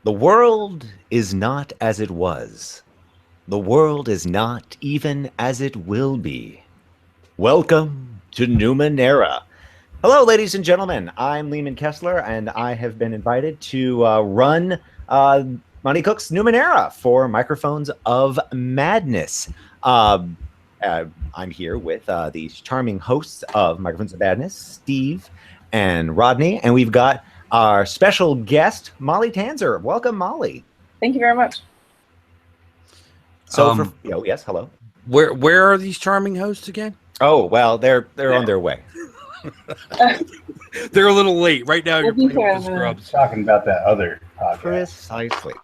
The world is not as it was. The world is not even as it will be. Welcome to Numenera. Hello, ladies and gentlemen. I'm Leeman Kessler, and I have been invited to run Monty Cook's Numenera for Microphones of Madness. Um, I'm here with the charming hosts of Microphones of Madness, Steve and Rodney, and we've got our special guest, Molly Tanzer. Welcome, Molly. Thank you very much. So, yes, hello. Where are these charming hosts again? Oh, well, they're on their way. They're a little late. Right now, you're We'll playing with the scrubs. Talking about that other podcast. Precisely.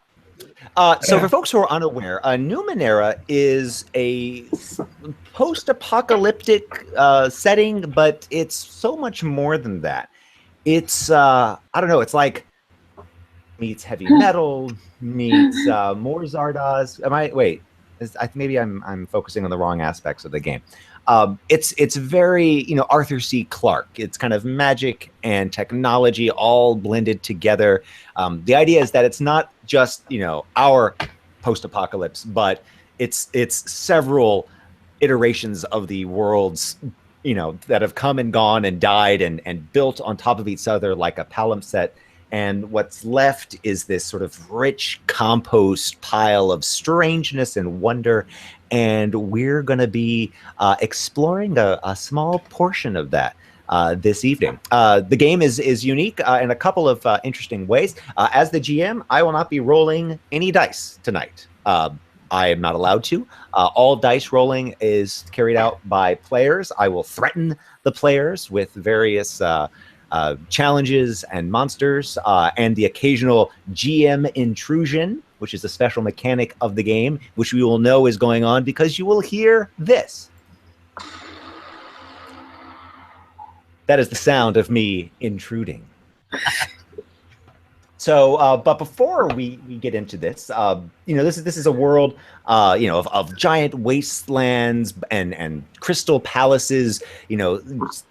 So for folks who are unaware, Numenera is a post-apocalyptic setting, but it's so much more than that. It's, I don't know, it's like meets heavy metal, meets more Zardoz. Maybe I'm focusing on the wrong aspects of the game. It's very, Arthur C. Clarke. It's kind of magic and technology all blended together. The idea is that it's not just, our post-apocalypse, but it's several iterations of the worlds, that have come and gone and died and built on top of each other like a palimpsest. And what's left is this sort of rich compost pile of strangeness and wonder. And we're going to be exploring a small portion of that this evening. The game is unique in a couple of interesting ways. As the GM, I will not be rolling any dice tonight. I am not allowed to. All dice rolling is carried out by players. I will threaten the players with various challenges and monsters, and the occasional GM intrusion, which is a special mechanic of the game, which we will know is going on because you will hear this. That is the sound of me intruding. So, but before we get into this, this is a world, of giant wastelands and crystal palaces,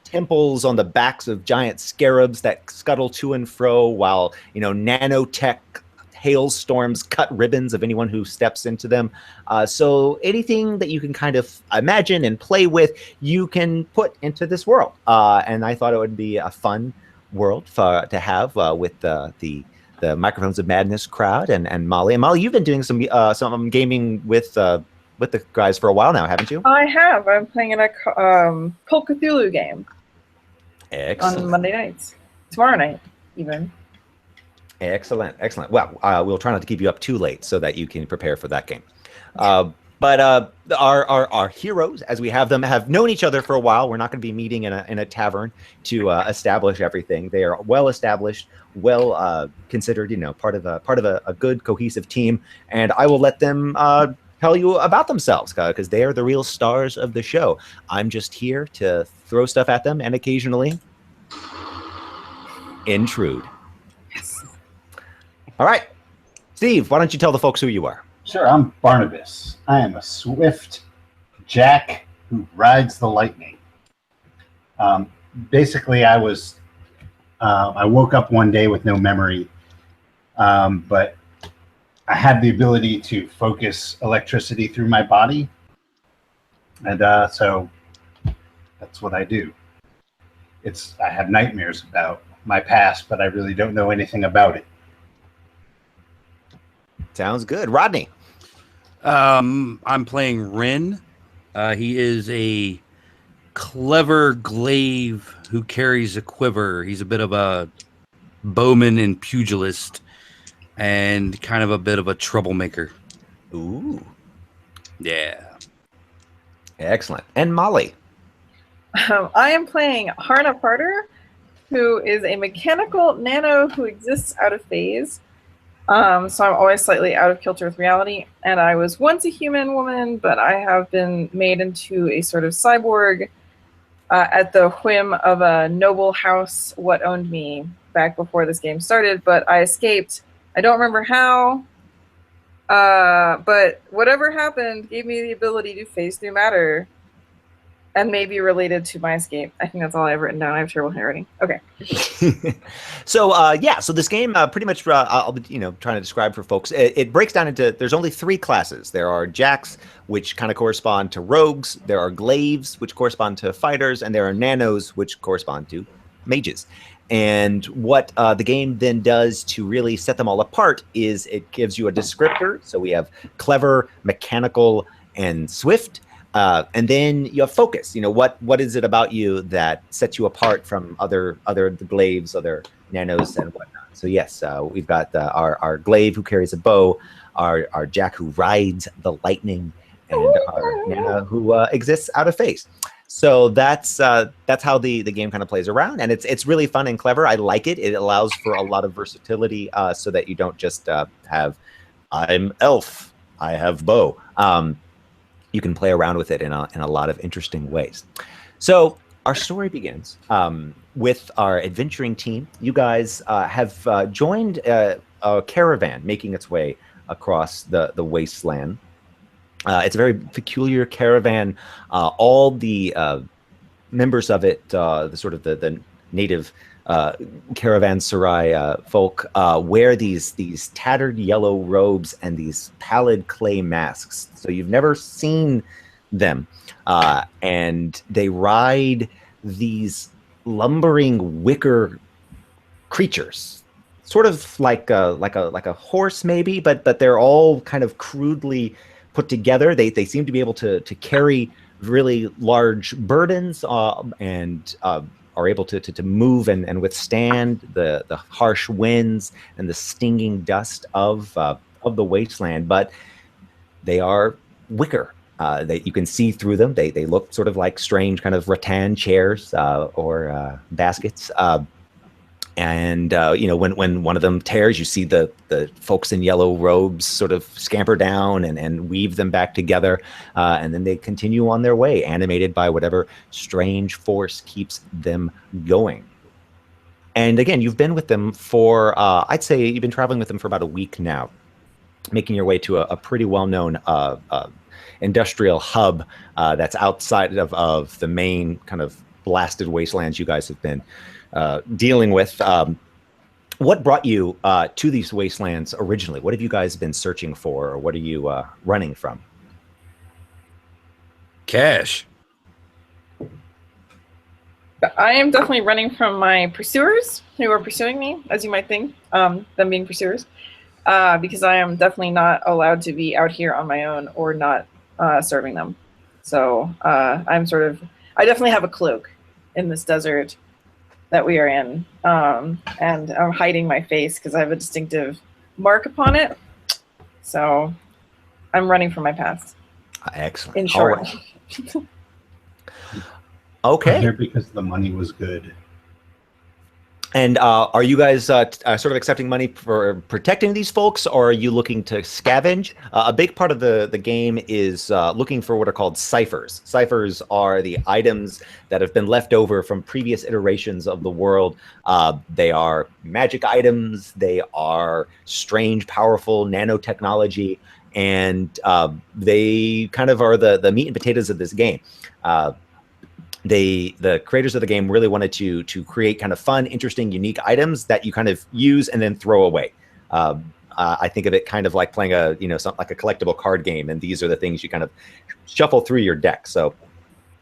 temples on the backs of giant scarabs that scuttle to and fro while, nanotech hailstorms cut ribbons of anyone who steps into them. So anything that you can kind of imagine and play with, you can put into this world. And I thought it would be a fun world to have with the Microphones of Madness crowd and Molly. And Molly, you've been doing some gaming with the guys for a while now, haven't you? I have. I'm playing in a Cult Cthulhu game. Excellent. On Monday nights. Tomorrow night, even. Excellent. Well, we'll try not to keep you up too late so that you can prepare for that game. But our heroes, as we have them, have known each other for a while. We're not going to be meeting in a tavern to establish everything. They are well established, well considered, part of a good cohesive team. And I will let them tell you about themselves because they are the real stars of the show. I'm just here to throw stuff at them and occasionally intrude. Yes. All right, Steve, why don't you tell the folks who you are? Sure, I'm Barnabas. I am a swift jack who rides the lightning. Basically, I woke up one day with no memory, but I had the ability to focus electricity through my body, and so that's what I do. I have nightmares about my past, but I really don't know anything about it. Sounds good. Rodney. I'm playing Rin. He is a clever glaive who carries a quiver. He's a bit of a bowman and pugilist and kind of a bit of a troublemaker. Ooh. Yeah. Excellent. And Molly. I am playing Haarna Paarter, who is a mechanical nano who exists out of phase. So I'm always slightly out of kilter with reality. And I was once a human woman, but I have been made into a sort of cyborg at the whim of a noble house what owned me back before this game started. But I escaped. I don't remember how. But whatever happened gave me the ability to phase through matter. and maybe related to my escape. I think that's all I've written down. I have terrible handwriting. Okay. So this game pretty much I'll be trying to describe for folks. It breaks down into there's only 3 classes. There are jacks, which kind of correspond to rogues. There are glaives, which correspond to fighters, and there are nanos, which correspond to mages. And what the game then does to really set them all apart is it gives you a descriptor. So we have clever, mechanical, and swift. And then you have focus. What is it about you that sets you apart from other glaives, other nanos, and whatnot? So yes, we've got our glaive who carries a bow, our jack who rides the lightning, and our nana who exists out of phase. So that's how the game kind of plays around, and it's really fun and clever. I like it. It allows for a lot of versatility, so that you don't just have I'm elf, I have bow. You can play around with it in a lot of interesting ways. So our story begins with our adventuring team. You guys have joined a caravan making its way across the wasteland. It's a very peculiar caravan. All the members of it, the native caravanserai folk, wear these tattered yellow robes and these pallid clay masks. So you've never seen them, and they ride these lumbering wicker creatures, sort of like a horse maybe, but they're all kind of crudely put together. They seem to be able to carry really large burdens and are able to move and withstand the harsh winds and the stinging dust of the wasteland. But they are wicker. You can see through them. They look sort of like strange kind of rattan chairs or baskets. And when one of them tears, you see the folks in yellow robes sort of scamper down and weave them back together, and then they continue on their way, animated by whatever strange force keeps them going. And again, you've been with them for I'd say you've been traveling with them for about a week now, making your way to a pretty well-known industrial hub that's outside of the main kind of blasted wastelands you guys have been dealing with. What brought you to these wastelands originally? What have you guys been searching for, or what are you running from? Cash. I am definitely running from my pursuers who are pursuing me, as you might think, them being pursuers, because I am definitely not allowed to be out here on my own or not serving them. So I definitely have a cloak in this desert that we are in, and I'm hiding my face because I have a distinctive mark upon it. So I'm running from my past. Excellent. In short. All right. Okay. I'm here because the money was good. And are you guys sort of accepting money for protecting these folks, or are you looking to scavenge? A big part of the game is looking for what are called ciphers. Ciphers are the items that have been left over from previous iterations of the world. They are magic items. They are strange, powerful nanotechnology, and they kind of are the meat and potatoes of this game. The creators of the game really wanted to create kind of fun, interesting, unique items that you kind of use and then throw away. I think of it kind of like playing something like a collectible card game, and these are the things you kind of shuffle through your deck. So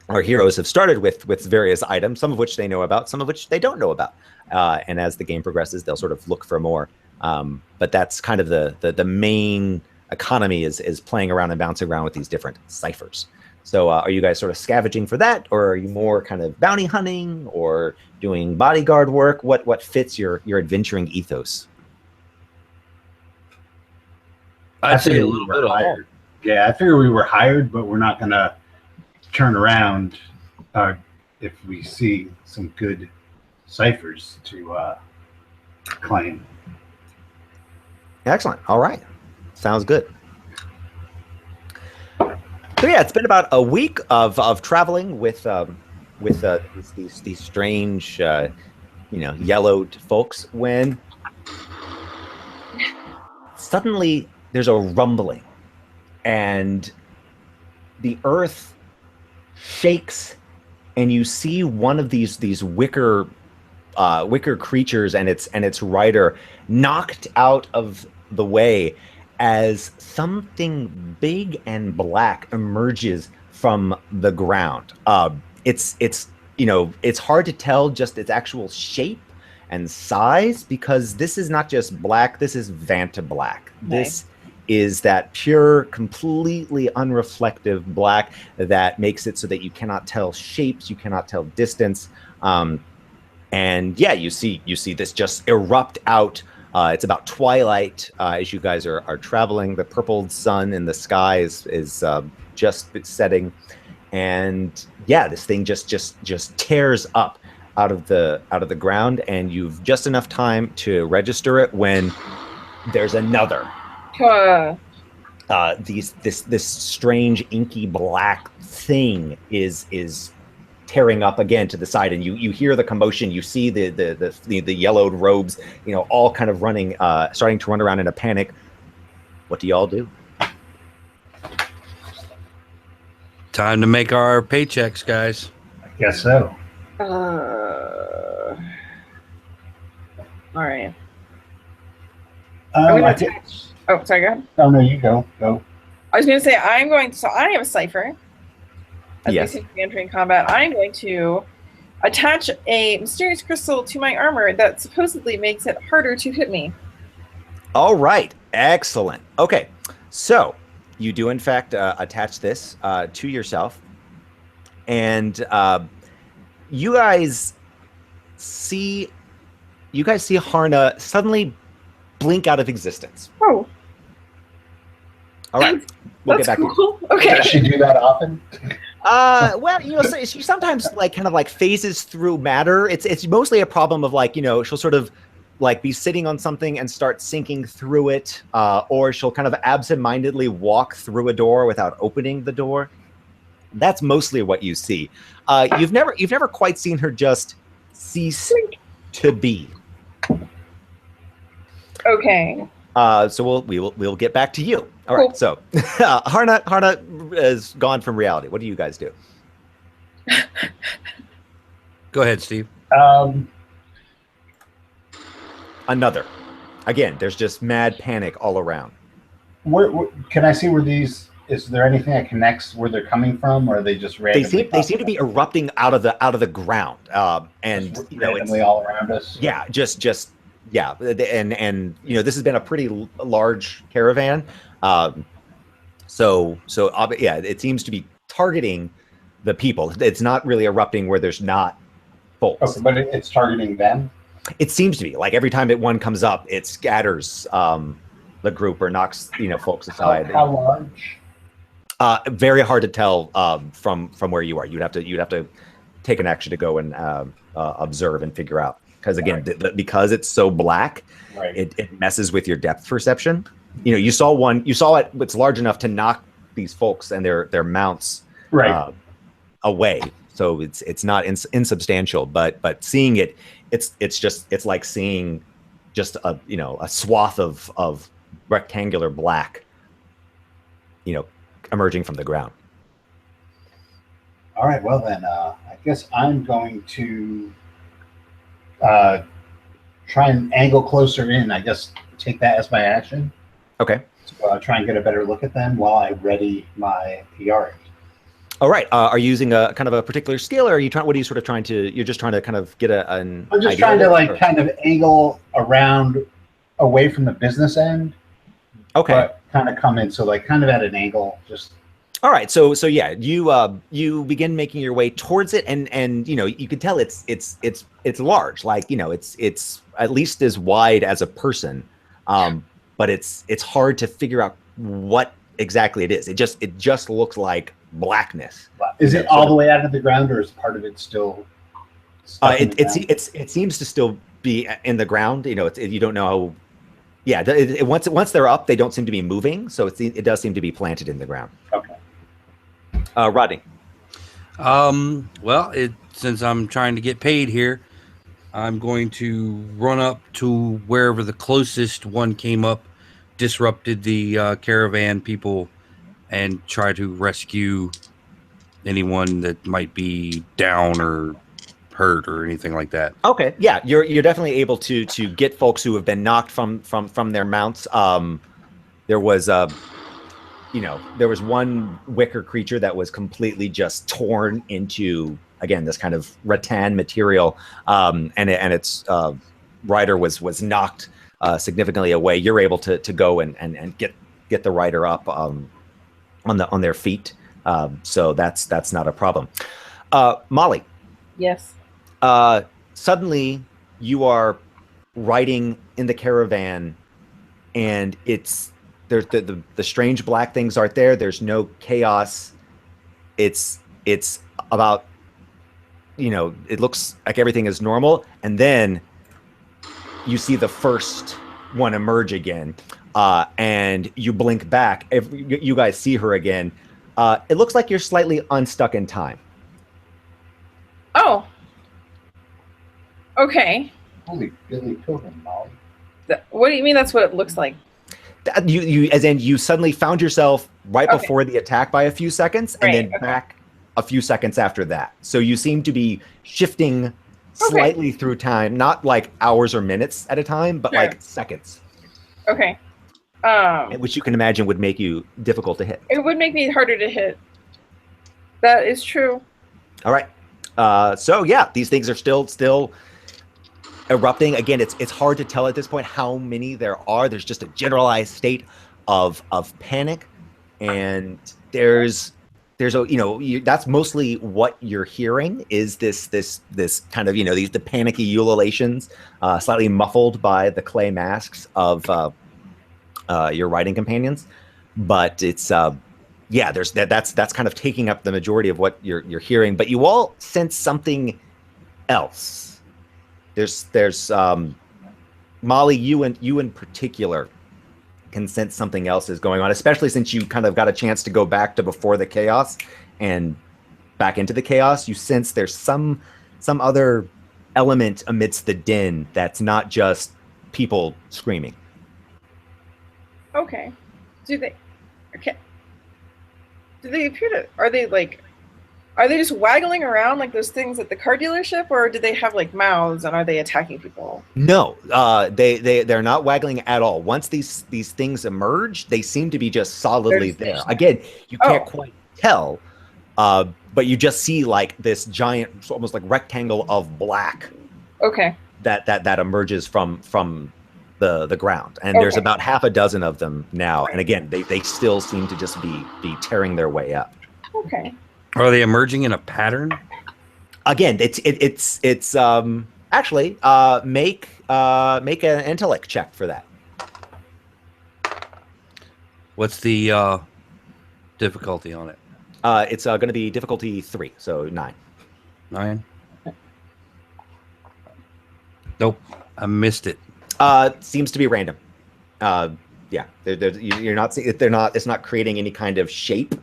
our heroes have started with various items, some of which they know about, some of which they don't know about. And as the game progresses, they'll sort of look for more. But that's kind of the main economy is playing around and bouncing around with these different ciphers. So are you guys sort of scavenging for that, or are you more kind of bounty hunting or doing bodyguard work? What fits your adventuring ethos? I'd say a little bit of all. Yeah, I figure we were hired, but we're not going to turn around if we see some good ciphers to claim. Excellent. All right. Sounds good. So yeah, it's been about a week of traveling with these strange, yellowed folks, when suddenly there's a rumbling, and the earth shakes and you see one of these wicker creatures and its rider knocked out of the way as something big and black emerges from the ground. It's it's hard to tell just its actual shape and size, because this is not just black, this is Vanta black. Okay. This is that pure, completely unreflective black that makes it so that you cannot tell shapes, you cannot tell distance. And yeah, you see this just erupt out. It's about twilight as you guys are traveling. The purpled sun in the sky is just setting, and yeah, this thing just tears up out of the ground, and you've just enough time to register it when there's another. This strange inky black thing is tearing up again to the side, and you hear the commotion. You see the yellowed robes, all kind of running, starting to run around in a panic. What do y'all do? Time to make our paychecks, guys. I guess so. All right. I'm gonna attach. Oh, sorry. Go ahead. Oh no, you go. I was going to say I'm going. So I have a cipher. As Yes. we seem to be entering combat, I'm going to attach a mysterious crystal to my armor that supposedly makes it harder to hit me. All right, excellent. Okay, so you do in fact attach this to yourself, and you guys see Haarna suddenly blink out of existence. Oh, All right, we'll get that's back to you. cool. Okay. Does she do that often? Well, so she sometimes phases through matter. It's mostly a problem of she'll sort of be sitting on something and start sinking through it, or she'll kind of absentmindedly walk through a door without opening the door. That's mostly what you see. You've never quite seen her just cease to be. Okay. So we'll get back to you. All right. Cool. So Haarna is gone from reality. What do you guys do? Go ahead, Steve. Another. Again, there's just mad panic all around. Where can I see where these? Is there anything that connects where they're coming from, or are they just randomly? They seem to be erupting out of the ground, and just randomly all around us. Yeah, yeah, and this has been a pretty large caravan, so yeah, it seems to be targeting the people. It's not really erupting where there's not folks. Okay, but it's targeting them. It seems to be every time one comes up, it scatters the group or knocks folks aside. How large? Very hard to tell from where you are. You'd have to take an action to go and observe and figure out. Because again, because it's so black, right. it messes with your depth perception. You saw it. It's large enough to knock these folks and their mounts Right. Away. So it's not insubstantial. But seeing it, it's like seeing just a swath of rectangular black, emerging from the ground. All right. Well then, I guess I'm going to try and angle closer in. I guess take that as my action. Okay. So try and get a better look at them while I ready my PRing. All right. Are you using a kind of a particular skill, or are you trying? What are you sort of trying to? You're just trying to kind of get an. I'm just trying to kind of angle away from the business end. Okay. But kind of come in, so kind of at an angle. Just. All right. So yeah, you begin making your way towards it, and you can tell it's large. It's at least as wide as a person, but it's hard to figure out what exactly it is. It just looks like blackness. Is it all the way out of the ground, or is part of it still? It seems to still be in the ground. You don't know how. Yeah, once they're up, they don't seem to be moving. So it does seem to be planted in the ground. Okay. Rodney. Well, since I'm trying to get paid here, I'm going to run up to wherever the closest one came up, disrupted the caravan people, and try to rescue anyone that might be down or hurt or anything like that. Okay, yeah, you're definitely able to get folks who have been knocked from their mounts. There was there was one wicker creature that was completely just torn into, again, this kind of rattan material, and its rider was knocked significantly away. You're able to go and get the rider up on their feet, so that's not a problem. Molly. Yes. Suddenly you are riding in the caravan, and there's the strange black things aren't there. There's no chaos. It's about, it looks like everything is normal, and then you see the first one emerge again, and you blink back. If you guys see her again, it looks like you're slightly unstuck in time. Oh. Okay. Holy Billy Pilgrim, Molly. What do you mean that's what it looks like? You suddenly found yourself right Okay. before the attack by a few seconds, and then back a few seconds after that. So you seem to be shifting slightly through time, not like hours or minutes at a time, but like seconds. Okay. Which you can imagine would make you difficult to hit. It would make me harder to hit. That is true. All right. So yeah, these things are still erupting. Again, it's hard to tell at this point how many there are. There's just a generalized state of panic, and there's that's mostly what you're hearing is this kind of the panicky ululations, slightly muffled by the clay masks of your riding companions, but it's that's kind of taking up the majority of what you're hearing. But you all sense something else. There's Molly, you in particular can sense something else is going on, especially since you kind of got a chance to go back to before the chaos and back into the chaos. You sense there's some other element amidst the din that's not just people screaming. Okay. Do they appear to, are they just waggling around like those things at the car dealership, or do they have like mouths and are they attacking people? No, they're not waggling at all. Once these things emerge, they seem to be just solidly there. Again, you can't quite tell, but you just see like this giant, almost like rectangle of black. Okay. That emerges from the ground, and there's about half a dozen of them now. And again, they still seem to just be tearing their way up. Okay. Are they emerging in a pattern? Again, it's actually make an intellect check for that. What's the difficulty on it? It's going to be difficulty 3, so 9. 9. Nope, I missed it. Seems to be random. Yeah, you're not seeing. It's not creating any kind of shape.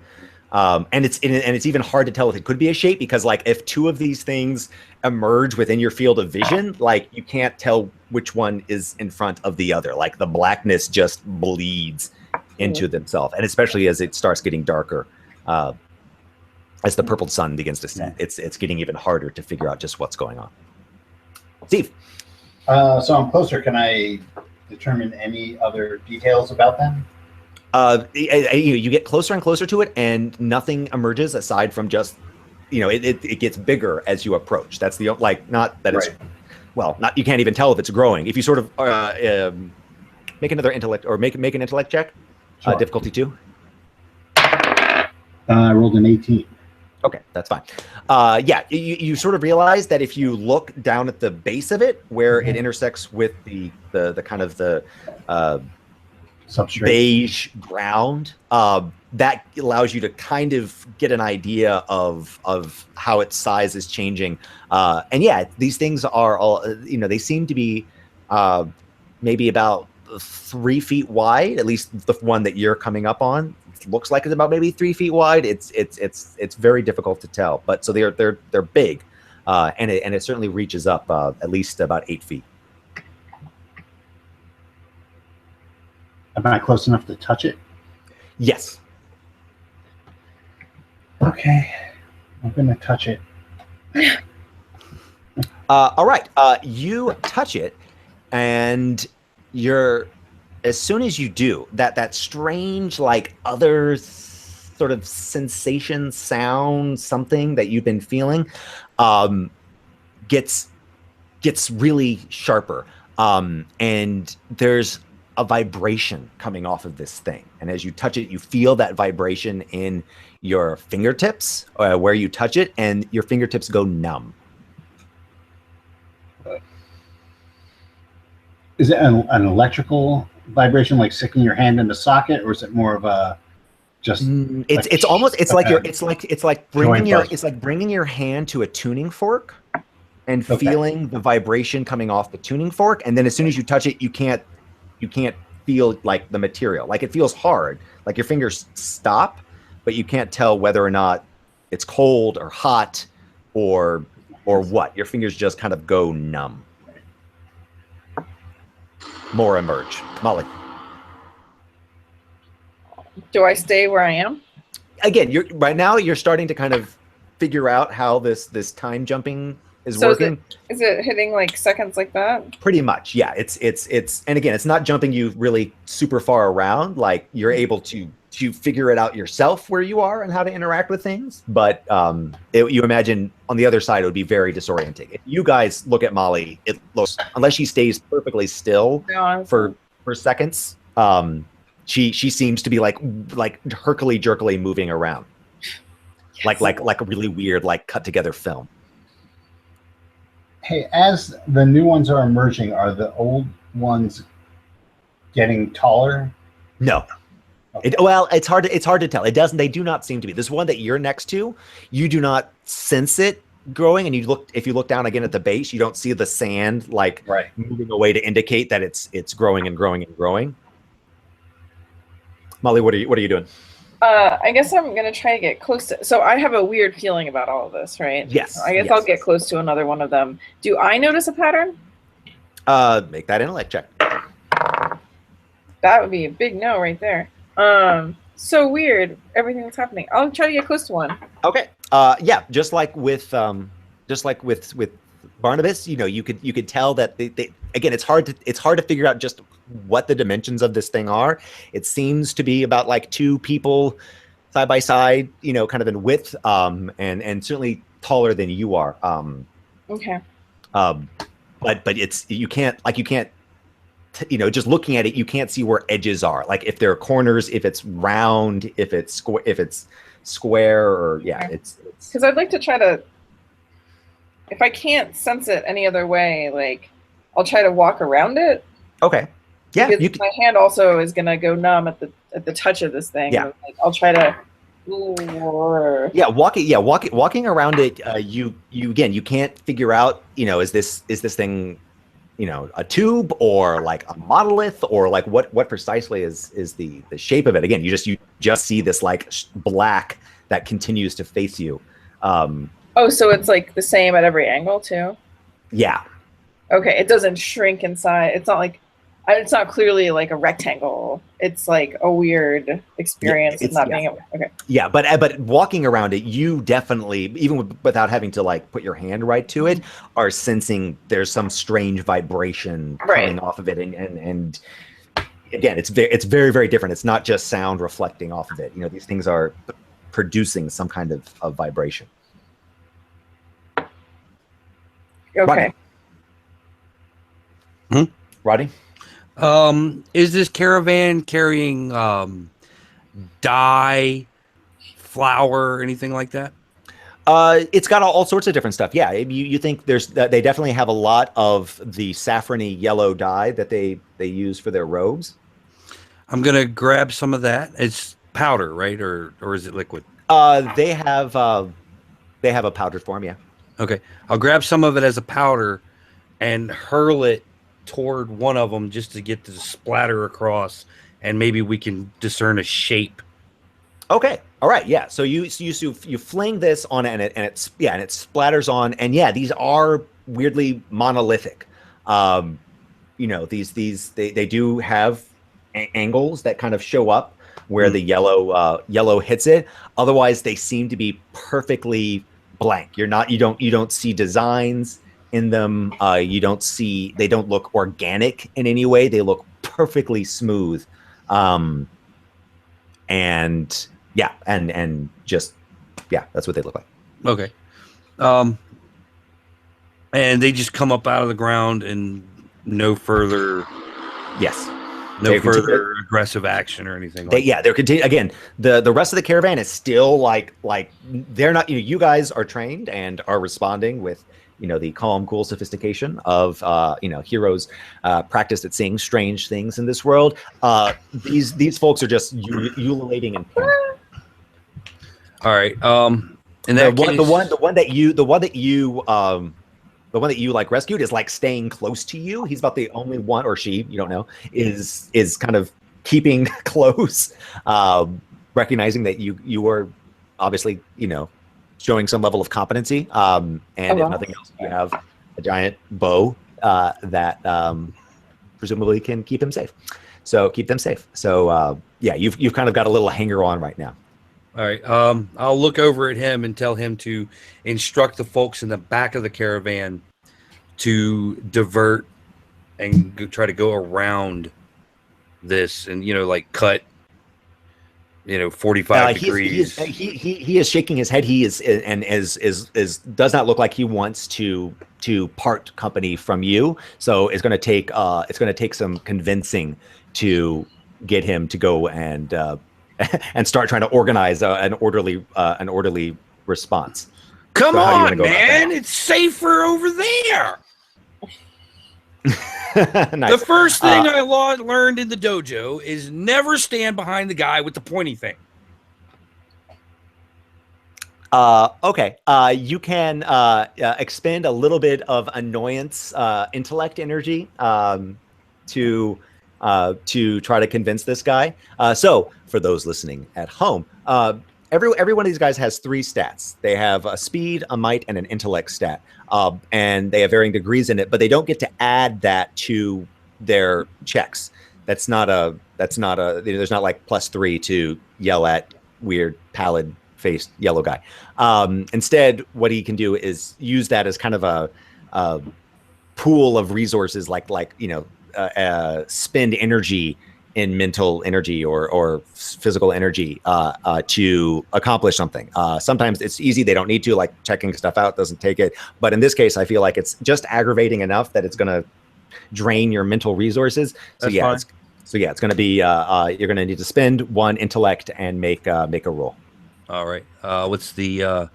And it's even hard to tell if it could be a shape, because like if two of these things emerge within your field of vision, like you can't tell which one is in front of the other. Like the blackness just bleeds into themselves, and especially as it starts getting darker, as the purple sun begins to set, it's getting even harder to figure out just what's going on. Steve. So I'm closer. Can I determine any other details about them? You get closer and closer to it, and nothing emerges aside from just, it gets bigger as you approach. That's the not that it's not, you can't even tell if it's growing. If you sort of make another intellect, or make an intellect check, Sure. difficulty 2. I rolled an 18. Okay, that's fine. You sort of realize that if you look down at the base of it, where it intersects with the kind of the Substrate. beige ground, that allows you to kind of get an idea of how its size is changing. And yeah, these things are all, they seem to be maybe about 3 feet wide. At least the one that you're coming up on looks like it's about maybe 3 feet wide. It's very difficult to tell, but so they're big, and it certainly reaches up at least about 8 feet. Am I close enough to touch it? Yes. Okay. I'm gonna touch it. All right. You touch it, and as soon as you do, that strange, like, other sort of sensation, sound, something that you've been feeling, gets really sharper. And there's a vibration coming off of this thing. And as you touch it, you feel that vibration in your fingertips, where you touch it, and your fingertips go numb. Is it an electrical vibration, like sticking your hand in the socket, or is it more of a just? It's like bringing your hand to a tuning fork and feeling the vibration coming off the tuning fork, and then as soon as you touch it, you can't feel like the material. Like, it feels hard, like your fingers stop, but you can't tell whether or not it's cold or hot or what. Your fingers just kind of go numb. More emerge. Molly. Do I stay where I am? Again, right now you're starting to kind of figure out how this time jumping is working. Is it hitting like seconds like that? Pretty much, yeah. It's and again, it's not jumping you really super far around. Like, you're able to figure it out yourself where you are and how to interact with things. But you imagine on the other side, it would be very disorienting. If you guys look at Molly, it looks, unless she stays perfectly still for seconds, she seems to be like herkily jerkily moving around, like a really weird, like, cut together film. Hey, as the new ones are emerging, are the old ones getting taller? No. Okay. It's hard to tell. They do not seem to be. This one that you're next to, you do not sense it growing, and if you look down again at the base, you don't see the sand moving away to indicate that it's growing and growing and growing. Molly, what are you doing? I guess I'm gonna try to get close to. So I have a weird feeling about all of this, right? Yes. I guess I'll get close to another one of them. Do I notice a pattern? Make that intellect check. That would be a big no right there. So weird, everything that's happening. I'll try to get close to one. Okay. Yeah, just like with Barnabas, you could tell that they again, it's hard to figure out just what the dimensions of this thing are. It seems to be about like two people side by side, kind of in width, and certainly taller than you are. Okay. But you can't just looking at it, you can't see where edges are. Like, if there are corners, if it's round, if it's square, or it's because I'd like to try to, if I can't sense it any other way, like, I'll try to walk around it. Okay. Yeah. Because my hand also is gonna go numb at the touch of this thing. Yeah. Like, I'll try to. Yeah, walking around it, you can't figure out, is this thing, a tube, or like a monolith, or like what precisely is the shape of it. Again, you just see this like black that continues to face you. Oh, so it's like the same at every angle too? Yeah. Okay, it doesn't shrink inside. It's not clearly like a rectangle. It's like a weird experience of not being able. Okay. Yeah, but walking around it, you definitely, even without having to like put your hand right to it, are sensing there's some strange vibration coming off of it, and again, it's very, very different. It's not just sound reflecting off of it. These things are producing some kind of vibration. Okay. Rodney? Is this caravan carrying dye, flour, anything like that? It's got all sorts of different stuff. Yeah, you think they definitely have a lot of the saffrony yellow dye that they use for their robes. I'm gonna grab some of that. It's powder, right, or is it liquid? They have a powdered form. Yeah. Okay, I'll grab some of it as a powder and hurl it toward one of them just to get the splatter across, and maybe we can discern a shape. Okay. All right. Yeah. So you fling this on it, and it splatters on, and yeah, these are weirdly monolithic. These they do have angles that kind of show up where the yellow hits it. Otherwise, they seem to be perfectly blank. You don't see designs in them. They don't look organic in any way. They look perfectly smooth. And just that's what they look like. Okay. And they just come up out of the ground and no further aggressive action or anything. They're continuing. Again, the rest of the caravan is still like they're not. You guys are trained and are responding with the calm, cool sophistication of heroes practiced at seeing strange things in this world. These folks are just ululating and panic. All right. And the one that you like rescued is like staying close to you. He's about the only one, or she, you don't know, is kind of keeping close, recognizing that you were obviously, showing some level of competency. And if nothing else, you have a giant bow that presumably can keep him safe. So keep them safe. So you've kind of got a little hanger on right now. All right. I'll look over at him and tell him to instruct the folks in the back of the caravan to divert and try to go around this and, cut, 45 degrees. He is shaking his head. He is does not look like he wants to part company from you. So it's going to take some convincing to get him to go and start trying to organize an orderly response. Come on, man! It's safer over there. Nice. The first thing I learned in the dojo is never stand behind the guy with the pointy thing. Okay. You can expend a little bit of annoyance, intellect energy to try to convince this guy. So for those listening at home, every one of these guys has 3 stats. They have a speed, a might, and an intellect stat, and they have varying degrees in it. But they don't get to add that to their checks. There's not like +3 to yell at weird pallid-faced yellow guy. Instead, what he can do is use that as kind of a pool of resources, spend energy in mental energy or physical energy to accomplish something. Sometimes it's easy. They don't need to, like checking stuff out doesn't take it. But in this case, I feel like it's just aggravating enough that it's going to drain your mental resources. It's going to be, you're going to need to spend 1 intellect and make a roll. All right. What's the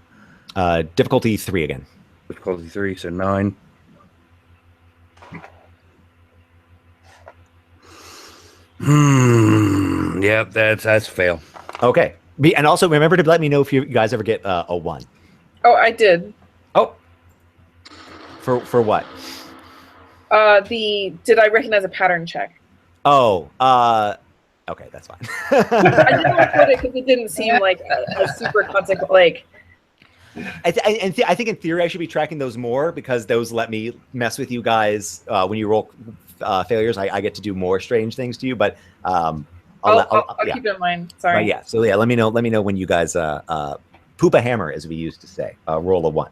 difficulty 3 again? Difficulty 3, so 9. Yep, that's fail. Okay. And also remember to let me know if you guys ever get a 1. Oh, I did. Oh. For what? Did I recognize a pattern check? Oh, okay, that's fine. I didn't put it because it didn't seem like a super consequent, like. I think in theory I should be tracking those more because those let me mess with you guys when you roll failures. I get to do more strange things to you, but I'll keep it in mind. Sorry. So let me know when you guys poop a hammer, as we used to say. Roll a 1.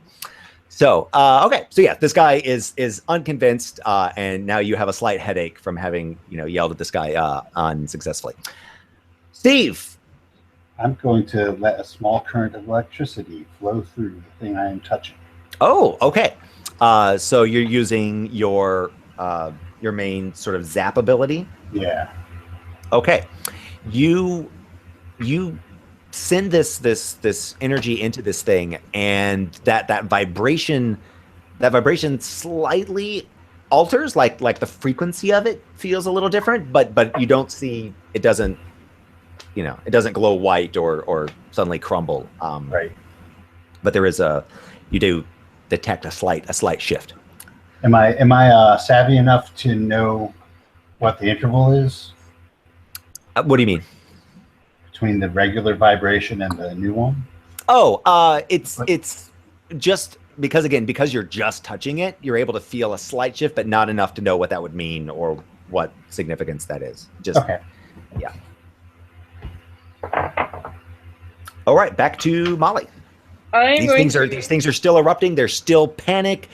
So okay, so yeah, this guy is unconvinced, and now you have a slight headache from having yelled at this guy unsuccessfully. Steve. I'm going to let a small current of electricity flow through the thing I am touching. Oh, okay. So you're using your main sort of zap ability? Yeah. Okay. You send this energy into this thing, and that vibration slightly alters, like the frequency of it feels a little different, but you don't see it doesn't glow white or suddenly crumble. Right. But there is you do detect a slight shift. Am I savvy enough to know what the interval is? What do you mean? Between the regular vibration and the new one? Oh, it's just because you're just touching it, you're able to feel a slight shift, but not enough to know what that would mean or what significance that is. Just okay. Yeah. All right, back to Molly. These things are still erupting. There's still panic.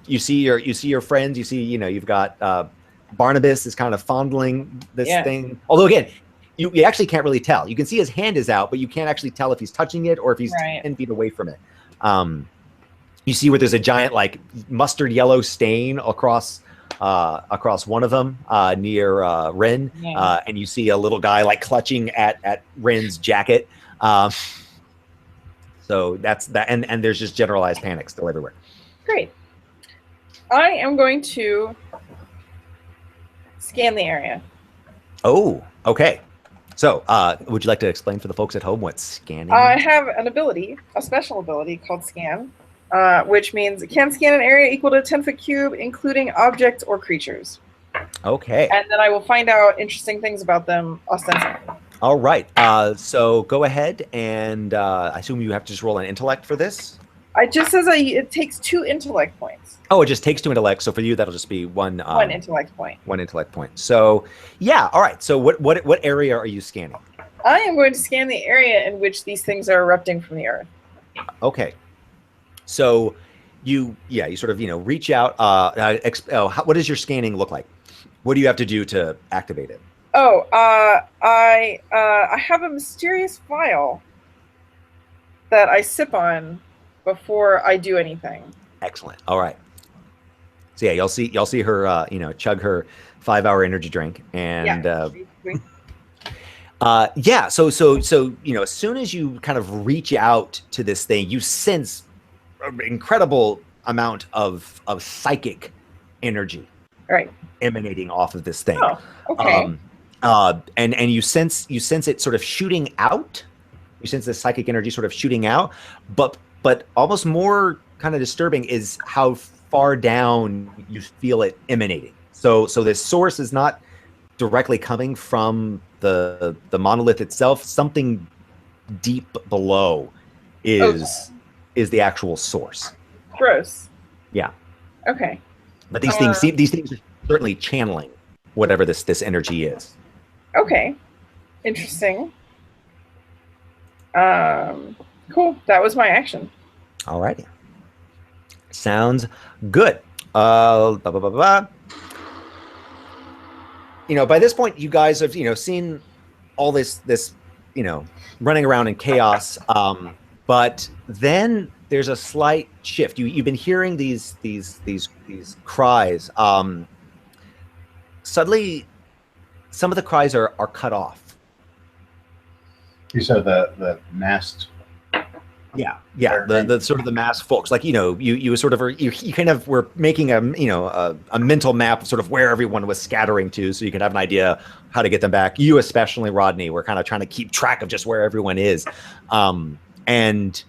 You see your friends. You see, you've got Barnabas is kind of fondling this thing. Although again, you actually can't really tell. You can see his hand is out, but you can't actually tell if he's touching it or if he's 10 feet away from it. You see where there's a giant like mustard yellow stain across one of them near Rin, and you see a little guy like clutching at Rin's jacket. So that's that, and there's just generalized panic still everywhere. Great. I am going to scan the area. Oh, okay. So, would you like to explain for the folks at home what scanning is? I have an ability, a special ability called Scan, which means it can scan an area equal to a 10-foot cube, including objects or creatures. Okay. And then I will find out interesting things about them ostensibly. All right. So go ahead and I assume you have to just roll an intellect for this. It just says it takes 2 intellect points. Oh, it just takes 2 intellect. So for you, that'll just be one intellect point. 1 intellect point. So yeah. All right. So what area are you scanning? I am going to scan the area in which these things are erupting from the earth. Okay. So you sort of reach out. What does your scanning look like? What do you have to do to activate it? Oh, I have a mysterious vial that I sip on before I do anything. Excellent. All right. So yeah, you'll see her chug her 5-hour energy drink, and So as soon as you kind of reach out to this thing, you sense an incredible amount of psychic energy, right, emanating off of this thing. Oh, okay. And you sense it sort of shooting out. You sense the psychic energy sort of shooting out, but almost more kind of disturbing is how far down you feel it emanating. So this source is not directly coming from the monolith itself. Something deep below is the actual source. Gross. Yeah. Okay. But these things are certainly channeling whatever this energy is. Okay. Interesting. Cool. That was my action. All righty. Sounds good. By this point, you guys have seen all this running around in chaos. But then there's a slight shift. You've been hearing these cries. Suddenly, some of the cries are cut off. You said the masked. Yeah. The sort of the masked folks, like you sort of you kind of were making a mental map of sort of where everyone was scattering to, so you can have an idea how to get them back. You especially, Rodney, were kind of trying to keep track of just where everyone is. And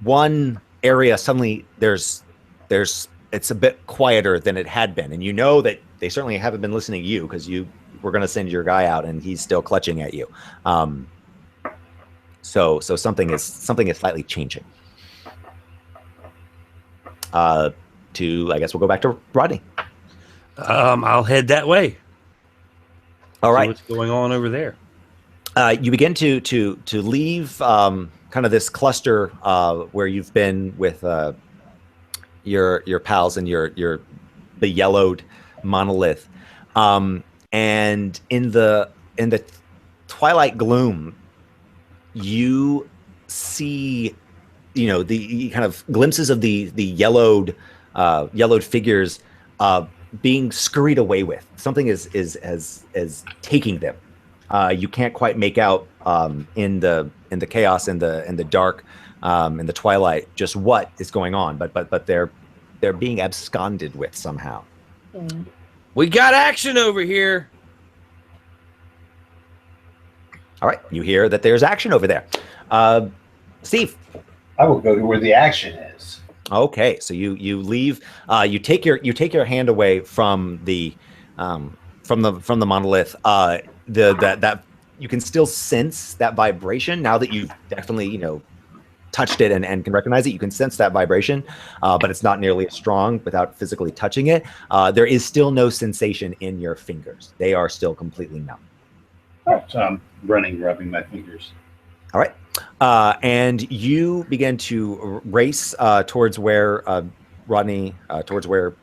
one area suddenly there's it's a bit quieter than it had been, and that they certainly haven't been listening to you because you were going to send your guy out and he's still clutching at you. So something is slightly changing. I guess we'll go back to Rodney. I'll head that way. All right. What's going on over there? You begin to leave kind of this cluster where you've been with your pals and the yellowed monolith, and in the twilight gloom, you see the kind of glimpses of the yellowed figures being scurried away with. Something is taking them. You can't quite make out in the chaos, in the dark, in the twilight, just what is going on, but they're being absconded with somehow. We got action over here. All right, you hear that there's action over there. Steve. I will go to where the action is. Okay, so you leave. You take your hand away from the monolith. That you can still sense that vibration now that you've definitely touched it and can recognize it. You can sense that vibration, but it's not nearly as strong without physically touching it. There is still no sensation in your fingers. They are still completely numb. So I'm rubbing my fingers. All right. And you begin to race towards where Rodney, towards where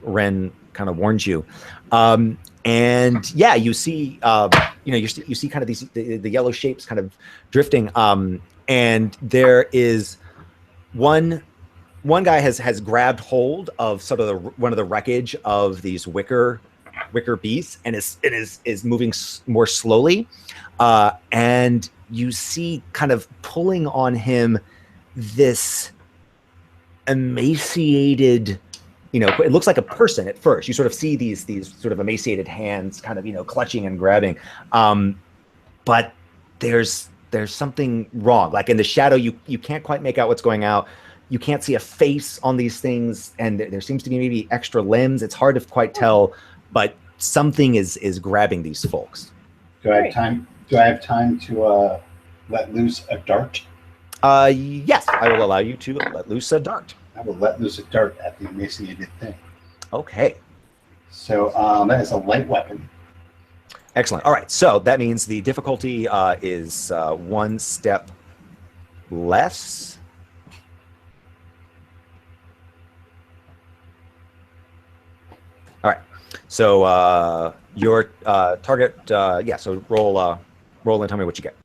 Ren kind of warned you. And yeah, you see, you see kind of these the yellow shapes kind of drifting. And there is one guy has grabbed hold of sort of one of the wreckage of these wicker beasts and is moving more slowly. And you see kind of pulling on him this emaciated, it looks like a person at first. You sort of see these sort of emaciated hands kind of, clutching and grabbing. But there's something wrong. Like in the shadow, you can't quite make out what's going out. You can't see a face on these things, and there seems to be maybe extra limbs. It's hard to quite tell, but something is grabbing these folks. Do I have time? Do I have time to let loose a dart? Yes, I will allow you to let loose a dart. I will let loose a dart at the emaciated thing. Okay. So that is a light weapon. Excellent. All right. So that means the difficulty is one step less. All right. So your target, so roll and tell me what you get.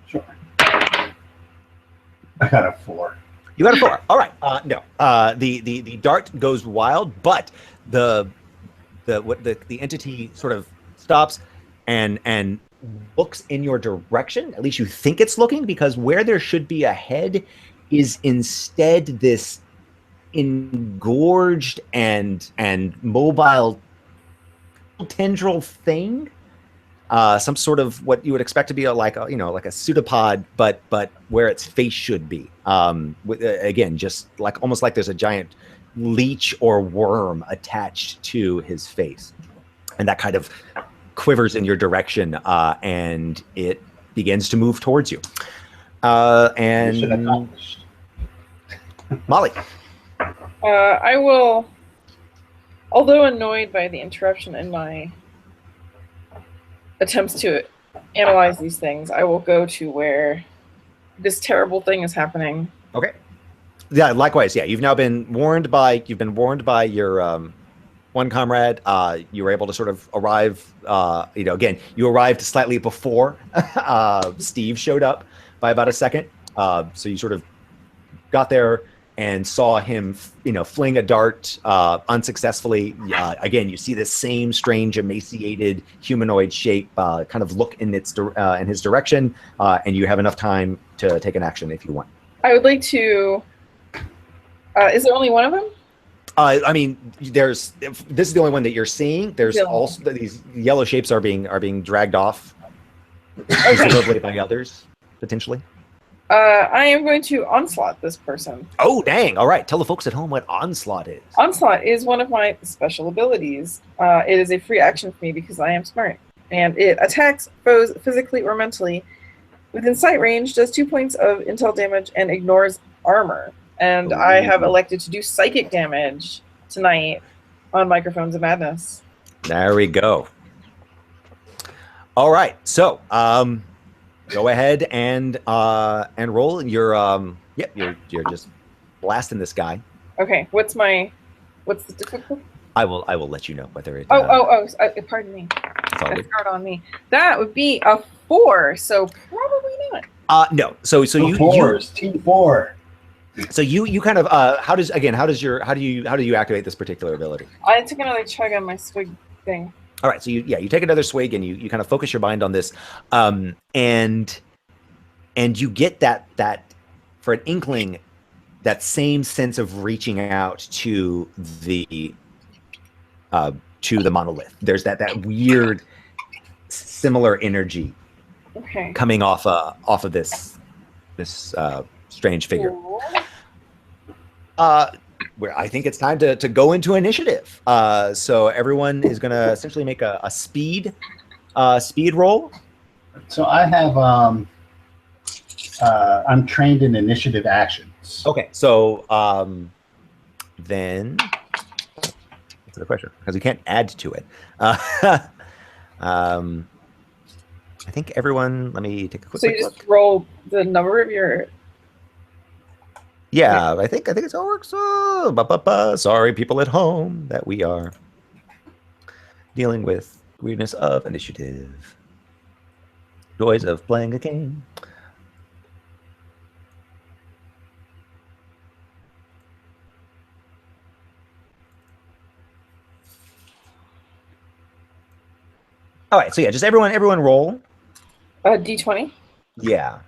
Sure. I got a 4. You got a 4. All right. No. The dart goes wild, but the entity sort of stops and looks in your direction. At least you think it's looking, because where there should be a head is instead this engorged and mobile tendril thing. Some sort of what you would expect to be like a pseudopod, but where its face should be. Again, just like almost like there's a giant leech or worm attached to his face, and that kind of quivers in your direction, and it begins to move towards you. And Molly, I will, although annoyed by the interruption in my attempts to analyze these things, I will go to where this terrible thing is happening. Okay. Yeah, likewise. Yeah, you've been warned by your one comrade. You were able to sort of arrive. Again, you arrived slightly before Steve showed up by about a second. So you sort of got there and saw him, fling a dart unsuccessfully. Again, you see this same strange, emaciated humanoid shape kind of look in his direction, and you have enough time to take an action if you want. I would like to. Is there only one of them? I mean, this is the only one that you're seeing. There's also these yellow shapes are being dragged off, presumably by others potentially. I am going to onslaught this person. Oh, dang. All right. Tell the folks at home what onslaught is. Onslaught is one of my special abilities. It is a free action for me because I am smart. And it attacks foes physically or mentally within sight range, does 2 points of intel damage, and ignores armor. And I have elected to do psychic damage tonight on Microphones of Madness. There we go. All right. So, go ahead and roll. You're just blasting this guy. Okay, what's the difficulty? I will let you know whether it. Pardon me. That's hard on me. That would be a 4, so probably not. No. So Team 4. So you kind of how do you activate this particular ability? I took another chug on my swig thing. All right, so you take another swig and you kind of focus your mind on this, and you get that for an inkling, that same sense of reaching out to the monolith. There's that weird similar energy coming off of this strange figure. Where I think it's time to go into initiative. So everyone is going to essentially make a speed roll. So I have I'm trained in initiative actions. Okay, so then that's the question, because you can't add to it. I think everyone. Let me take a quick, So you quick just look. roll the number of your. Yeah, I think it's how it works. Oh, sorry, people at home, that we are dealing with weirdness of initiative, joys of playing a game. All right, so yeah, just everyone roll. D20. Yeah.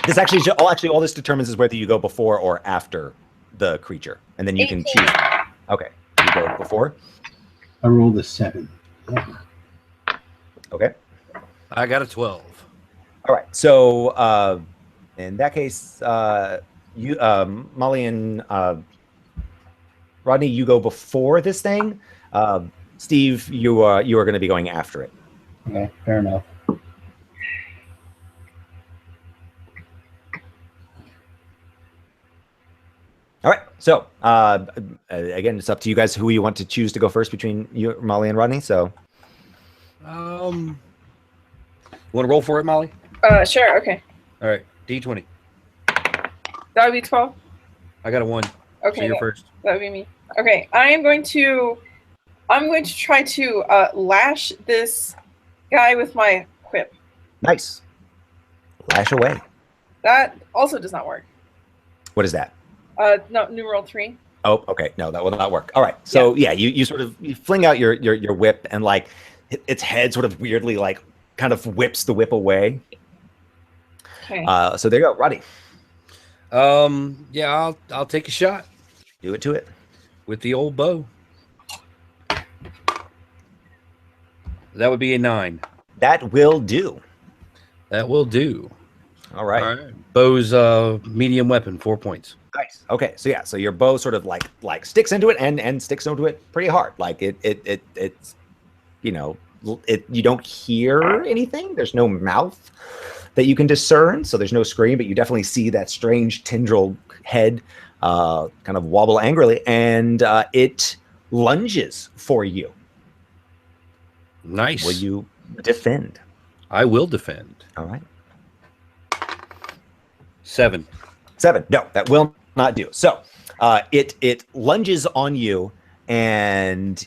This actually all this determines is whether you go before or after the creature, and then you can 18. choose. Okay, you go before. I rolled a 7. Okay. I got a 12. All right. So in that case, you Molly and Rodney, you go before this thing. Steve, you are going to be going after it. Okay, fair enough. All right. So again, it's up to you guys who you want to choose to go first between you, Molly, and Rodney. So Want to roll for it, Molly? Sure. Okay. All right, D20. That would be 12. I got a 1. Okay. So you're first. That would be me. Okay. I'm going to try to lash this guy with my whip. nice. Lash away. That also does not work. What is that? No, numeral 3. Oh, okay. No, that will not work. All right. So yeah, you sort of you fling out your whip, and like its head sort of weirdly like kind of whips the whip away. Okay. So there you go, Roddy. Yeah, I'll take a shot Do it to it. with the old bow. That would be a 9. That will do. That will do. All right. All right. Bow's medium weapon, 4 points. Nice. Okay. So yeah. So your bow sort of like sticks into it and sticks into it pretty hard. Like it's you know you don't hear anything. There's no mouth that you can discern. So there's no scream, but you definitely see that strange tendril head kind of wobble angrily, and it lunges for you. Nice. Will you defend? I will defend. All right. 7. 7. No, that will not do. So it lunges on you and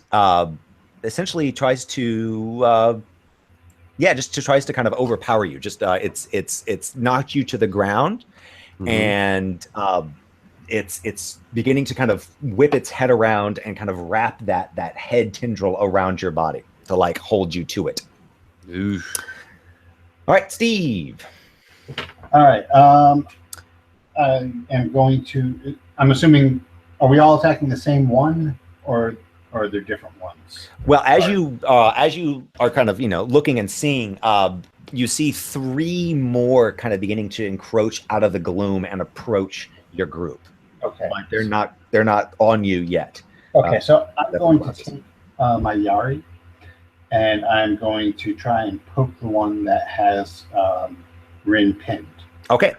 essentially tries to tries to kind of overpower you. Just it's knocked you to the ground, and it's beginning to kind of whip its head around and kind of wrap that head tendril around your body to like hold you to it. Oof. All right, Steve. All right. I am going to. I'm assuming. Are we all attacking the same one, or are there different ones? Well, as you are kind of looking and seeing, you see 3 more kind of beginning to encroach out of the gloom and approach your group. Okay. But they're not on you yet. Okay. So I'm That's going the to take my Yari, and I'm going to try and poke the one that has Rin pinned. Okay.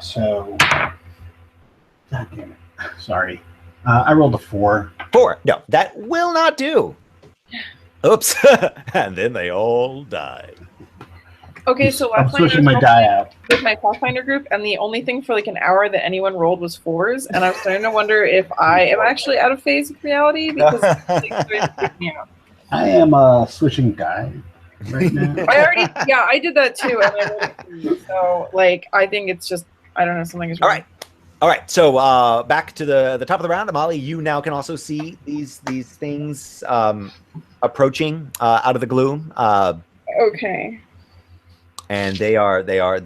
So, God damn it. Sorry. I rolled a 4. 4. No, that will not do. Oops. And then they all died. Okay, so I'm last night I switching was my die out. with my Pathfinder group, and the only thing for like an hour that anyone rolled was 4s, and I was starting to wonder if I am actually out of phase with reality because it's starting to freak me out. I am switching die right now. I did that too, and I rolled a 3. So like I think it's just I don't know, something is wrong. All right. So back to the top of the round, Molly. You now can also see these things approaching out of the gloom. Okay. And they are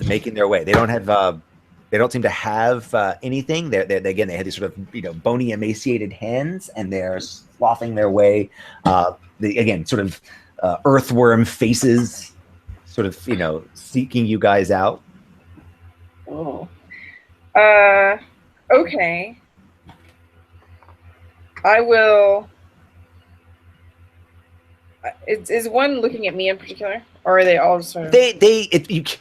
making their way. They don't seem to have anything. They have these sort of bony, emaciated hands, and they're sloughing their way. Sort of earthworm faces, sort of seeking you guys out. Oh. Okay. I will. Is one looking at me in particular, or are they all just sort of?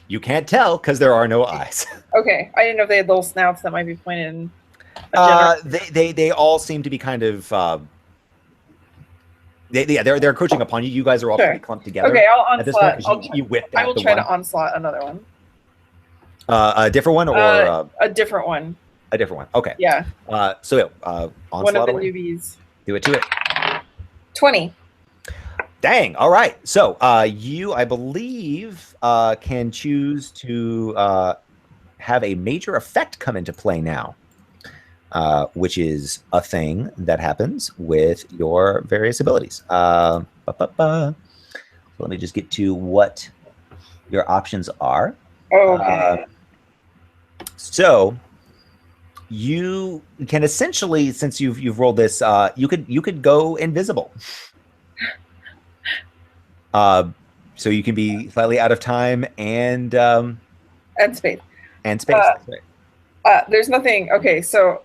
You can't tell because there are no eyes. Okay, I didn't know if they had little snouts that might be pointed in. They all seem to be kind of They're encroaching upon you. You guys are all Sure. pretty clumped together. Okay, I'll at this point, onslaught. 'cause you whipped I out will the try one. to onslaught another one. A different one or A different one. a different one. Okay. Yeah. So One onslaught of the away. newbies. Do it to it. 20. Dang. All right. So you, I believe, can choose to have a major effect come into play now, which is a thing that happens with your various abilities. So let me just get to what your options are. Okay. So you can essentially, since you've rolled this, you could go invisible. So you can be slightly out of time and space. and space. That's right. There's nothing. Okay, so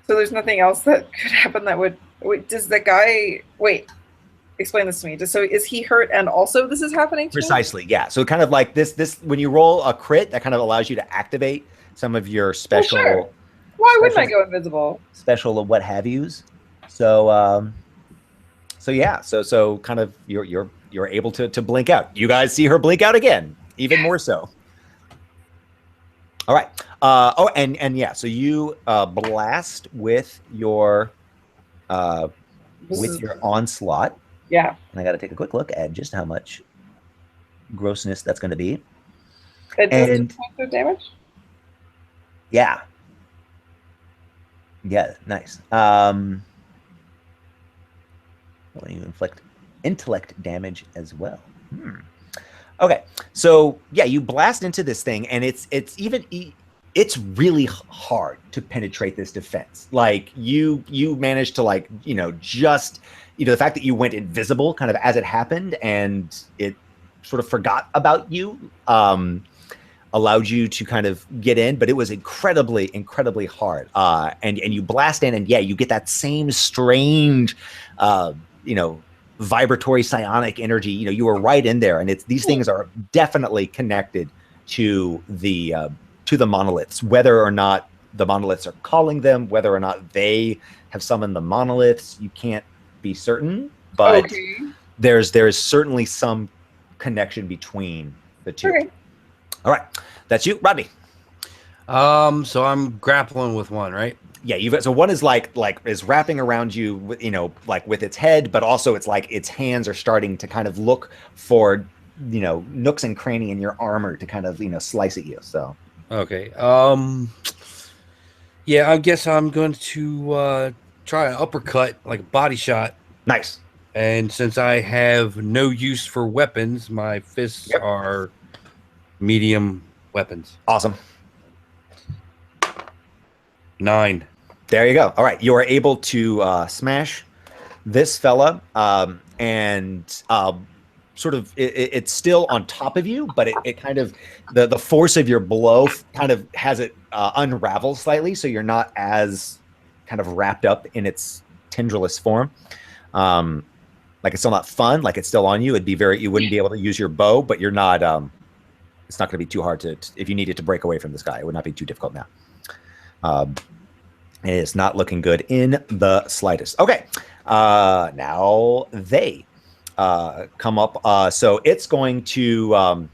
there's nothing else that could happen that would. Wait, does the guy? Wait, explain this to me. So is he hurt and also this is happening to Precisely, yeah. So kind of like this when you roll a crit, that kind of allows you to activate some of your special. Well, sure. Why wouldn't I go invisible? Special what have yous. So yeah. So kind of you're able to blink out. You guys see her blink out again, even more so. All right. And yeah. So you blast with your onslaught. Yeah. And I got to take a quick look at just how much grossness that's going to be. It does 2 points of damage? Yeah. Yeah, nice. When you inflict intellect damage as well. Okay, so yeah, you blast into this thing, and it's really hard to penetrate this defense. Like you managed to just the fact that you went invisible kind of as it happened, and it sort of forgot about you, allowed you to kind of get in, but it was incredibly hard. And you blast in, and yeah, you get that same strange, vibratory psionic energy. You were right in there, and these things are definitely connected to the monoliths, whether or not the monoliths are calling them, whether or not they have summoned the monoliths, you can't be certain, but there's certainly some connection between the two. Okay. All right, that's you, Rodney. So I'm grappling with one, right? Yeah, so one is like is wrapping around you, with its head, but also it's like its hands are starting to kind of look for, nooks and cranny in your armor to kind of, slice at you. So okay. Yeah, I guess I'm going to try an uppercut, like a body shot. Nice. And since I have no use for weapons, my fists are medium weapons. Awesome. 9. There you go. All right, you are able to smash this fella, and sort of it's still on top of you, but it kind of the force of your blow kind of has it unravel slightly, so you're not as kind of wrapped up in its tendrilous form. Like it's still not fun, like it's still on you. You wouldn't be able to use your bow, but you're not. It's not going to be too hard to if you needed to break away from this guy. It would not be too difficult now. It is not looking good in the slightest. Okay, now they come up. So it's going to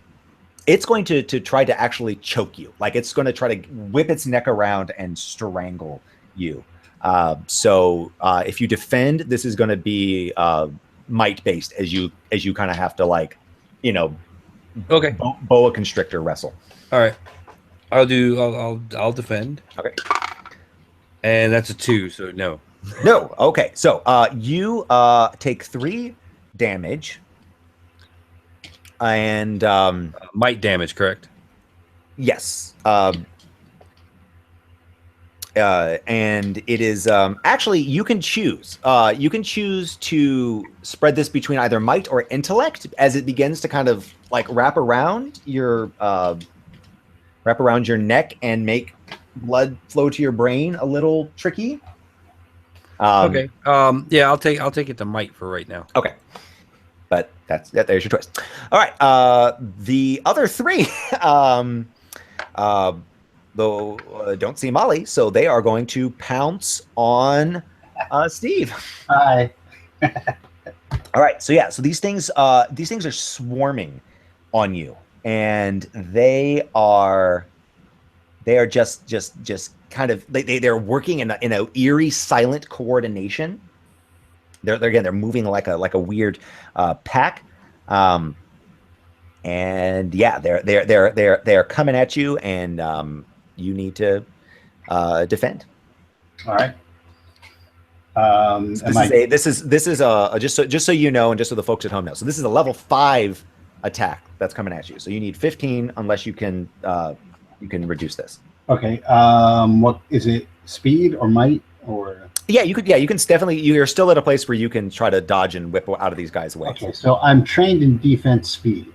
try to actually choke you. Like it's going to try to whip its neck around and strangle you. So if you defend, this is going to be might based as you kind of have to okay, boa constrictor wrestle. All right, I'll defend. Okay. And that's a 2, so no. No. Okay. So you take 3 damage, and might damage, correct? Yes. And it is actually you can choose. You can choose to spread this between either might or intellect as it begins to kind of wrap around your neck and make blood flow to your brain a little tricky. Okay. Yeah, I'll take it to might for right now. Okay. But there's your choice. All right. The other 3 though don't see Molly, so they are going to pounce on Steve. Hi. All right, so yeah, so these things are swarming on you, and they are just kind of they're working in a eerie, silent coordination. They're moving like a weird pack, and yeah, they're coming at you, and you need to defend. All right. This is just so you know, and just so the folks at home know. So this is a level 5 attack that's coming at you. So you need 15 unless you can reduce this. Okay. What is it? Speed or might or? Yeah, you could. Yeah, you can definitely. You're still at a place where you can try to dodge and whip out of these guys' way. Okay, so I'm trained in defense speed.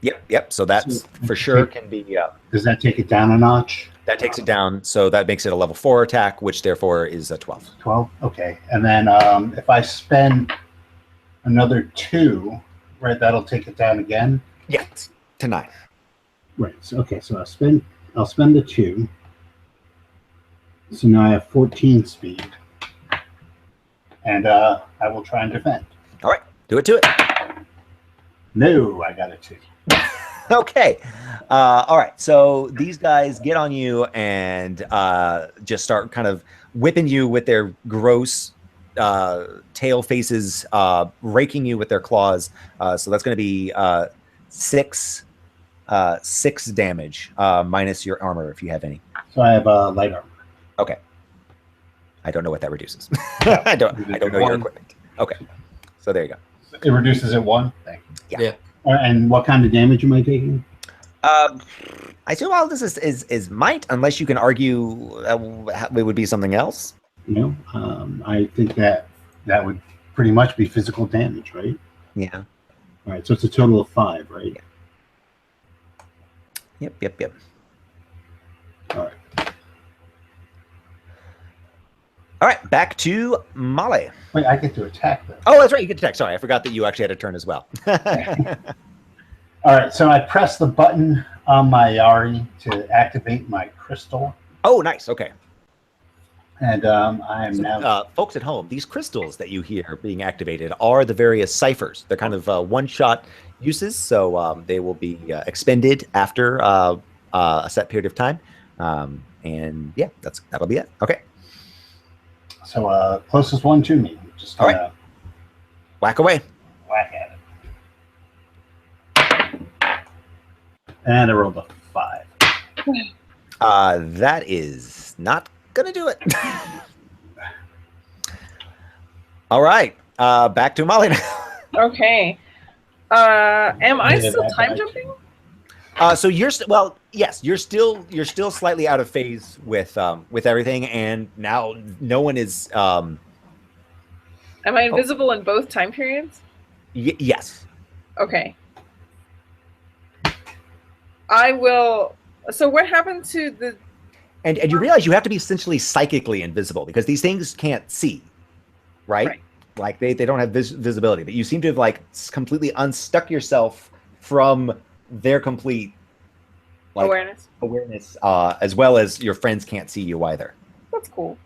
Yep. So that's for sure can be. Does that take it down a notch? That takes it down. So that makes it a level 4 attack, which therefore is a 12. 12. Okay, and then if I spend another 2, right, that'll take it down again. Yeah, to 9. Right. So okay, so I'll spend the 2. So now I have 14 speed, and I will try and defend. All right, do it to it. No, I got a 2. Okay. All right. So these guys get on you and just start kind of whipping you with their gross tail faces, raking you with their claws. So that's going to be 6 damage minus your armor if you have any. So I have light armor. Okay. I don't know what that reduces. I don't know your equipment. Okay. So there you go. It reduces it 1. Thank you. Yeah. And what kind of damage am I taking? I assume all this is might, unless you can argue it would be something else. You know, I think that would pretty much be physical damage, right? Yeah. All right, so it's a total of 5, right? Yeah. Yep. All right. All right, back to Molly. Wait, I get to attack though. Oh, that's right. You get to attack. Sorry, I forgot that you actually had a turn as well. All right, so I press the button on my Yari to activate my crystal. Oh, nice. Okay. And I am now... folks at home, these crystals that you hear being activated are the various ciphers. They're kind of one-shot uses, so they will be expended after a set period of time. And yeah, that'll be it. Okay. So closest one to me. Just all right. Whack away. Whack at it. And I rolled a 5. That is not gonna do it. All right. Back to Molly now. Okay. Am I still time jumping? So yes, you're still slightly out of phase with everything, and now no one is. Am I invisible in both time periods? Yes. Okay. I will. So what happened to the? And you realize you have to be essentially psychically invisible because these things can't see, right? Like they don't have visibility, but you seem to have like completely unstuck yourself from their complete awareness, as well as your friends can't see you either. That's cool.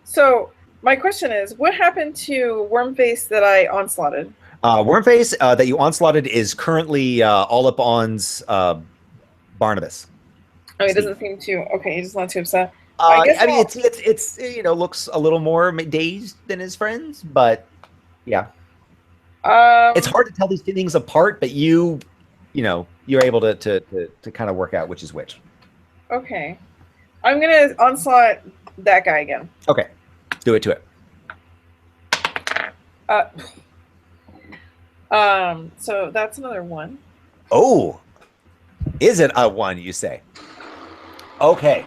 So my question is, what happened to Wormface that I onslaughted? Wormface that you onslaughted is currently all up on's Barnabas. Oh, he doesn't seem to. Okay, he's not too upset. I mean, it's looks a little more dazed than his friends, but yeah. It's hard to tell these two things apart, but you're able to kind of work out which is which. Okay, I'm gonna onslaught that guy again. Okay, do it to it. So that's another 1. Oh, is it a 1? You say? Okay.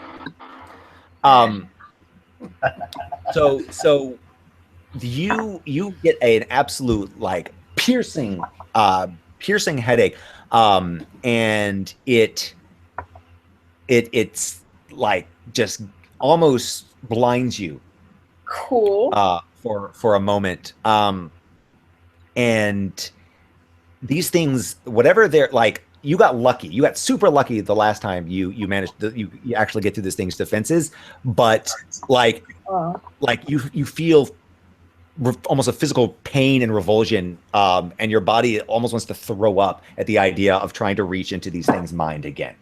So you get an absolute like piercing headache, and it's like just almost blinds you. Cool. For a moment. And these things, whatever they're like, you got lucky. You got super lucky the last time you managed to you actually get through this thing's defenses. But like like you feel almost a physical pain and revulsion, and your body almost wants to throw up at the idea of trying to reach into these things' mind again.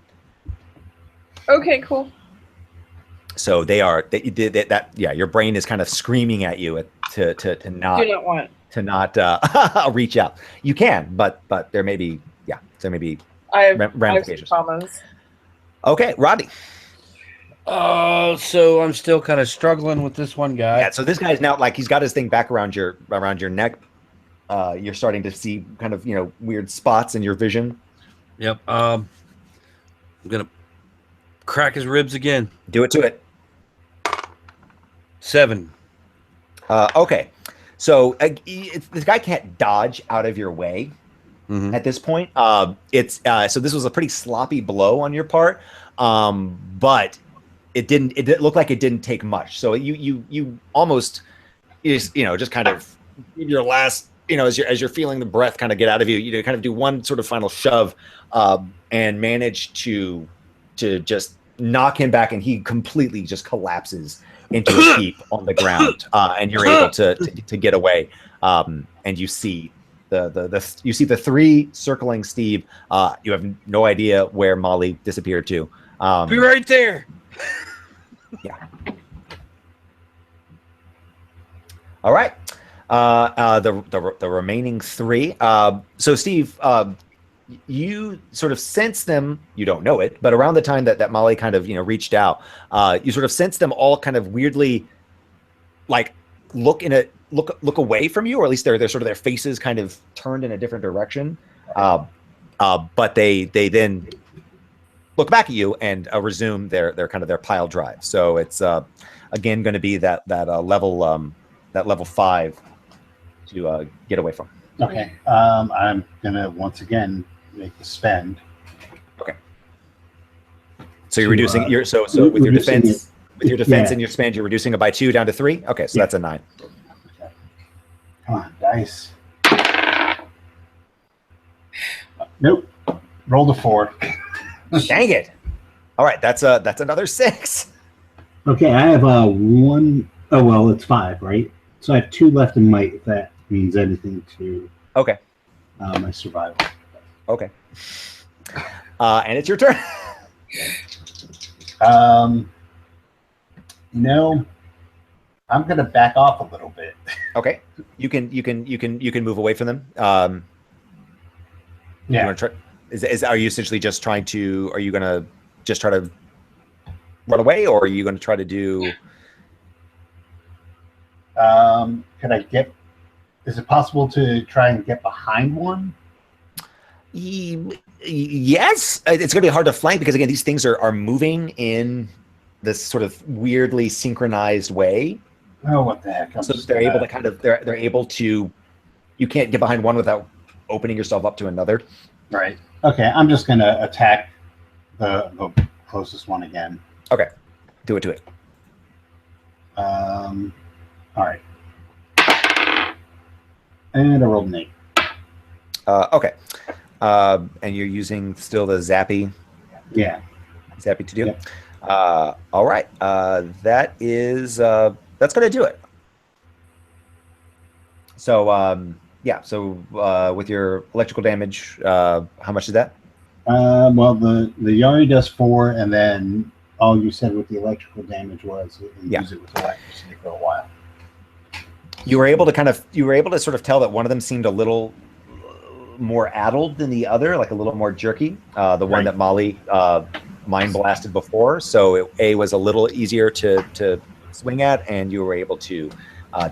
Okay, cool. So they are that yeah, your brain is kind of screaming at you to not Do not want. to not reach out. You can, but there may be I have ramifications. traumas. Okay, Rodney. So I'm still kind of struggling with this one guy. Yeah, so this guy's now like he's got his thing back around your neck. You're starting to see kind of weird spots in your vision. Yep. I'm gonna crack his ribs again. Do it to it. 7. Okay, so this guy can't dodge out of your way at this point. It's so this was a pretty sloppy blow on your part, but it didn't. It looked like it didn't take much. So you almost just kind of your last as you're feeling the breath kind of get out of you. You kind of do one sort of final shove and manage to just knock him back, and he completely just collapses into a heap on the ground, and you're able to get away. And you see the 3 circling Steve. You have no idea where Molly disappeared to. Be right there. Yeah. All right. The remaining 3. So Steve, you sort of sense them. You don't know it, but around the time that Molly kind of reached out, you sort of sense them all kind of weirdly, like look away from you, or at least they're sort of their faces kind of turned in a different direction. But they then look back at you and resume their kind of their pile drive. So it's again going to be that level 5 to get away from. Okay. I'm gonna once again make the spend. Okay. So you're reducing your so with your defense and your spend, you're reducing it by 2 down to 3. Okay, so that's a 9. Okay. Come on, dice. Nope. Rolled a 4. Dang it! All right, that's another 6. Okay, I have 1. Oh well, it's 5, right? So I have 2 left in might. If that means anything to Okay. my survival. Okay. And it's your turn. No, I'm gonna back off a little bit. Okay. You can move away from them. You Yeah. wanna try, are you essentially just trying to? Are you gonna just try to run away, or are you gonna try to do? Can I get? Is it possible to try and get behind one? Yes, it's going to be hard to flank because again, these things are moving in this sort of weirdly synchronized way. Oh, what the heck! So they're able to kind of they're able to. You can't get behind one without opening yourself up to another. Right. Okay, I'm just gonna attack the closest one again. Okay, do it to it. All right. And I rolled an 8. Okay, and you're using still the zappy to do. Yep. All right, that is that's going to do it. So so with your electrical damage, how much is that? Well, the Yari does 4, and then all you said with the electrical damage was use it with electricity for a while. You were able to sort of tell that one of them seemed a little more addled than the other, like a little more jerky. The one that Molly mind blasted before, so it was a little easier to swing at, and you were able to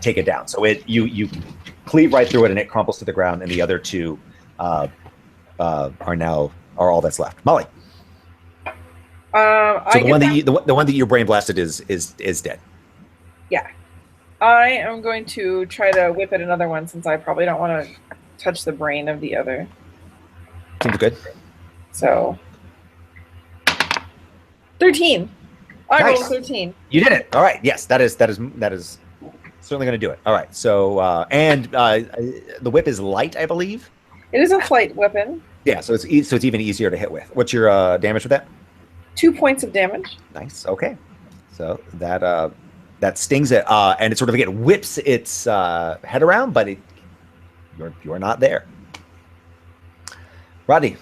take it down. So you cleave right through it, and it crumples to the ground, and the other 2 are all that's left. Molly. So the one that you brain blasted is dead. Yeah. I am going to try to whip at another one since I probably don't want to touch the brain of the other. Seems good. So 13. I rolled 13. You did it. All right. Yes, that is certainly going to do it. All right. So and the whip is light, I believe. It is a flight weapon. Yeah. So it's even easier to hit with. What's your damage with that? 2 points of damage. Nice. Okay. So that that stings it, and it sort of again whips its head around, but you're not there. Rodney,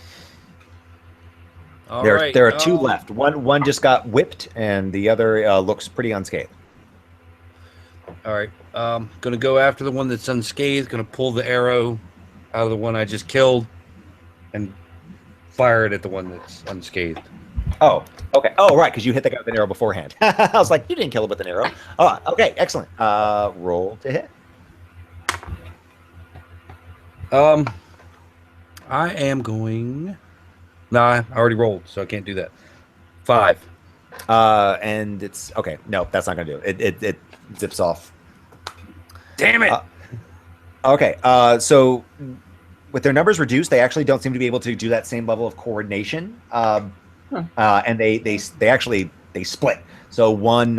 All there right. are two left. One just got whipped, and the other looks pretty unscathed. All right. Gonna go after the one that's unscathed. Gonna pull the arrow out of the one I just killed, and fire it at the one that's unscathed. Oh, okay. Oh, right, because you hit the guy with an arrow beforehand. I was like, you didn't kill him with an arrow. Oh, okay, excellent. Roll to hit. I am going. Nah, I already rolled, so I can't do that. 5. And it's okay. No, that's not gonna do it. It zips off. Damn it! Okay. So with their numbers reduced, they actually don't seem to be able to do that same level of coordination. And they actually split. So one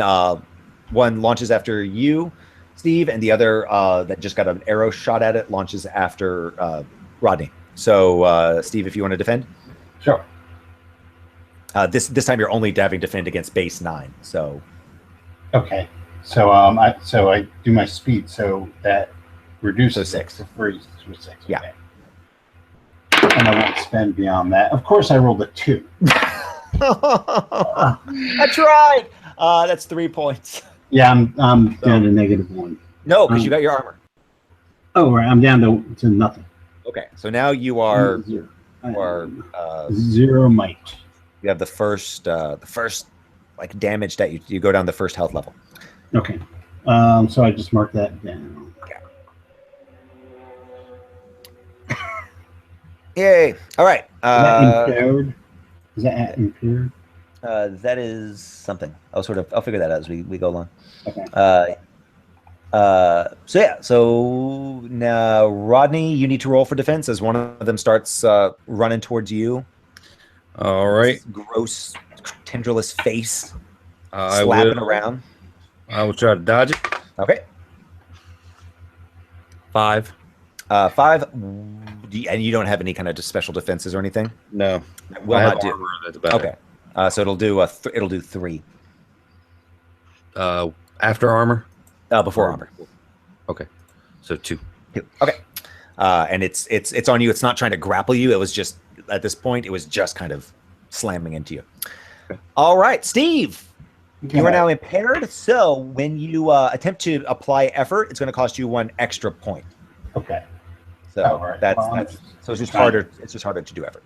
launches after you, Steve, and the other that just got an arrow shot at it launches after Rodney. So Steve, if you want to defend. Sure. This time you're only having to defend against base 9. So Okay. So I do my speed, so that reduces So 6. to 3 to 6. Okay. Yeah. And I won't spend beyond that. Of course, I rolled a 2. I tried. That's 3 points. Yeah, I'm down to -1. No, because you got your armor. Oh, right. I'm down to nothing. Okay, so now you are 0. you 0 might. have the first like damage that you go down the first health level. Okay. So I just marked that down. Yay! All right. Is that impaired? Is that impaired? That is something. I'll figure that out as we go along. Okay. So now Rodney, you need to roll for defense as one of them starts running towards you. All right. This gross, tendrilless face I slapping will, around. I will try to dodge it. Okay. 5. 5. And you don't have any kind of special defenses or anything? No. Will I have not do. armor, that's about Okay. So it'll do it'll do 3. it. After armor? Before armor. Okay. So 2. Okay. And it's on you. It's not trying to grapple you. It was just at this point, it was just kind of slamming into you. Okay. All right, Steve. You are Okay. now impaired. So when you attempt to apply effort, it's going to cost you 1 extra point. Okay. So Oh, all right. that's Well, so it's just harder. It's just harder to do effort.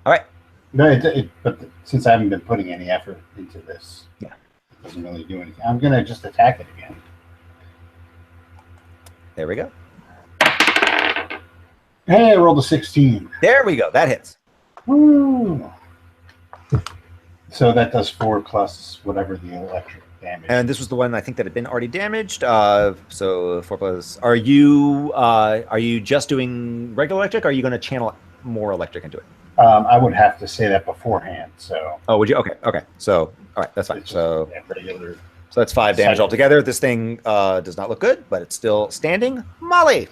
All right. No, but since I haven't been putting any effort into this, Yeah. it doesn't really do anything. I'm gonna just attack it again. There we go. Hey, I rolled a 16. There we go. That hits. Woo! So that does 4 plus whatever the electric damage. And this was the one I think that had been already damaged. So 4 plus. Are you just doing regular electric? Or are you going to channel more electric into it? I would have to say that beforehand. So Oh, would you? Okay. Okay. So all right, that's fine. it's So just regular. so that's 5 damage Cycle. altogether. This thing does not look good, but it's still standing. Molly.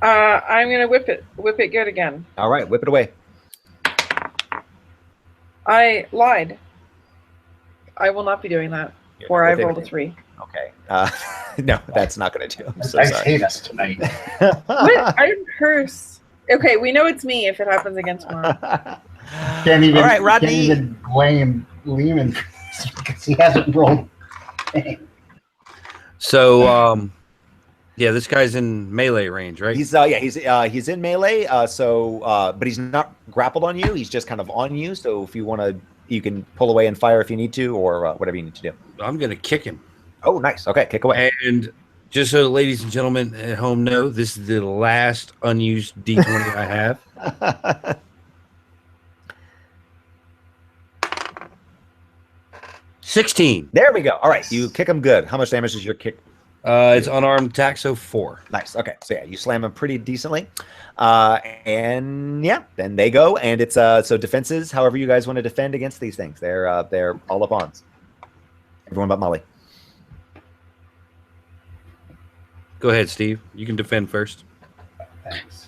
I'm gonna whip it good again. All right, whip it away. I lied. I will not be doing that. Or I've Whip it rolled a away. 3. Okay. No, that's not going to do. I'm so Guys sorry. hate us tonight. What? I didn't curse. Okay, we know it's me if it happens again tomorrow. Can't even. All right, Rodney. Can't even blame Leeman because he hasn't rolled. So, yeah, this guy's in melee range, right? He's in melee. But he's not grappled on you. He's just kind of on you. So if you want to, you can pull away and fire if you need to, or whatever you need to do. I'm going to kick him. Oh, nice. Okay, kick away. And just so the ladies and gentlemen at home know, this is the last unused D20 I have. 16. There we go. All right, you kick him good. How much damage is your kick? It's unarmed attack, so 4. Nice. Okay, so yeah, you slam him pretty decently, and yeah, then they go, and it's so defenses. However, you guys want to defend against these things, they're all up ons. Everyone but Molly. Go ahead, Steve. You can defend first. Thanks.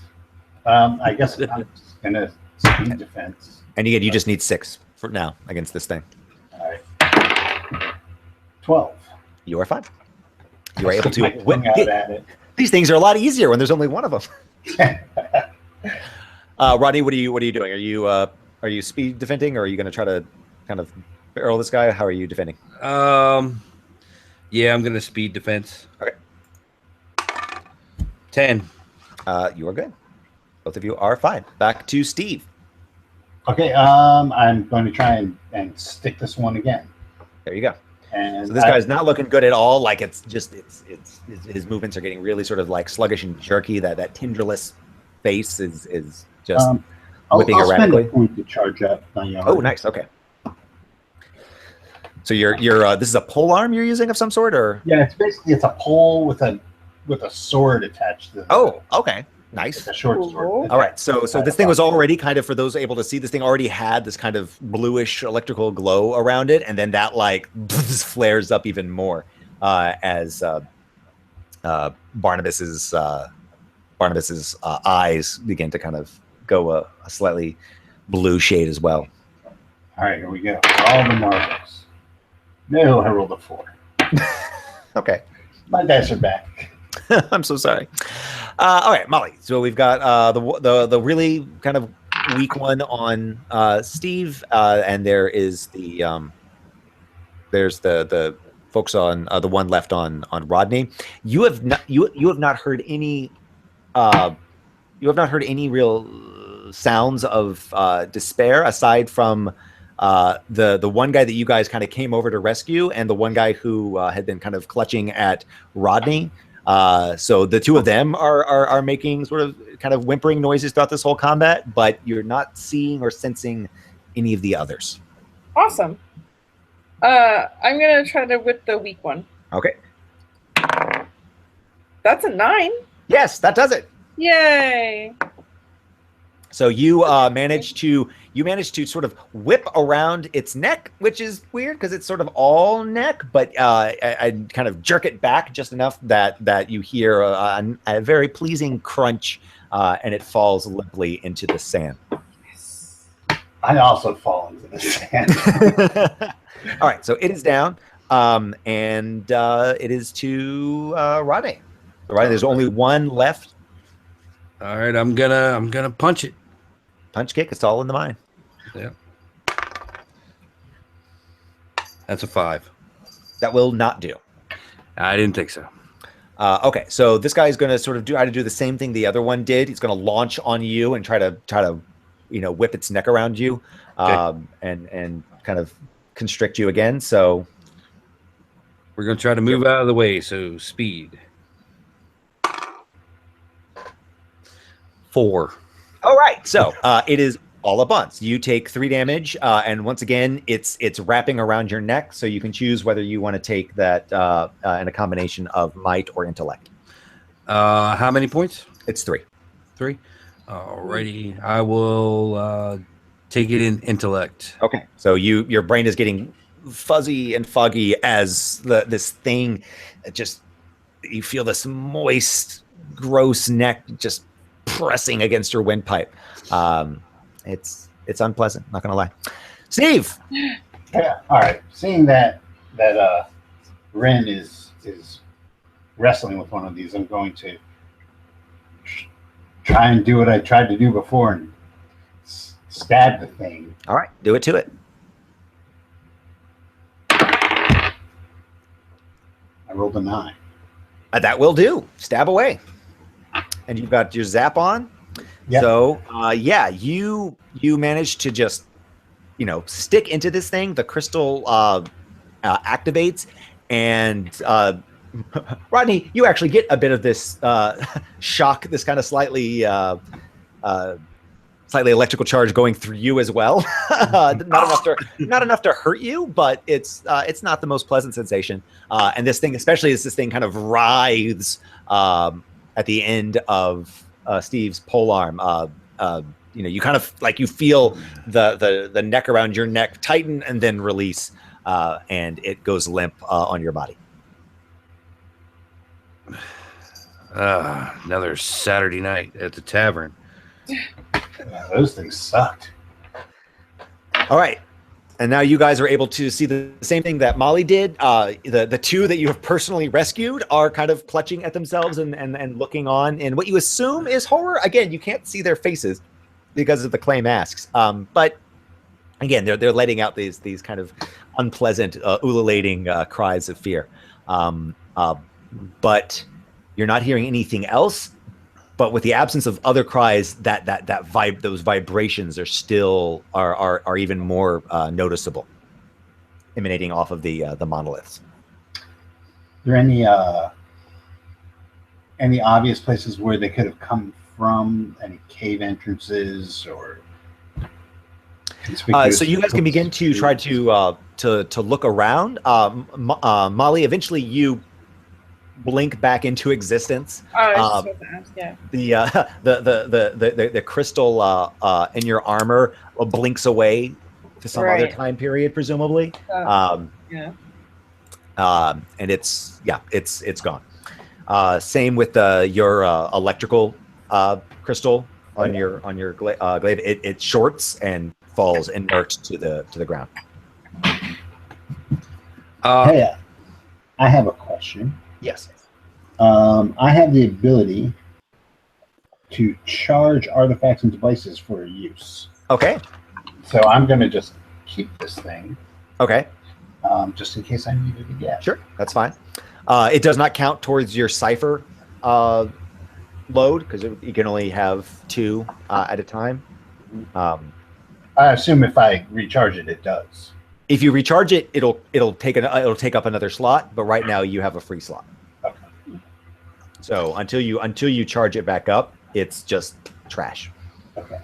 I guess I'm just gonna speed defense. And you just need 6 for now against this thing. All right. 12. You are fine. You are able My to. tongue out at it. These things are a lot easier when there's only one of them. Rodney, what are you doing? Are you speed defending, or are you going to try to kind of barrel this guy? How are you defending? Yeah, I'm gonna speed defense. Okay. 10. You are good. Both of you are fine. Back to Steve. Okay, I'm going to try and stick this one again. There you go. And So this guy's not looking good at all. Like it's his movements are getting really sort of like sluggish and jerky. That tinderless face is just whipping I'll spend a erratically. point to charge up my yard. Oh, nice. Okay. So you're this is a pole arm you're using of some sort, or Yeah, it's a pole with a sword attached to it. oh, okay, nice. It's a short sword. All right, so this thing was already kind of, for those able to see, this thing already had this kind of bluish electrical glow around it, and then that like flares up even more as Barnabas's eyes begin to kind of go a slightly blue shade as well. All right, here we go. All the marbles. No, I rolled a 4. Okay, My dice are back. I'm so sorry. All right, Molly. So we've got the really kind of weak one on Steve, and there is there's the folks on the one left on Rodney. You have not heard any real sounds of despair aside from the one guy that you guys kind of came over to rescue, and the one guy who had been kind of clutching at Rodney. So the two of them are making sort of kind of whimpering noises throughout this whole combat, but you're not seeing or sensing any of the others. Awesome. I'm gonna try to whip the weak one. Okay. That's a 9. Yes, that does it. Yay! So you managed to sort of whip around its neck, which is weird because it's sort of all neck, but I kind of jerk it back just enough that you hear a very pleasing crunch, and it falls limply into the sand. I also fall into the sand. All right, so it is down, and it is to Rodney. Rodney, there's only one left. All right, I'm gonna punch it. Punch kick. It's all in the mind. Yeah. That's a 5. That will not do. I didn't think so. Okay, so this guy is going to sort of try to do the same thing the other one did. He's going to launch on you and try to whip its neck around you, Okay. and kind of constrict you again. So We're gonna try to move out of the way. So speed. 4. all right, so it is all at once. You take 3 damage, and once again, it's wrapping around your neck. So you can choose whether you want to take that in a combination of might or intellect. How many points? It's 3. 3. Alrighty, I will take it in intellect. Okay, so your brain is getting fuzzy and foggy as this thing just, you feel this moist, gross neck just pressing against your windpipe. It's unpleasant, not gonna lie. Steve. Yeah. All right. Seeing that Ren is wrestling with one of these, I'm going to try and do what I tried to do before and stab the thing. All right, do it to it. I rolled a 9. That will do. Stab away. And you've got your zap on. Yep. So you managed to just stick into this thing. The crystal activates, and Rodney, you actually get a bit of this shock, this kind of slightly electrical charge going through you as well. not enough to hurt you, but it's not the most pleasant sensation. And this thing, especially as this thing kind of writhes at the end of Steve's polearm. You kind of like, you feel the neck around your neck tighten and then release, and it goes limp on your body. Another Saturday night at the tavern. Yeah, those things sucked. All right. And now you guys are able to see the same thing that Molly did. The two that you have personally rescued are kind of clutching at themselves and looking on in what you assume is horror. Again, you can't see their faces because of the clay masks. But again, they're letting out these kind of unpleasant, ululating cries of fear. But you're not hearing anything else. But with the absence of other cries, those vibrations are still are even more noticeable, emanating off of the monoliths. Are there any obvious places where they could have come from? Any cave entrances or? So you guys can begin to try to look around. Molly, eventually you blink back into existence. I was just about to ask, yeah. The crystal in your armor blinks away to some other time period, presumably. Yeah. And it's gone. Same with your electrical crystal on your glaive. It shorts and falls inert to the ground. Hey, I have a question. Yes. I have the ability to charge artifacts and devices for use. Okay. So I'm going to just keep this thing. Okay. Just in case I need it again. Sure, that's fine. It does not count towards your cipher load because you can only have 2 at a time. I assume if I recharge it, it does. If you recharge it, it'll take up another slot. But right now you have a free slot. Okay. So until you charge it back up, it's just trash. Okay.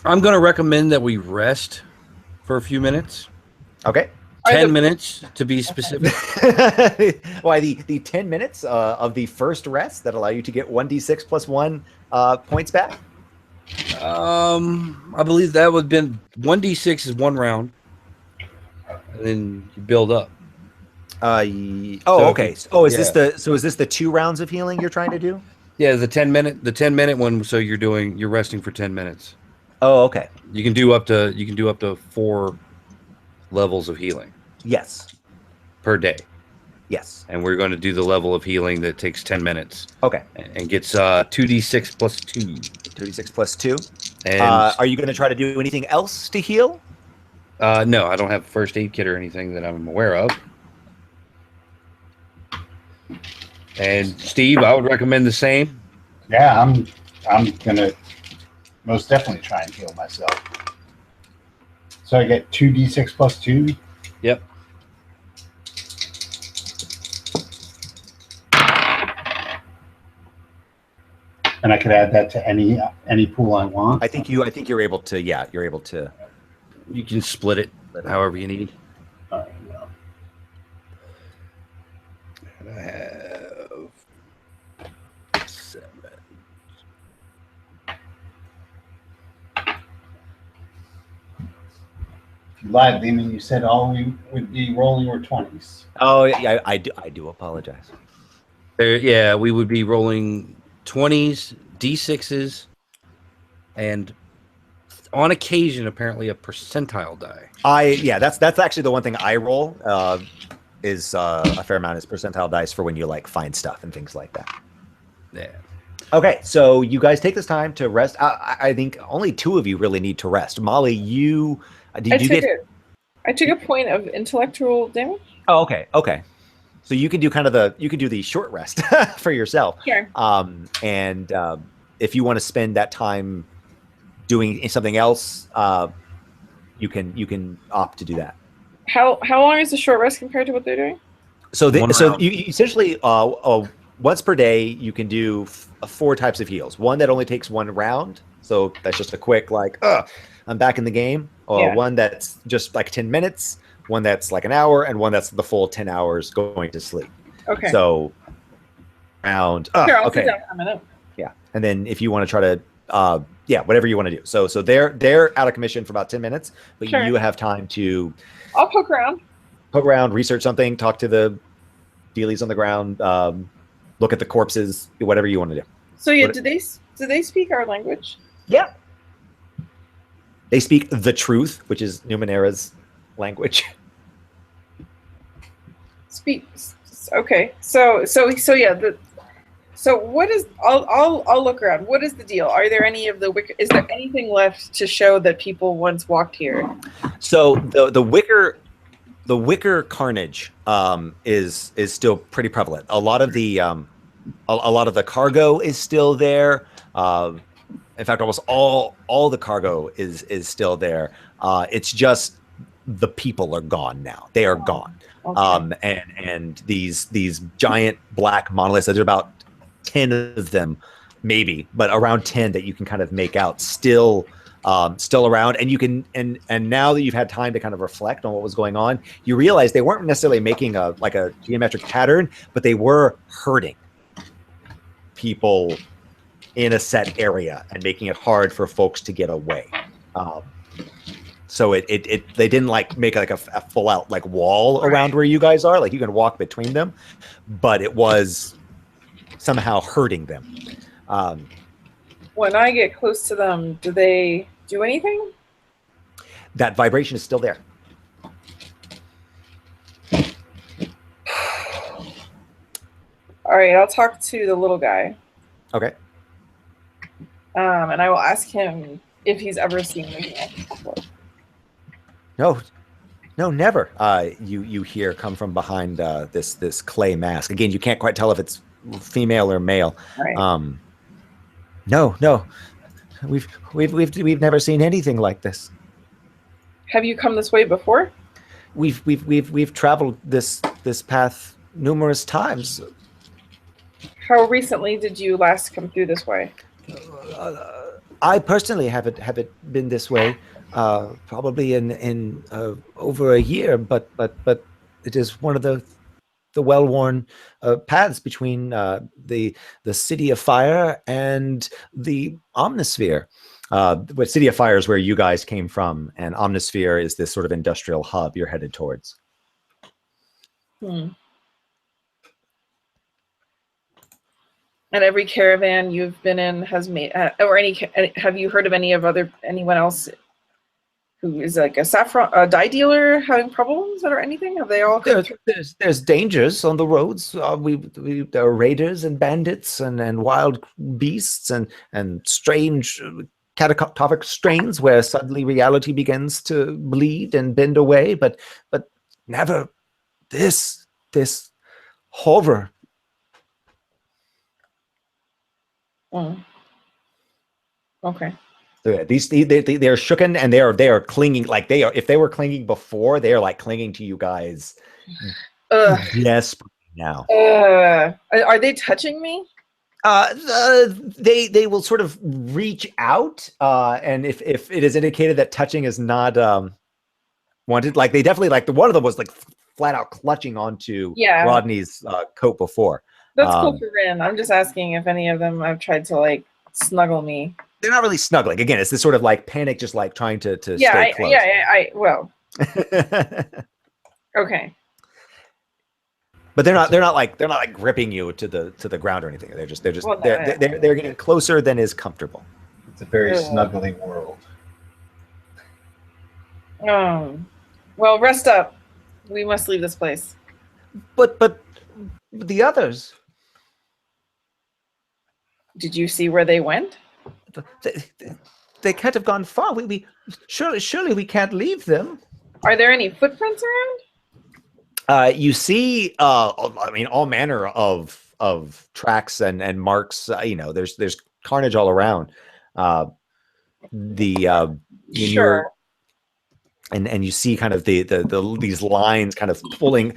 I'm going to recommend that we rest for a few minutes. Okay. 10 minutes to be specific. Why the 10 minutes of the first rest that allow you to get 1d6 plus 1 points back? I believe that would have been 1d6 is 1 round, and then you build up. Okay. Is this the 2 rounds of healing you're trying to do? Yeah, the 10 minute one. So you're resting for 10 minutes. Oh, okay. You can do up to 4 levels of healing. Yes. Per day. Yes. And we're going to do the level of healing that takes 10 minutes. Okay. And gets 2d6 plus 2. 2d6 plus 2. And are you going to try to do anything else to heal? No, I don't have a first aid kit or anything that I'm aware of. And Steve, I would recommend the same. Yeah, I'm gonna most definitely try and heal myself. So I get 2d6 plus 2. Yep. And I could add that to any pool I want. I think you're able to. Yeah, you're able to. You can split it however you need. All right, well. And I have 7. You lied, Leeman. You said all we would be rolling were 20s. Oh yeah, I do apologize. Yeah, we would be rolling 20s, d6s, and on occasion, apparently, a percentile die. That's actually the one thing I roll. Is a fair amount is percentile dice for when you like find stuff and things like that. Yeah. Okay, so you guys take this time to rest. I think only 2 of you really need to rest. Molly, I took a point of intellectual damage. Oh, okay. So you can do the short rest for yourself. Sure. And if you want to spend that time doing something else, you can opt to do that. How long is the short rest compared to what they're doing? So you essentially once per day you can do 4 types of heals. One that only takes 1 round, so that's just a quick I'm back in the game. One that's just like 10 minutes. One that's like an hour, and one that's the full 10 hours going to sleep. Okay. So round. Sure, I'll okay. sit down for a minute. Yeah, and then if you want to try to, whatever you want to do. So they're out of commission for about 10 minutes, but Sure. you have time to. I'll poke around, research something, talk to the dealies on the ground, look at the corpses, whatever you want to do. So yeah, do they speak our language? Yeah. They speak the truth, which is Numenera's language. Okay. So yeah. So what is? I'll look around. What is the deal? Are there any of the wicker? Is there anything left to show that people once walked here? So the wicker carnage is still pretty prevalent. A lot of the cargo is still there. In fact, almost all the cargo is still there. It's just the people are gone now. They are gone. Okay. And these giant black monoliths, there's about 10 of them, maybe, but around 10 that you can kind of make out still around. And you can and now that you've had time to kind of reflect on what was going on, you realize they weren't necessarily making a geometric pattern, but they were hurting people in a set area and making it hard for folks to get away. So they didn't like make like a full out like wall around where you guys are. Like you can walk between them, but it was somehow hurting them. When I get close to them, do they do anything? That vibration is still there. All right, I'll talk to the little guy. Okay. And I will ask him if he's ever seen me before. No, never. You hear come from behind this clay mask. Again, you can't quite tell if it's female or male. Right. No. We've never seen anything like this. Have you come this way before? We've traveled this path numerous times. How recently did you last come through this way? I personally haven't been this way, probably in over a year, but it is one of the well-worn paths between the City of Fire and the Omnisphere. But City of Fire is where you guys came from, and Omnisphere is this sort of industrial hub you're headed towards. And every caravan you've been in has made, or have you heard of anyone else who is like a dye dealer having problems or anything? Have they all? There's dangers on the roads. There are raiders and bandits and wild beasts and strange catastrophic strains where suddenly reality begins to bleed and bend away. But never this horror. Okay. So yeah, they're shooken and they are clinging like they are. If they were clinging before, they are like clinging to you guys. Yes, now. Are they touching me? They will sort of reach out, and if it is indicated that touching is not wanted, like they definitely like one of them was like flat out clutching onto Rodney's coat before. That's cool for Rin. I'm just asking if any of them have tried to like snuggle me. They're not really snuggling. Again, it's this sort of like panic, just like trying to stay close. Well. Okay. But they're not like gripping you to the ground or anything. They're getting closer than is comfortable. It's a very snuggling world. Well, rest up. We must leave this place. But the others. Did you see where they went? They can't have gone far. We surely we can't leave them. Are there any footprints around? You see, I mean, all manner of tracks and marks. There's carnage all around. Sure. And you see kind of these lines kind of pulling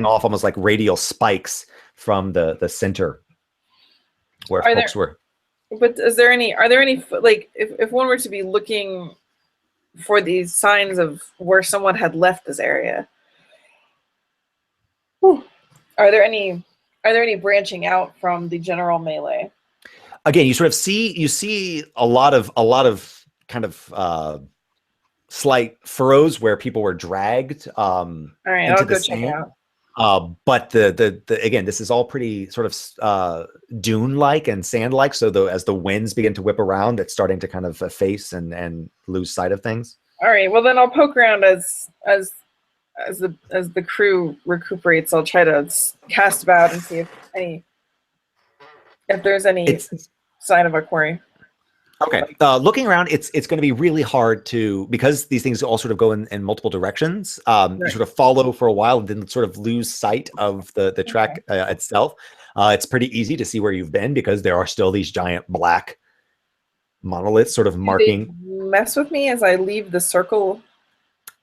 off almost like radial spikes from the center where folks were. But are there any like if one were to be looking for these signs of where someone had left this area? Are there any branching out from the general melee? Again, you see a lot of kind of slight furrows where people were dragged. All right, I'll go check it out. But the again, this is all pretty sort of dune-like and sand-like. So as the winds begin to whip around, it's starting to kind of efface and lose sight of things. All right. Well, then I'll poke around as the crew recuperates. I'll try to cast about and see if there's any sign of a quarry. Okay. Looking around, it's going to be really hard to, because these things all sort of go in multiple directions. You sort of follow for a while and then sort of lose sight of the track itself. It's pretty easy to see where you've been because there are still these giant black monoliths sort of marking. Do they mess with me as I leave the circle?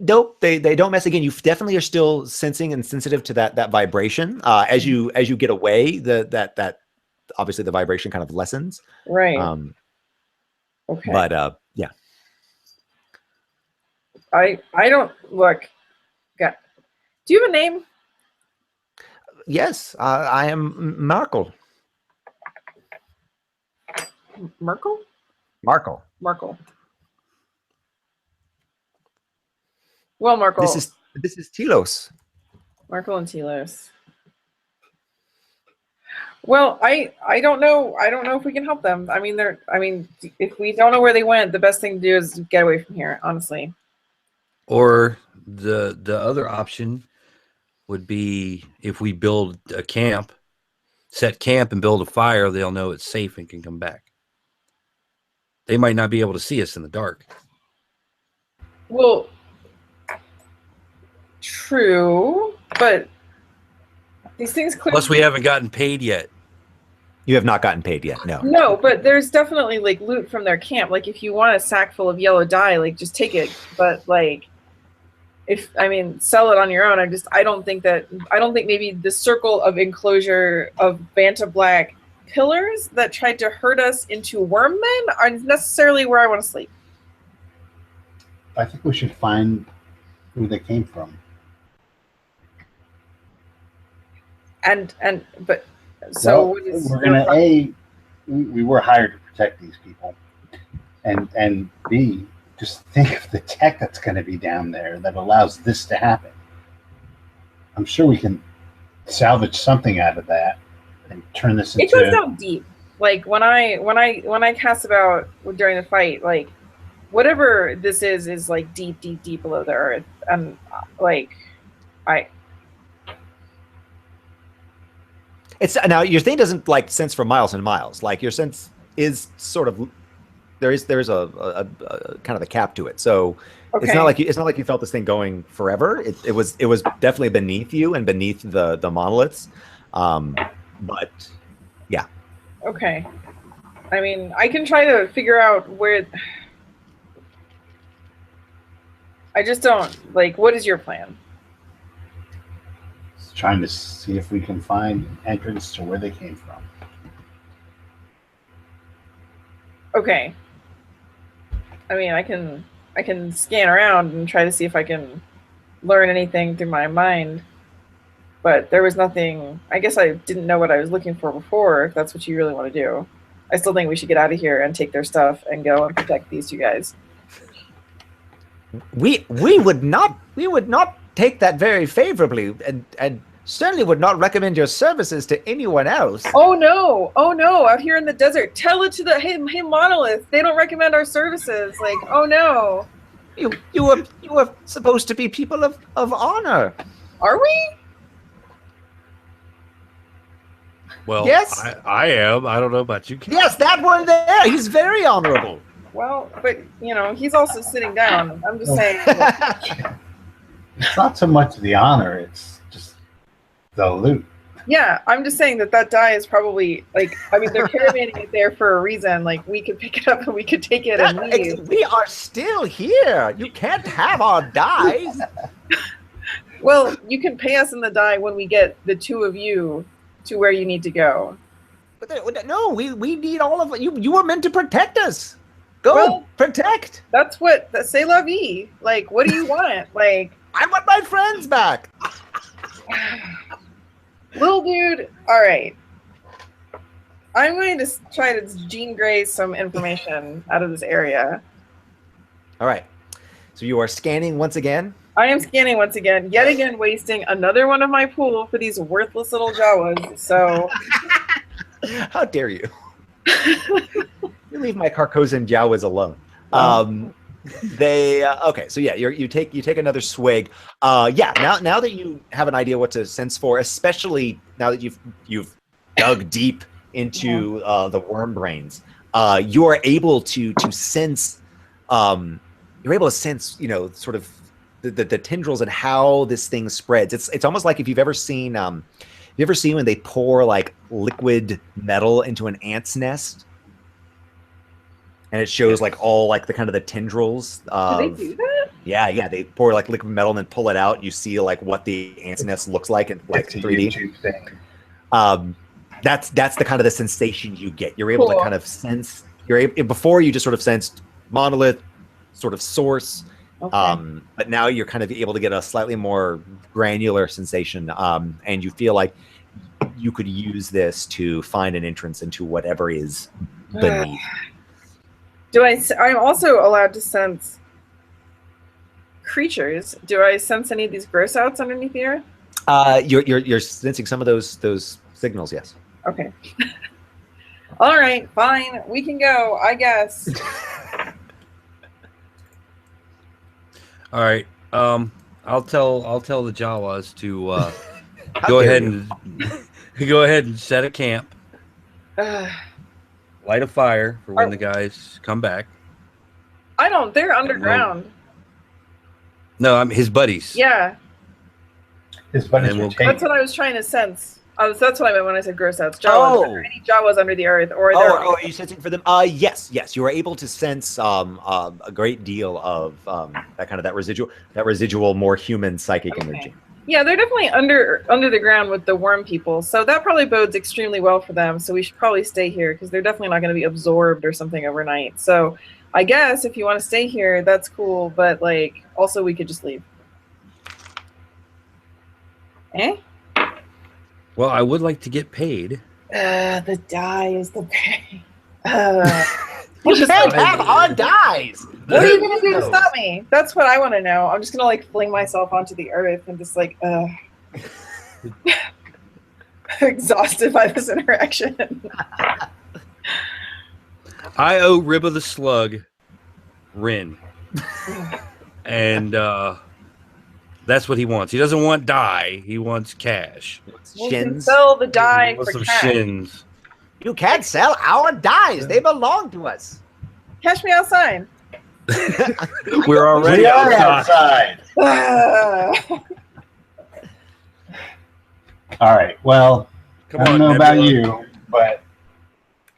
Nope, they don't mess. Again, you definitely are still sensing and sensitive to that vibration. As you get away, that obviously the vibration kind of lessens. Right. Okay. But yeah. I don't look. Do you have a name? Yes, I am Markle. Merkel? Markle. Markle. Well, Markle. This is Telos. Markle and Telos. Well, I don't know. I don't know if we can help them. I mean, if we don't know where they went, the best thing to do is get away from here, honestly. Or the other option would be if we build a camp, set camp and build a fire, they'll know it's safe and can come back. They might not be able to see us in the dark. Well, true, but these things clearly... Plus, we haven't gotten paid yet. You have not gotten paid yet, no. No, but there's definitely like loot from their camp. Like if you want a sack full of yellow dye, like just take it. But like, sell it on your own. I don't think maybe the circle of enclosure of Banta Black pillars that tried to herd us into worm men are necessarily where I want to sleep. I think we should find who they came from. So well, we're gonna we were hired to protect these people, and B, just think of the tech that's going to be down there that allows this to happen. I'm sure we can salvage something out of that and turn this into. It goes down deep. Like when I cast about during the fight, like whatever this is like deep below the earth, and like It's now your thing doesn't like sense for miles and miles. Like your sense is sort of there's a kind of a cap to it. So it's not like you felt this thing going forever. It was definitely beneath you and beneath the monoliths. But yeah. Okay. I mean, I can try to figure out where. I just don't like. What is your plan? Trying to see if we can find an entrance to where they came from. Okay. I mean, I can scan around and try to see if I can learn anything through my mind. But there was nothing. I guess I didn't know what I was looking for before, if that's what you really want to do. I still think we should get out of here and take their stuff and go and protect these two guys. We would not take that very favorably, and certainly would not recommend your services to anyone else. Oh no! Out here in the desert, tell it to the hey monolith. They don't recommend our services. Like, oh no! You were supposed to be people of honor. Are we? Well, yes, I am. I don't know about you. Yes, that one there. He's very honorable. Well, but he's also sitting down. I'm just saying. It's not so much the honor, it's just the loot. Yeah, I'm just saying that dye is probably, they're caravanning it there for a reason. Like, we could pick it up and we could take it and leave. We are still here. You can't have our dyes. Well, you can pay us in the dye when we get the two of you to where you need to go. But no, we need all of you. You were meant to protect us. Protect. That's c'est la vie. Like, what do you want? Like, I want my friends back. Little dude, all right. I'm going to try to Jean Grey some information out of this area. All right. So you are scanning once again. I am scanning once again, yet again wasting another one of my pool for these worthless little Jawas. So, How dare you? You leave my Carcosan Jawas alone. Okay, so yeah, you take another swig. Now that you have an idea what to sense for, especially now that you've dug deep into the worm brains, you are able to sense. You're able to sense, sort of the tendrils and how this thing spreads. It's almost like if you've ever seen when they pour like liquid metal into an ant's nest, and it shows like all like the kind of the tendrils of. Do they do that? Yeah, they pour like liquid metal and then pull it out. You see like what the ant's nest looks like in like 3D. YouTube thing. That's the kind of the sensation you get. You're able to kind of sense. Before you just sort of sensed monolith, sort of source. Okay. But now you're kind of able to get a slightly more granular sensation, and you feel like you could use this to find an entrance into whatever is beneath. I'm also allowed to sense creatures. Do I sense any of these gross outs underneath the earth? You're sensing some of those signals, yes. Okay. All right, fine. We can go, I guess. All right. I'll tell the Jawas to go ahead and set a camp, light a fire for when the guys come back. They're underground. No, I'm his buddies. Yeah. His buddies And were we'll- taken. That's what I was trying to sense. That's what I meant when I said gross outs. Jawas. Are there any Jawas under the earth? Or Are you sensing for them? Yes. You are able to sense a great deal of that residual more human psychic energy. Yeah, they're definitely under the ground with the worm people. So that probably bodes extremely well for them. So we should probably stay here because they're definitely not going to be absorbed or something overnight. So I guess if you want to stay here, that's cool. But like, also we could just leave. Eh? Well, I would like to get paid. The die is the pay. We can't have our dies. What are you gonna do to stop me? That's what I want to know. I'm just gonna like fling myself onto the earth and just like exhausted by this interaction. I owe Ribba the Slug Rin. And that's what he wants. He doesn't want die. He wants cash. We can Shins. sell the die What's for some cash. shins? You can't sell our dies. They belong to us. Cash me outside. We're already We are outside. outside. All right. Well, Come I don't on, know about Nebula. you, but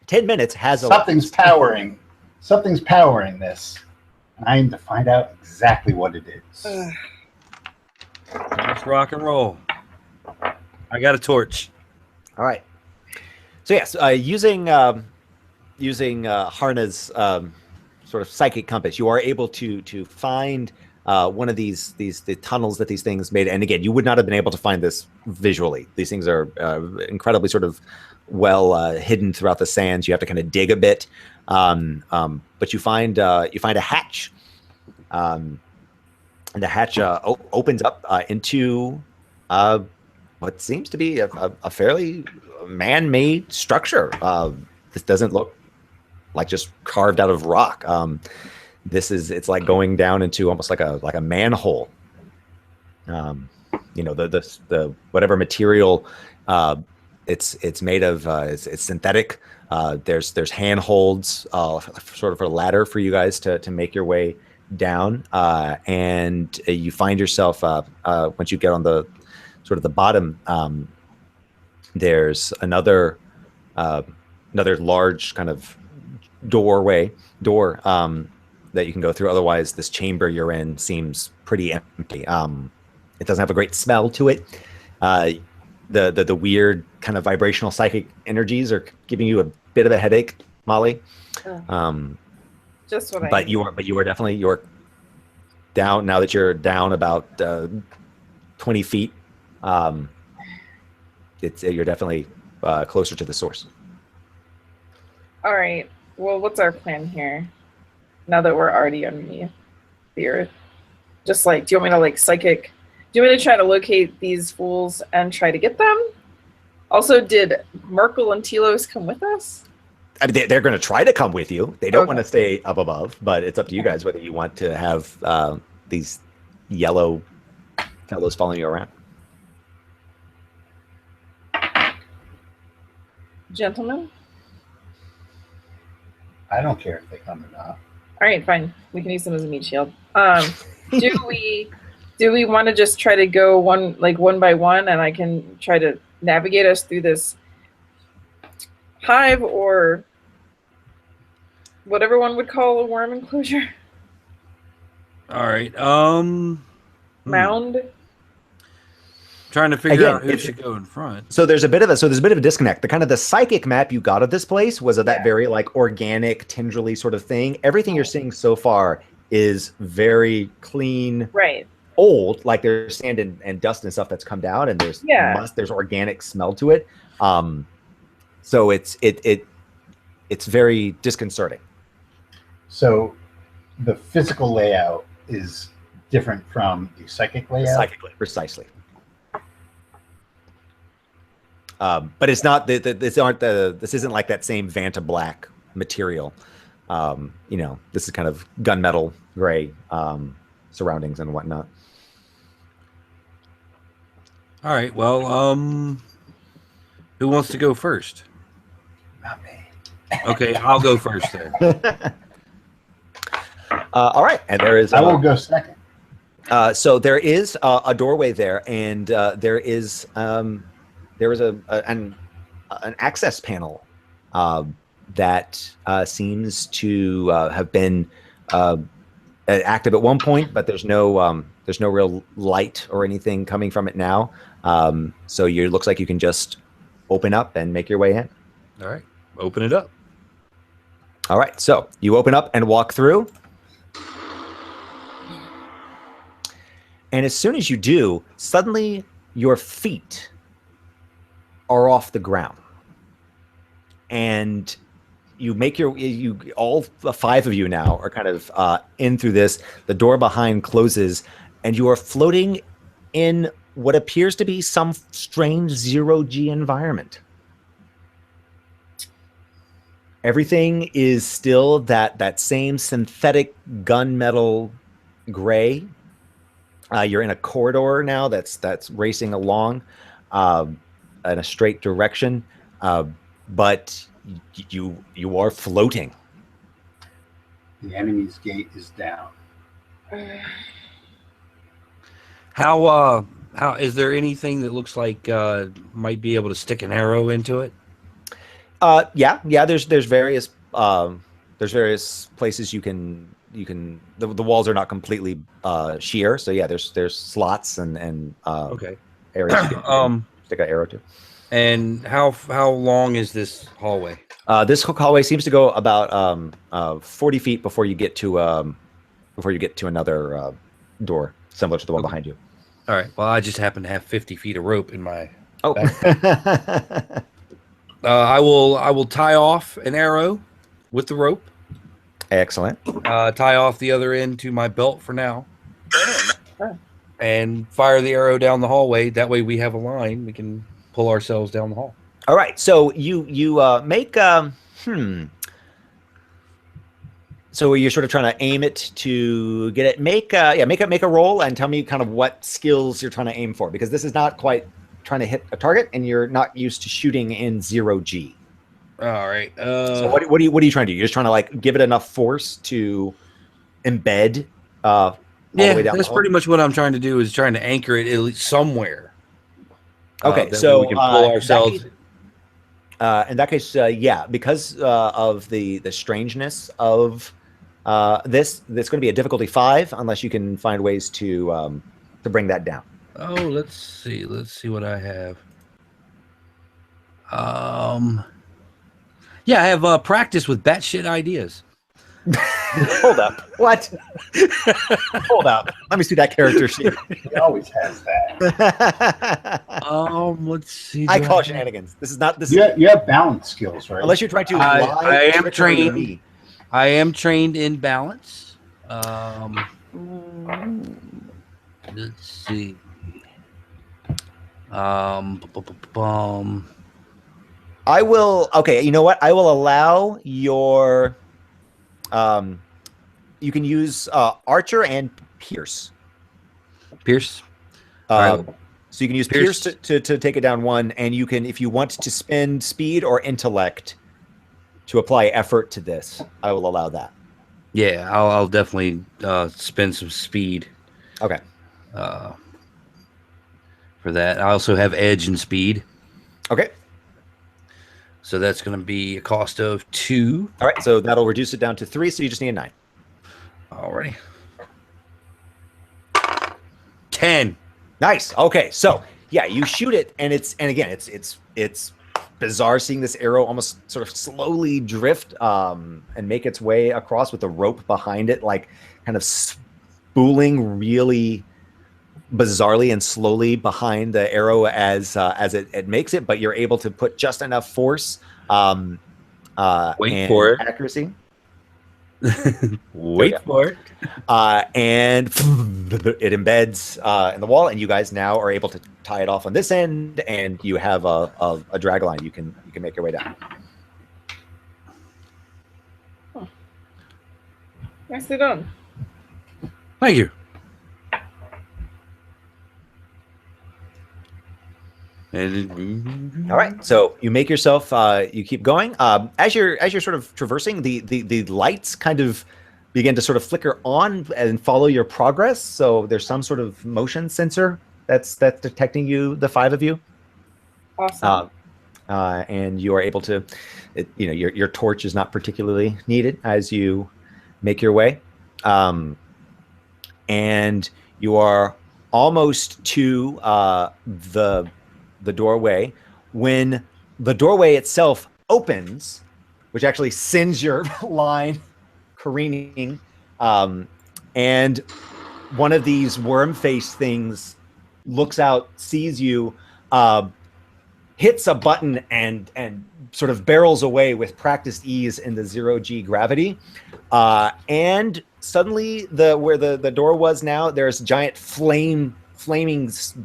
10 minutes has something's powering this. And I need to find out exactly what it is. Let's rock and roll. I got a torch. All right. So yes, using Haarna's sort of psychic compass, you are able to find one of the tunnels that these things made. And again, you would not have been able to find this visually. These things are incredibly sort of well hidden throughout the sands. You have to kind of dig a bit, but you find a hatch, and the hatch opens up into what seems to be a fairly man-made structure. This doesn't look like just carved out of rock. It's like going down into almost like a manhole. The whatever material it's made of, it's synthetic. There's handholds, sort of a ladder for you guys to make your way down, and you find yourself once you get on the sort of the bottom. There's another large kind of door that you can go through. Otherwise, this chamber you're in seems pretty empty. It doesn't have a great smell to it. The weird kind of vibrational psychic energies are giving you a bit of a headache, Molly. Just what But you are definitely down now that you're down about 20 feet. You're definitely closer to the source. All right. Well, what's our plan here? Now that we're already underneath the earth, Just like, do you want me to like psychic? Do you want me to try to locate these fools and try to get them? Also, did Merkel and Telos come with us? I mean, they're going to try to come with you. They don't Okay. want to stay up above, but it's up to you guys whether you want to have these yellow fellows following you around. Gentlemen? I don't care if they come or not. All right, fine. We can use them as a meat shield. Do we want to just try to go one by one, and I can try to navigate us through this hive or whatever one would call a worm enclosure? All right. Mound. Trying to figure Again, out who should go in front. So there's a bit of a disconnect. The psychic map you got of this place was of that very like organic, tendrily sort of thing. Everything you're seeing so far is very clean, Right. old, like there's sand and dust and stuff that's come down, and there's there's organic smell to it. So it's very disconcerting. So the physical layout is different from the psychic layout. Psychically, precisely. But it's not this isn't like that same Vanta black material. This is kind of gunmetal gray surroundings and whatnot. All right. Well, who wants to go first? Not me. Okay, I'll go first then. All right, and there is. I will go second. So there is a doorway there, and there is an access panel that seems to have been active at one point, but there's no real light or anything coming from it now. So it looks like you can just open up and make your way in. All right, open it up. All right, so you open up and walk through. And as soon as you do, suddenly your feet are off the ground. And you make all five of you now are kind of in through this. The door behind closes, and you are floating in what appears to be some strange zero-G environment. Everything is still that same synthetic gunmetal gray. You're in a corridor now that's racing along in a straight direction, but you are floating. The enemy's gate is down. How is there anything that looks like might be able to stick an arrow into it? Yeah. There's various places you can. The walls are not completely sheer, so yeah. There's slots and Okay. areas you can stick an arrow to. And how long is this hallway? This hallway seems to go about 40 feet before you get to another door similar to the one behind you. All right. Well, I just happen to have 50 feet of rope in my. Oh. I will tie off an arrow with the rope. Excellent. Tie off the other end to my belt for now, and fire the arrow down the hallway. That way, we have a line. We can pull ourselves down the hall. All right. So you make So you're sort of trying to aim it to get it. Make a roll and tell me kind of what skills you're trying to aim for, because this is not quite trying to hit a target, and you're not used to shooting in 0G. All right. So what are you trying to do? You're just trying to like give it enough force to embed. All the way down that's pretty much what I'm trying to do. Is trying to anchor it at least somewhere. Okay, that so way we can pull ourselves. In that case, yeah, because of the strangeness of this going to be a difficulty 5 unless you can find ways to bring that down. Oh, let's see what I have. Yeah, I have practice with batshit ideas. Hold up. What? Hold up. Let me see that character sheet. He always has that. Let's see. I call shenanigans. This is not this. You have balance skills, right? Unless you're trying to I lie, am trick trained. me. I am trained in balance. Let's see. Bum. I will. Okay, you know what? I will allow your. You can use Archer and Pierce. Pierce. So Right. you can use Pierce. Pierce to take it down one, and you can, if you want to spend speed or intellect to apply effort to this, I will allow that. Yeah, I'll definitely spend some speed Okay. for that. I also have edge and speed, Okay. so that's going to be a cost of 2. All right. So that'll reduce it down to 3. So you just need a 9. Alrighty. 10. Nice. Okay. So yeah, you shoot it, and again, it's bizarre seeing this arrow almost sort of slowly drift and make its way across with the rope behind it, like kind of spooling really bizarrely and slowly behind the arrow as it makes it. But you're able to put just enough force and for it. accuracy. Wait for it. And it embeds in the wall, and you guys now are able to tie it off on this end, and you have a drag line. You can make your way down. Nicely done. Thank you. All right, so you make yourself. You keep going. As you're sort of traversing, the lights kind of begin to sort of flicker on and follow your progress. So there's some sort of motion sensor that's detecting you, the 5 of you. Awesome. And you are able to, your torch is not particularly needed as you make your way. And you are almost to the doorway when the doorway itself opens, which actually sends your line careening. And one of these worm-faced things looks out, sees you, hits a button and sort of barrels away with practiced ease in the 0G gravity. And suddenly where the door was now, there's giant flaming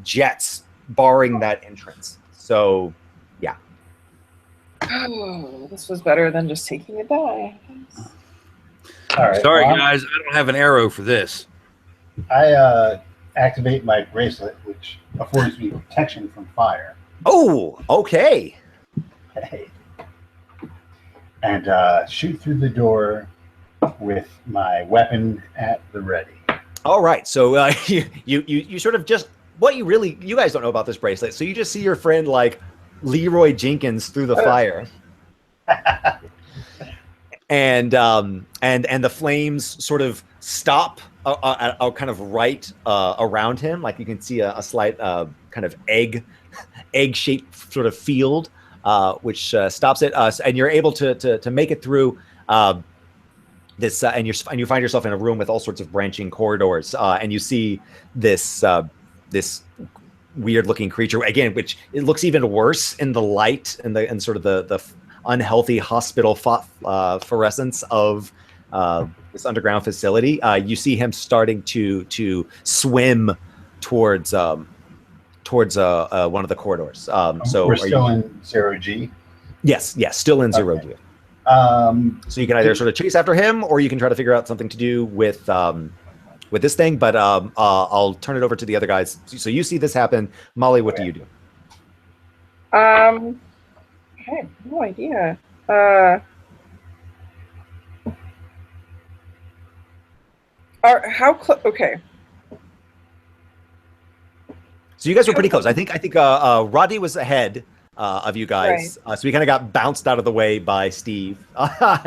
jets barring that entrance. So yeah. Oh, this was better than just taking a die. All right. Sorry, well, guys. I don't have an arrow for this. I activate my bracelet, which affords me protection from fire. Oh, okay. Hey. And shoot through the door with my weapon at the ready. All right. So you sort of just, you guys don't know about this bracelet. So you just see your friend like Leroy Jenkins through the fire. And the flames sort of stop kind of right around him. Like you can see a slight kind of egg-shaped sort of field, which stops it. And you're able to make it through this, and you find yourself in a room with all sorts of branching corridors, and you see this weird-looking creature again, which it looks even worse in the light and sort of the unhealthy hospital fluorescence of this underground facility. You see him starting to swim towards one of the corridors. So we're still in 0G. Yes, still in 0G. So you can either sort of chase after him, or you can try to figure out something to do with this thing. But I'll turn it over to the other guys. So you see this happen, Molly. What do you do? I have no idea. Okay. So you guys were pretty close. I think Rodney was ahead of you guys. Right. So we kind of got bounced out of the way by Steve.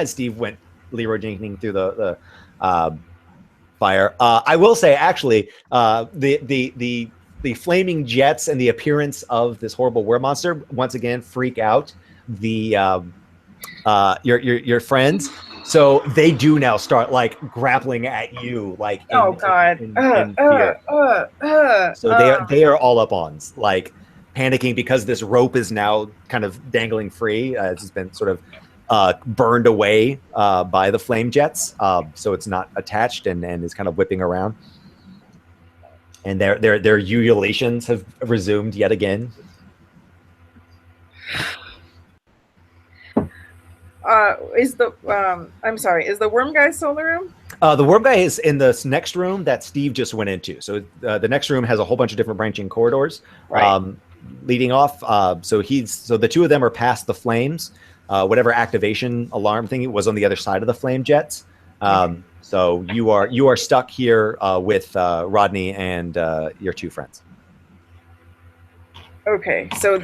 Steve went Leroy Jenkins through the fire. I will say, actually, the flaming jets and the appearance of this horrible were monster once again freak out your friends. So they do now start like grappling at you, like in fear. So they are all up on, like, panicking because this rope is now kind of dangling free. It's been sort of burned away by the flame jets, so it's not attached and is kind of whipping around. and their ululations have resumed yet again. Is the worm guy still in the room? The worm guy is in this next room that Steve just went into. So the next room has a whole bunch of different branching corridors, Right. leading off. So the two of them are past the flames. Whatever activation alarm thing was on the other side of the flame jets. So you are stuck here with Rodney and your two friends. Okay, so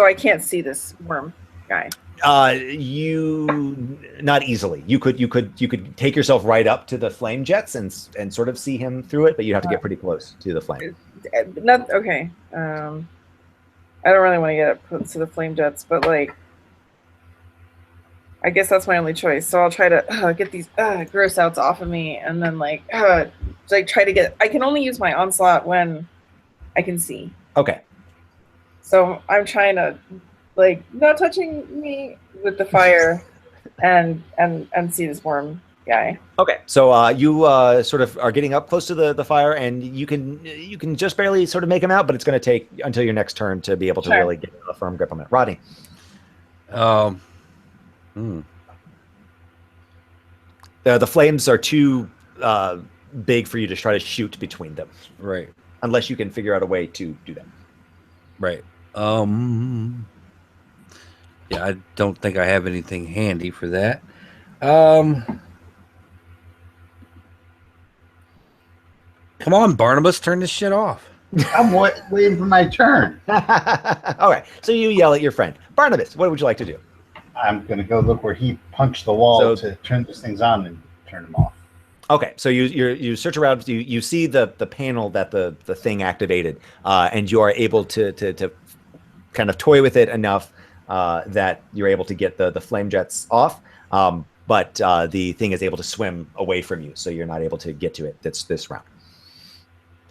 I can't see this worm guy. You not easily. You could take yourself right up to the flame jets and sort of see him through it, but you'd have to get pretty close to the flame. Not okay. I don't really want to get up to the flame jets, but like, I guess that's my only choice. So I'll try to get these gross outs off of me, and then try to get. I can only use my onslaught when I can see. Okay. So I'm trying to, like, not touching me with the fire, and see this worm guy. Okay, so you sort of are getting up close to the fire, and you can just barely sort of make him out, but it's going to take until your next turn to be able to really get a firm grip on it. Rodney. The flames are too big for you to try to shoot between them. Right. Unless you can figure out a way to do that. Right. Yeah, I don't think I have anything handy for that. Come on, Barnabas, turn this shit off. I'm waiting for my turn. All right. So you yell at your friend. Barnabas, what would you like to do? I'm going to go look where he punched the wall to turn these things on and turn them off. Okay, so you search around, you see the panel that the thing activated, and you are able to kind of toy with it enough that you're able to get the flame jets off, but the thing is able to swim away from you, so you're not able to get to it this round,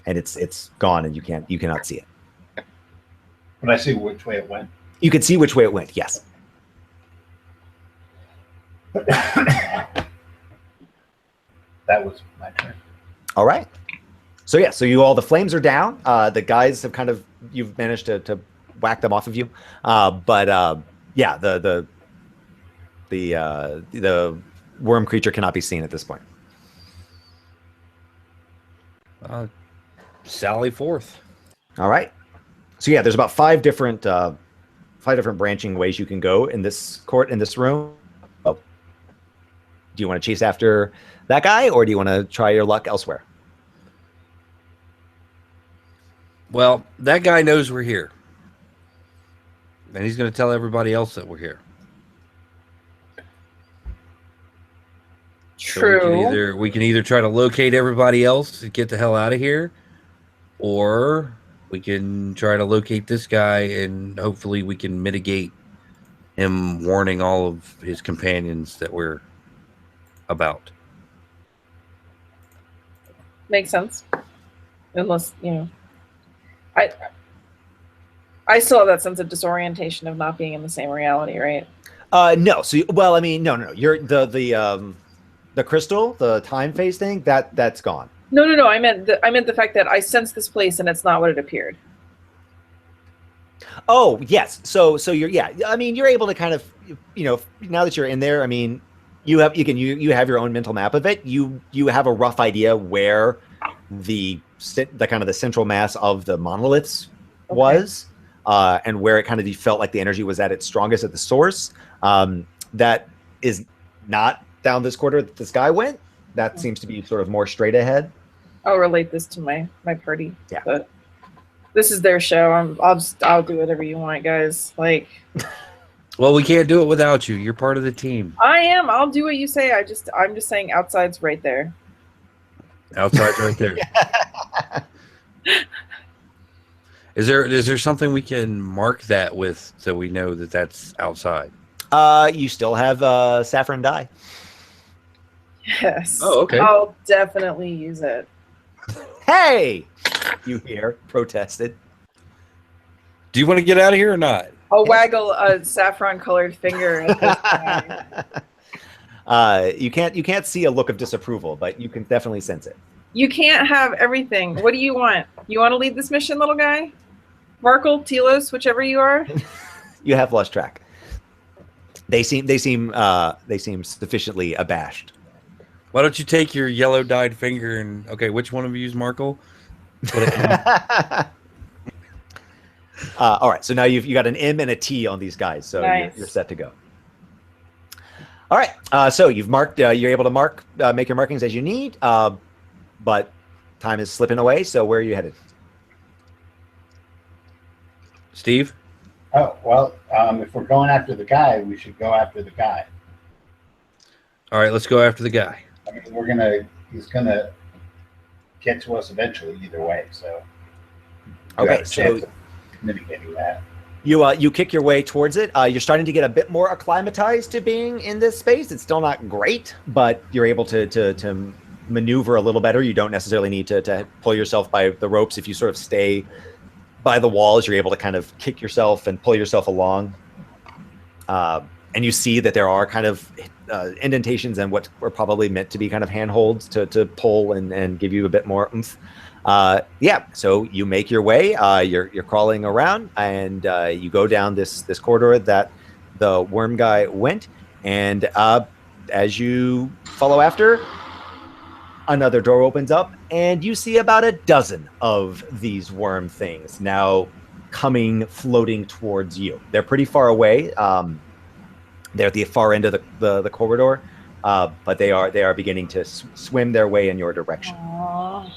and it's gone, and you cannot see it. Can I see which way it went? You can see which way it went. Yes. That was my turn. All right. So yeah, so the flames are down. The guys have you've managed to whack them off of you. But yeah, the worm creature cannot be seen at this point. Sally forth. All right. So yeah, there's about five different branching ways you can go in this room. Oh. Do you want to chase after that guy, or do you want to try your luck elsewhere? Well, that guy knows we're here, and he's going to tell everybody else that we're here. True. So we can either try to locate everybody else to get the hell out of here, or we can try to locate this guy, and hopefully we can mitigate him warning all of his companions that we're about. Makes sense. Unless, I still have that sense of disorientation of not being in the same reality, right? No. So, no. You're the crystal, the time phase thing, that's gone. No. I meant the fact that I sense this place and it's not what it appeared. Oh, yes. So you're able to kind of, now that you're in there, you have your own mental map of it. You have a rough idea where the kind of the central mass of the monoliths was, and where it kind of felt like the energy was at its strongest at the source. That is not down this corridor that this guy went. That seems to be sort of more straight ahead. I'll relate this to my party. Yeah. But this is their show. I'll do whatever you want, guys. Like. Well, we can't do it without you. You're part of the team. I am. I'll do what you say. I'm just saying outside's right there. Outside's right there. Is there something we can mark that with so we know that that's outside? You still have saffron dye. Yes. Oh, okay. I'll definitely use it. Hey, you hear protested. Do you want to get out of here or not? I'll waggle a saffron-colored finger at this guy. You can't see a look of disapproval, but you can definitely sense it. You can't have everything. What do you want? You want to lead this mission, little guy? Markle, Telos, whichever you are. You have lost track. They seem sufficiently abashed. Why don't you take your yellow dyed finger and okay, which one of you is Markle? All right, so now you got an M and a T on these guys, so Nice. you're set to go. All right, so you've marked. You're able to make your markings as you need, but time is slipping away. So where are you headed? Steve? Oh, well, if we're going after the guy, we should go after the guy. All right, let's go after the guy. I mean, he's gonna get to us eventually either way, so. we Okay, have a so chance of mitigating that. you kick your way towards it. You're starting to get a bit more acclimatized to being in this space. It's still not great, but you're able to maneuver a little better. You don't necessarily need to pull yourself by the ropes. If you sort of stay by the walls, you're able to kind of kick yourself and pull yourself along. And you see that there are kind of indentations and what were probably meant to be kind of handholds to pull and give you a bit more oomph. Yeah, so you make your way. You're crawling around, and you go down this corridor that the worm guy went. And as you follow after, another door opens up, and you see about a dozen of these worm things now floating towards you. They're pretty far away. They're at the far end of the corridor, but they are beginning to swim their way in your direction. Aww.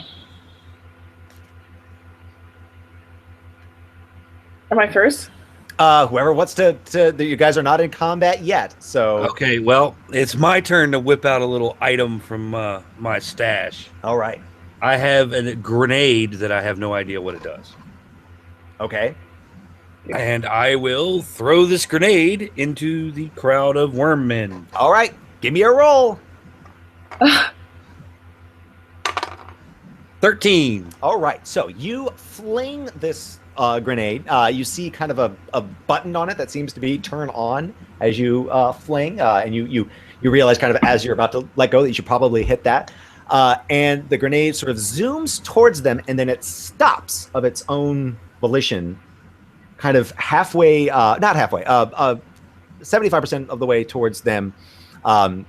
Am I first? Whoever wants to, you guys are not in combat yet, so Okay, well, it's my turn to whip out a little item from my stash. all right, I have a grenade that I have no idea what it does. okay. And I will throw this grenade into the crowd of worm men. All right, give me a roll. 13. All right, so you fling this grenade. You see kind of a button on it that seems to be turn on as you fling, and you realize kind of as you're about to let go that you should probably hit that. And the grenade sort of zooms towards them, and then it stops of its own volition, kind of halfway, not halfway, 75% of the way towards them.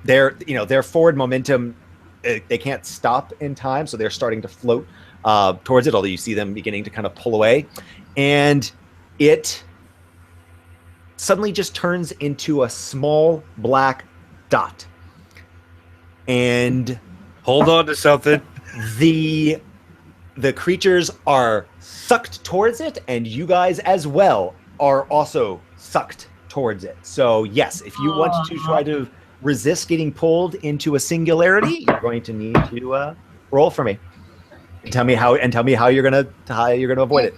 Their forward momentum, they can't stop in time, so they're starting to float towards it, although you see them beginning to kind of pull away. And it suddenly just turns into a small black dot. And Hold on to something. the creatures are sucked towards it, and you guys as well are also sucked towards it. So yes, if you want to try to resist getting pulled into a singularity, you're going to need to roll for me. Tell me how you're gonna avoid it.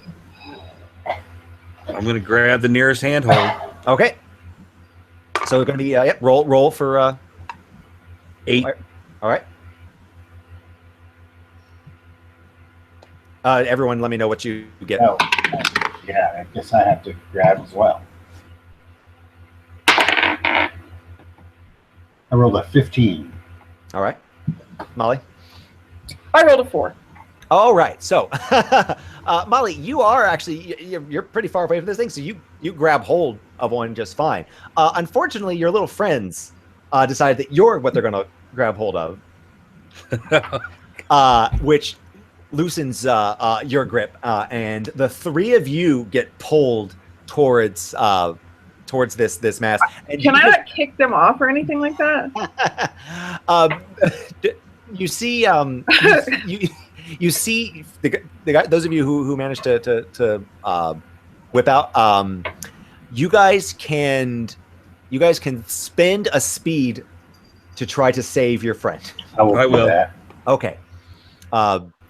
I'm going to grab the nearest handhold. Okay. So it's going to be roll for 8. all right. Everyone, let me know what you get. Oh, yeah, I guess I have to grab as well. I rolled a 15. All right, Molly. I rolled a 4. All right, so Molly, you are actually you're pretty far away from this thing, so you grab hold of one just fine. Unfortunately, your little friends decide that you're what they're going to grab hold of, which loosens your grip, and the three of you get pulled towards this mass. And Can I not kick them off or anything like that? You see, you see the guy. Those of you who managed to whip out, you guys can spend a speed to try to save your friend. I will. I will. That. Okay.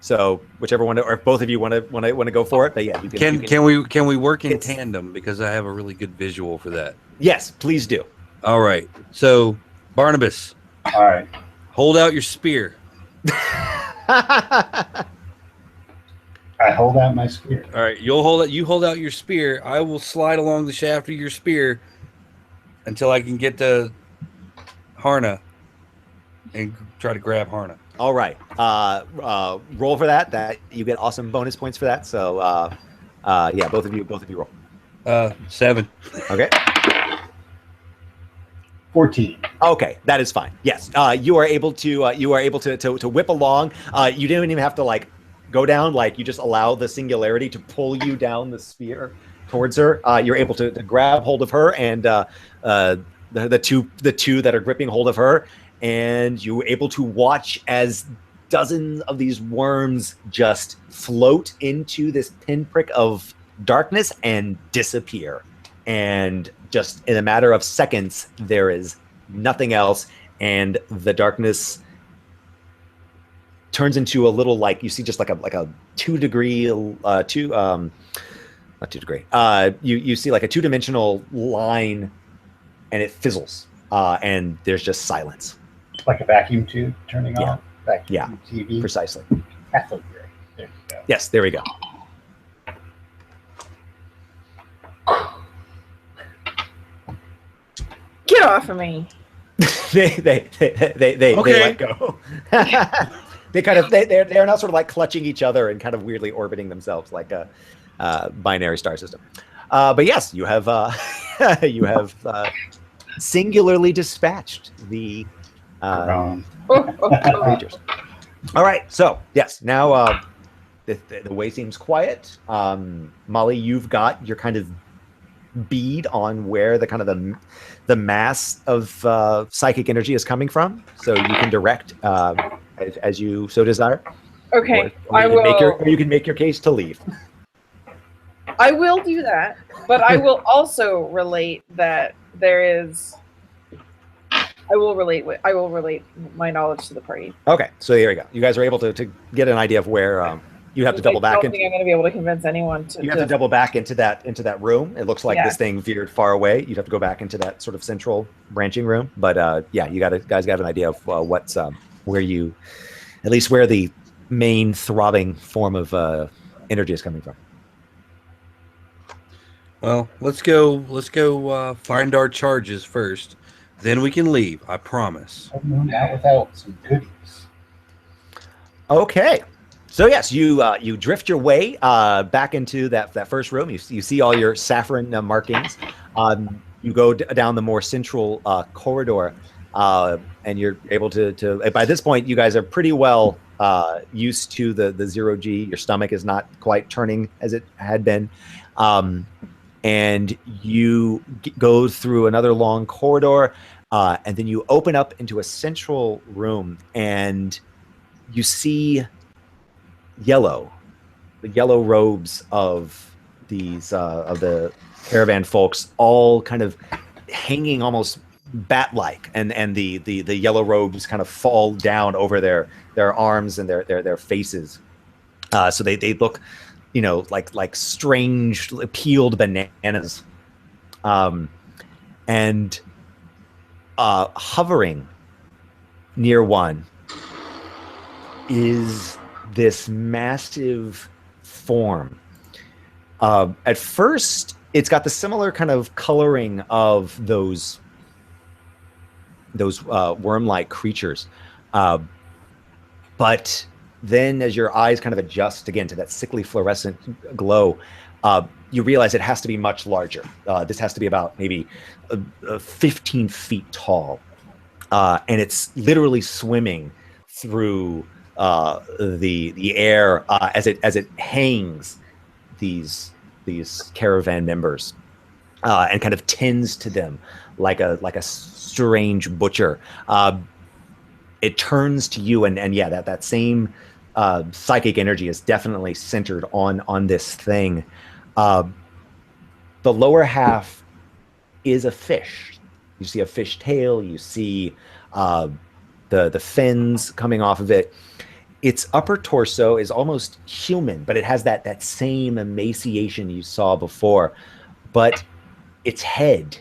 So whichever one, or if both of you want to go for it, but yeah, you Can we work in It's- tandem, because I have a really good visual for that. Yes, please do. All right. So, Barnabas, All right. hold out your spear. I hold out my spear. All right, you hold out your spear. I will slide along the shaft of your spear until I can get to Haarna, and try to grab Haarna. All right. Roll for that. That you get awesome bonus points for that. So yeah, both of you roll. 7. Okay. 14. Okay, that is fine. Yes, you are able to whip along. You didn't even have to like go down. Like you just allow the singularity to pull you down the sphere towards her. You're able to grab hold of her and the two that are gripping hold of her, and you're able to watch as dozens of these worms just float into this pinprick of darkness and disappear. And just in a matter of seconds, there is nothing else, and the darkness turns into a little like you see just like a 2 degree not 2 degree. You see like a 2-dimensional line, and it fizzles, and there's just silence. Like a vacuum tube turning Yeah. off. Vacuum TV. Precisely. Cathode ray. There you go. Yes, there we go. Get off of me. they let go. They're now sort of like clutching each other and kind of weirdly orbiting themselves like a binary star system. But yes, you have singularly dispatched the creatures. All right, so yes, now the way seems quiet. Molly, you've got your kind of bead on where the kind of the mass of psychic energy is coming from, so you can direct as you so desire. Okay, or you can make your case to leave. I will do that, but I will also relate that there is. I will relate my knowledge to the party. Okay, so here we go. You guys are able to get an idea of where you have to double back. I don't think I'm going to be able to convince anyone to. You have to double back into that room. It looks like Yeah. this thing veered far away. You'd have to go back into that sort of central branching room. But yeah, you guys got an idea of what's where you, at least where the main throbbing form of energy is coming from. Well, let's go find our charges first. Then we can leave. I promise. Out without some goodies. Okay. So yes, you drift your way back into that first room. You see all your saffron markings. You go down the more central corridor, and you're able to. By this point, you guys are pretty well used to the 0G. Your stomach is not quite turning as it had been, and you go through another long corridor, and then you open up into a central room, and you see the yellow robes of these of the caravan folks, all kind of hanging almost bat-like, and the yellow robes kind of fall down over their arms and their faces, so they look, like strange peeled bananas, and hovering near one is this massive form. At first, it's got the similar kind of coloring of those worm-like creatures, but then as your eyes kind of adjust again to that sickly fluorescent glow, you realize it has to be much larger. This has to be about maybe 15 feet tall, and it's literally swimming through the air as it hangs these caravan members, and kind of tends to them like a strange butcher. It turns to you, and yeah, that same psychic energy is definitely centered on this thing. The lower half is a fish. You see a fish tail. You see the fins coming off of it. Its upper torso is almost human, but it has that same emaciation you saw before. But its head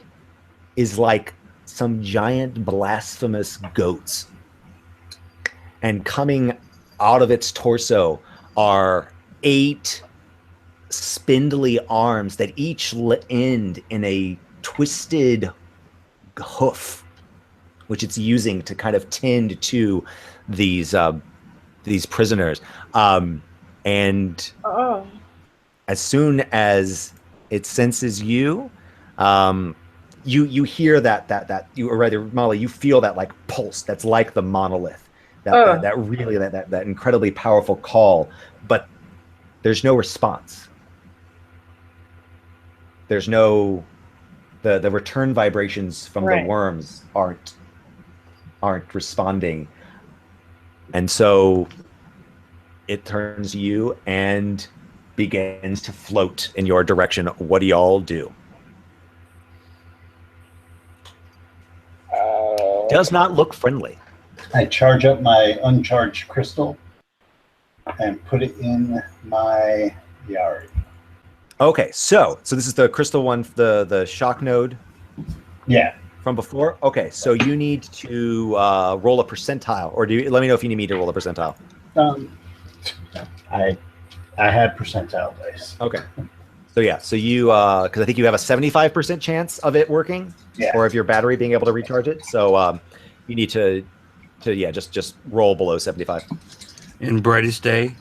is like some giant blasphemous goats. And coming out of its torso are 8 spindly arms that each end in a twisted hoof which it's using to kind of tend to these prisoners. And Oh. as soon as it senses you, you hear that you, or rather, Molly, you feel that like pulse that's like the monolith, that really that incredibly powerful call, but there's no response. There's no the return vibrations from the worms aren't responding, and so it turns to you and begins to float in your direction. What do y'all do? Does not look friendly. I charge up my uncharged crystal and put it in my Yari. Okay, so this is the crystal one, the shock node. Yeah. From before. Okay, so you need to roll a percentile, or let me know if you need me to roll a percentile. I had percentile dice. Okay. So you because I think you have a 75% chance of it working, or of your battery being able to recharge it. So you need to just roll below 75. In brightest day.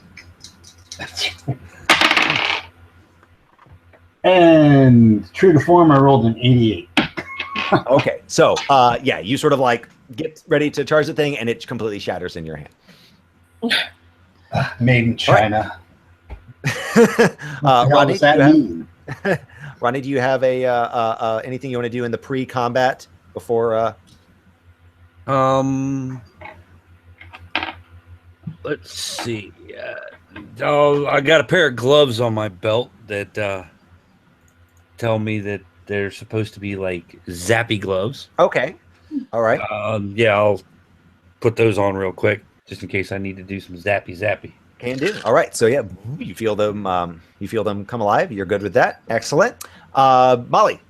And true to form, I rolled an 88. Okay, so you sort of like get ready to charge the thing, and it completely shatters in your hand. Made in China. Ronnie, does that mean? Ronnie, do you have anything you want to do in the pre-combat before? Let's see. I got a pair of gloves on my belt that tell me that they're supposed to be like zappy gloves. Okay. All right. I'll put those on real quick just in case I need to do some zappy. Can do. All right. So you feel them. You feel them come alive. You're good with that. Excellent. Molly,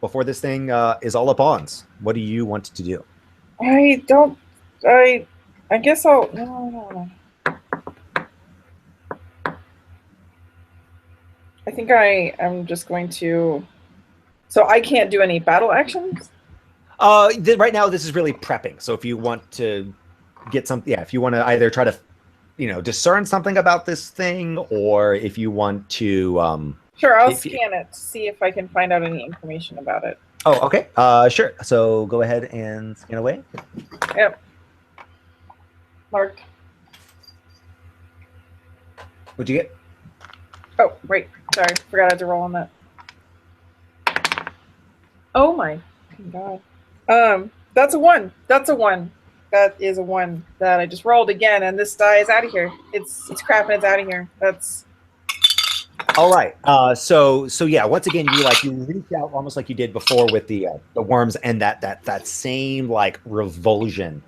before this thing is all up ons, what do you want to do? I guess I'll. No. I think I am just going to. So I can't do any battle actions? Right now, this is really prepping. So if you want to get something, if you want to either try to, discern something about this thing, or if you want to. Sure, I'll scan it to see if I can find out any information about it. Oh, okay. Sure. So go ahead and scan away. Yep. Mark. What'd you get? Oh, right. Sorry. Forgot I had to roll on that. Oh my god. That's a 1. That's a 1. That is a 1 that I just rolled again, and this die is out of here. It's crap and it's out of here. That's all right. So once again, you reach out almost like you did before with the worms, and that same like revulsion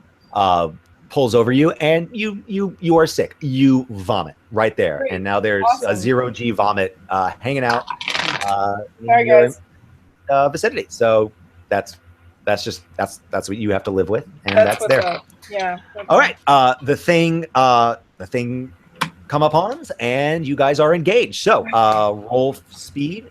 pulls over you, and you are sick. You vomit right there. Great. And now there's a 0G vomit hanging out in your vicinity. So that's what you have to live with, and that's there. Up. Yeah. All right. The thing come upons, and you guys are engaged. So roll speed.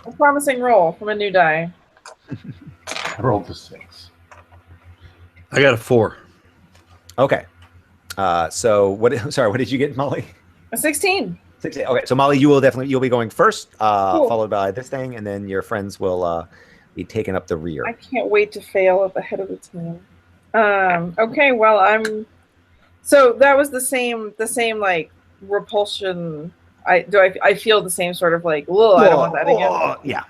A promising roll from a new die. I rolled a 6. I got a 4. Okay. So what did you get, Molly? A 16. 16. Okay. So Molly, you'll be going first, cool. Followed by this thing, and then your friends will be taking up the rear. I can't wait to fail at the head of the team. Okay. Well, so that was the same like repulsion. I feel the same sort of like, whoa, I don't want that again. Yeah.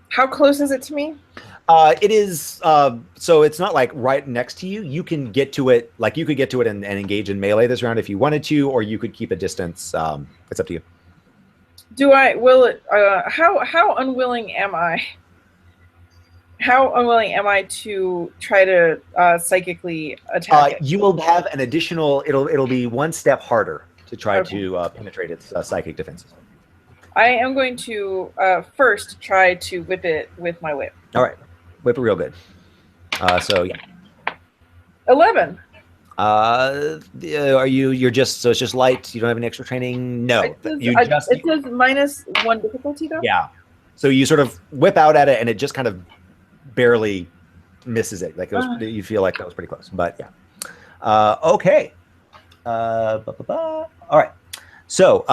How close is it to me? It is, so it's not like right next to you. You can get to it, like you could get to it and engage in melee this round if you wanted to, or you could keep a distance. It's up to you. How unwilling am I? How unwilling am I to try to psychically attack it? You will have an additional, it'll be one step harder to try to penetrate its psychic defenses. I am going to first try to whip it with my whip. All right. Whip it real good. 11. Are you're just, so it's just light, you don't have any extra training? No. It says -1 difficulty though? Yeah. So you sort of whip out at it and it just kind of barely misses it. Like it was, you feel like that was pretty close, but yeah. Okay. All right. So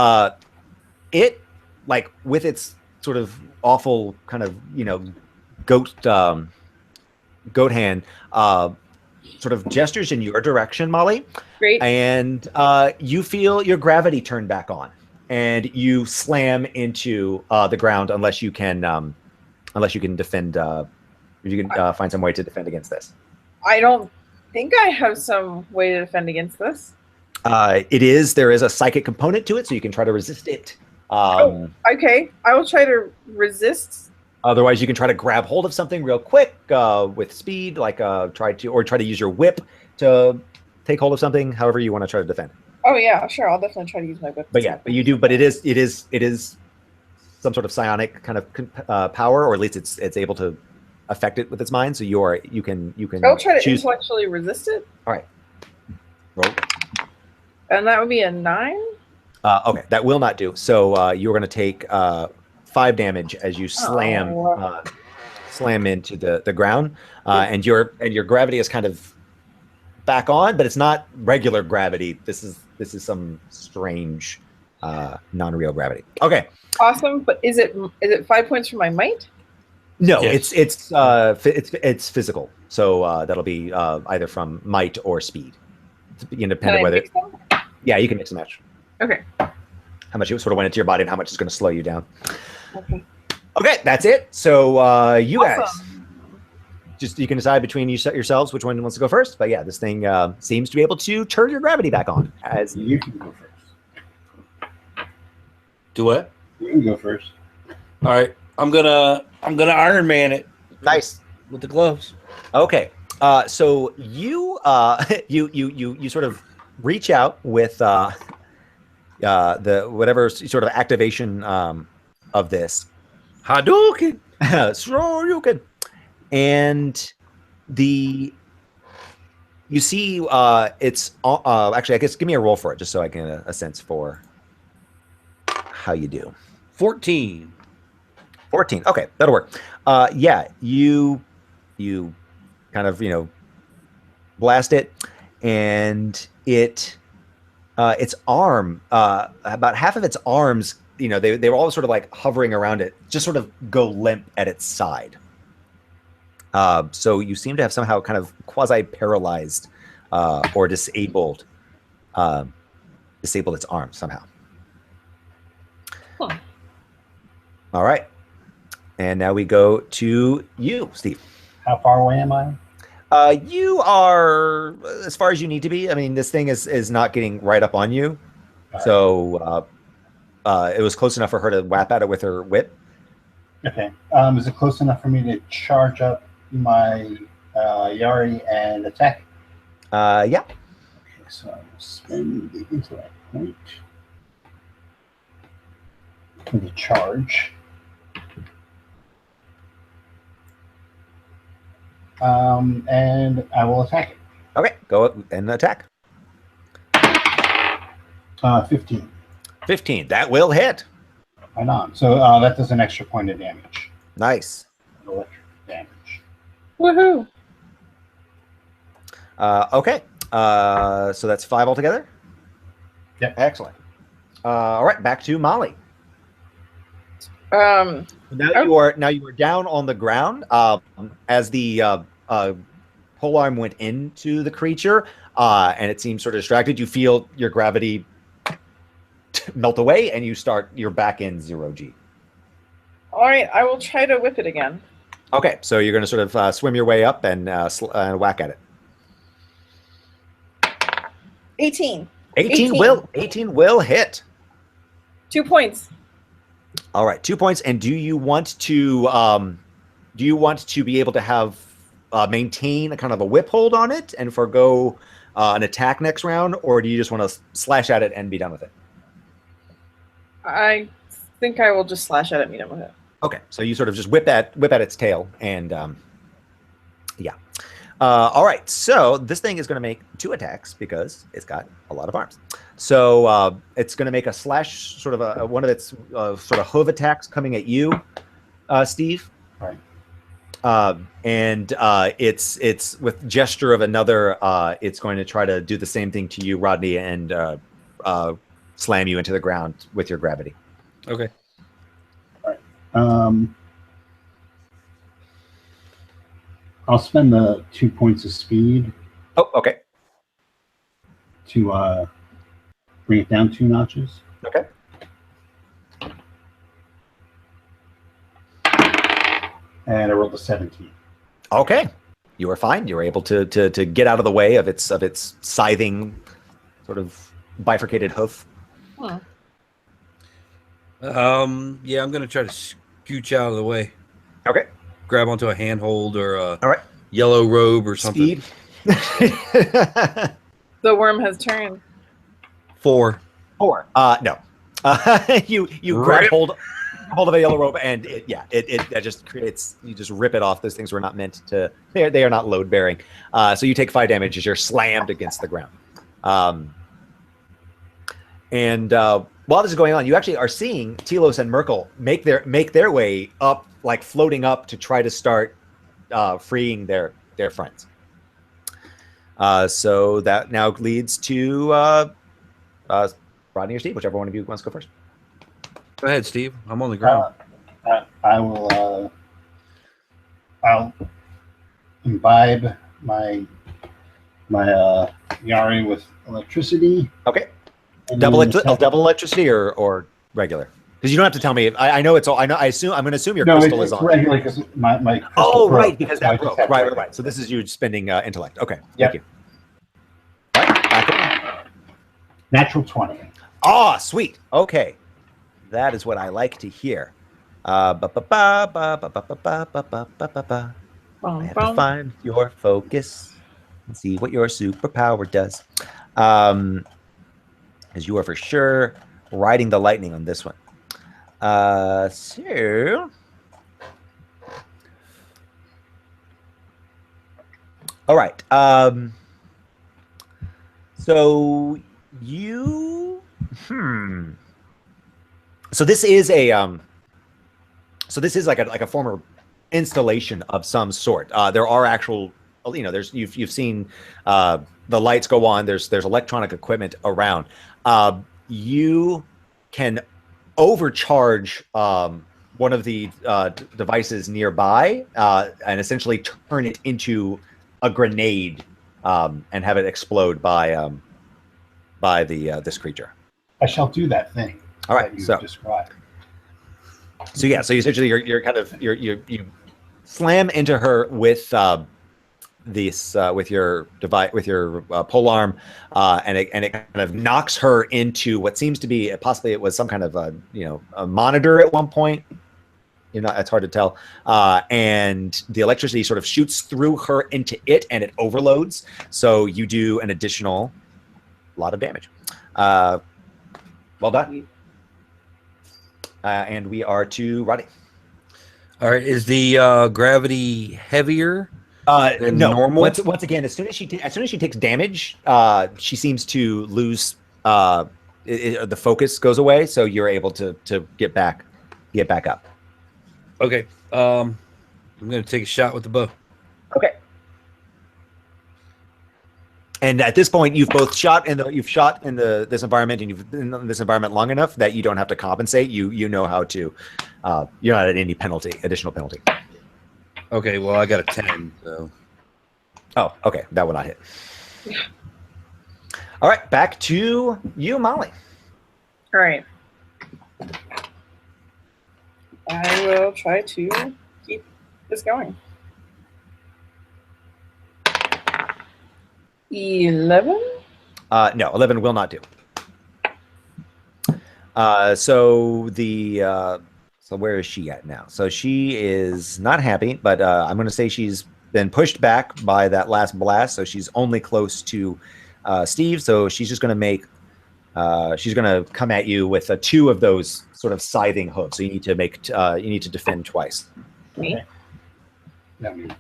it, like with its sort of awful kind of, goat hand, sort of gestures in your direction, Molly. Great. And you feel your gravity turn back on, and you slam into the ground unless you can defend. If you can find some way to defend against this. I don't think I have some way to defend against this. There is a psychic component to it, so you can try to resist it. Okay. I will try to resist. Otherwise, you can try to grab hold of something real quick with speed, like try to use your whip to take hold of something. However, you want to try to defend. Oh yeah, sure. I'll definitely try to use my whip. But it is some sort of psionic kind of power, or at least it's able to affect it with its mind. So you can. I'll try to intellectually resist it. All right. Roll. And that would be a 9. Okay, that will not do. So you're going to take 5 damage as you slam into the ground, and your gravity is kind of back on, but it's not regular gravity. This is some strange non-real gravity. Okay. Awesome, but is it 5 points for my might? No, yes. it's physical. So that'll be either from might or speed, independent whether. Yeah, you can mix and match. Okay. How much it sort of went into your body and how much is going to slow you down. Okay, that's it. So you guys, just you can decide between yourselves which one wants to go first. But yeah, this thing seems to be able to turn your gravity back on. As You can go first. Do what? You can go first. All right. I'm gonna Iron Man it. Nice. With the gloves. Okay. So you you sort of reach out with the whatever sort of activation of this. Hadouken. Shoryuken. And you see it's actually, I guess give me a roll for it just so I can get a sense for how you do. 14. 14. Okay, that'll work. Yeah, you kind of blast it, and its arm, about half of its arms, they were all sort of like hovering around it, just sort of go limp at its side. So you seem to have somehow kind of quasi paralyzed or disabled its arm somehow. Huh. All right. And now we go to you, Steve. How far away am I? You are as far as you need to be. I mean, this thing is not getting right up on you. So it was close enough for her to whap at it with her whip. Okay. Is it close enough for me to charge up my Yari and attack? Yeah. Okay, so I will spend the intellect point for the charge. And I will attack it. Okay, go and attack. 15. 15. That will hit. Right on. So that does an extra point of damage. Nice. Electric damage. Woohoo! Okay. So that's 5 altogether. Yep. Excellent. All right, back to Molly. Um, Now you are down on the ground. As the pole arm went into the creature, and it seems sort of distracted, you feel your gravity melt away, and you're back in 0G. all right, I will try to whip it again. Okay, so you're going to sort of swim your way up and whack at it. 18. 18 will hit. 2 points. All right, 2 points. And do you want to be able to have maintain a kind of a whip hold on it and forgo an attack next round, or do you just want to slash at it and be done with it? I think I will just slash at it and be done with it. Okay, so you sort of just whip at its tail, and yeah. All right, so this thing is going to make 2 attacks because it's got a lot of arms. So it's going to make a slash, sort of one of its sort of hoof attacks coming at you, Steve. Right. And it's with gesture of another. It's going to try to do the same thing to you, Rodney, and slam you into the ground with your gravity. Okay. I'll spend the 2 points of speed Oh, okay. to bring it down 2 notches. Okay. And I rolled a 17. Okay. You are fine. You were able to get out of the way of its scything, sort of bifurcated hoof. Huh. Yeah, I'm gonna try to scooch out of the way. Okay. Grab onto a handhold or a All right. yellow robe or something. Speed. The worm has turned. 4. 4. No. You grab hold of a yellow rope, and it just creates. You just rip it off. Those things were not meant to. They are not load bearing. So you take 5 damage as you're slammed against the ground. And while this is going on, you actually are seeing Telos and Merkel make their way up, like floating up to try to start freeing their friends. So that now leads to Rodney or Steve, whichever one of you wants to go first. Go ahead, Steve. I'm on the ground. I will. I'll imbibe my Yari with electricity. Okay. And Double then second- electricity or regular? Because you don't have to tell me. I know it's all. I know. I'm going to assume your crystal is it's on. regular because my crystal Oh, broke, right, because so I that just broke. have Right. regular. So this is you spending intellect. Okay. Yep. Thank you. All right. Back up. Natural 20. Ah, sweet. Okay. That is what I like to hear. I have to find your focus and see what your superpower does. As you are for sure riding the lightning on this one. So all right. So you So this is like a former installation of some sort. There are actual, there's you've seen the lights go on. There's electronic equipment around. You can overcharge one of the devices nearby and essentially turn it into a grenade and have it explode by this creature. I shall do that thing. All right, that you so- described. So yeah, so essentially you slam into her with with your device, with your polearm, and it kind of knocks her into what seems to be possibly it was some kind of a monitor at one point. It's hard to tell. And the electricity sort of shoots through her into it, and it overloads. So you do an additional lot of damage. Well done. And we are to Roddy. All right. Is the gravity heavier than No. normal? Once again, as soon as she takes damage, she seems to lose. The focus goes away, so you're able to get back up. Okay. I'm going to take a shot with the bow. Okay. And at this point, you've both shot in this environment, and you've been in this environment long enough that you don't have to compensate. You know how to. You're not at any additional penalty. Okay. Well, I got a 10. So. Oh, okay. That will not hit. All right, back to you, Molly. All right. I will try to keep this going. 11? No, 11 will not do. So where is she at now? So she is not happy, but I'm going to say she's been pushed back by that last blast. So she's only close to Steve. So she's just going to make. She's going to come at you with 2 of those sort of scything hooves. So you need to make. You need to defend twice. Me? Okay. Let me-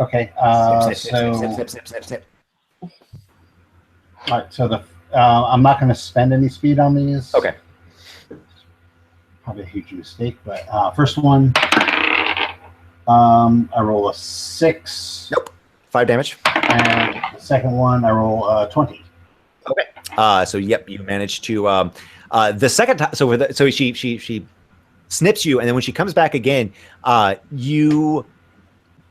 Okay. Snip. All right. So I'm not going to spend any speed on these. Okay. Probably a huge mistake, but first one, I roll a 6. Nope. 5 damage. And the second one, I roll 20. Okay. So yep, you managed to the second time. So she snips you, and then when she comes back again, you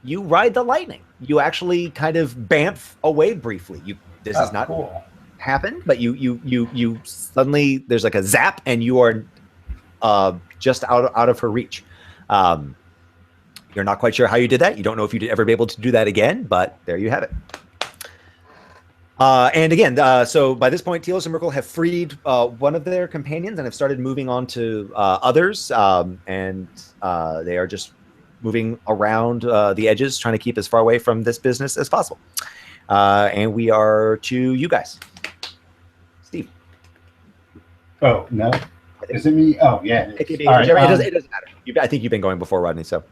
ride the lightning. You actually kind of bamf away briefly. This is not cool. happened, but you suddenly there's like a zap, and you are just out of her reach. You're not quite sure how you did that. You don't know if you'd ever be able to do that again, but there you have it. And again, so by this point, Telos and Merkel have freed one of their companions and have started moving on to others, and they are just moving around the edges, trying to keep as far away from this business as possible. And we are to you guys. Steve. Oh, no. Is it me? Oh, yeah. It doesn't matter. I think you've been going before, Rodney, so.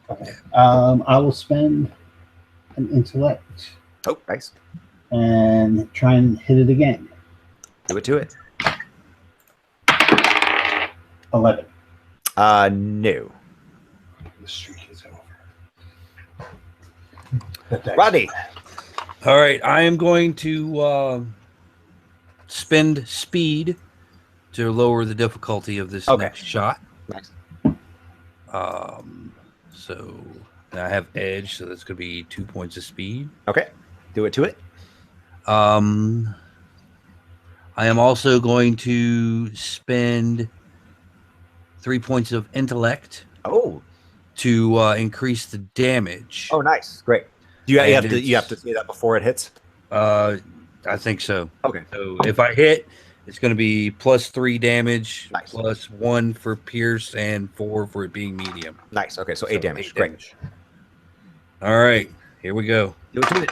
Okay. I will spend an intellect. Oh, nice. And try and hit it again. Do it to it. 11. No. The streak is over. Rodney. All right, I am going to spend speed to lower the difficulty of this next shot. Nice. So I have edge, so that's going to be 2 points of speed. Okay, do it to it. I am also going to spend 3 points of intellect. Oh. To increase the damage. Oh, nice, great. Do you have to say that before it hits? I think so. Okay. So if I hit, it's going to be +3 damage, nice. +1 for pierce, and 4 for it being medium. Nice. Okay, so 8 damage. 8 great. Damage. All right, here we go. Do it to it.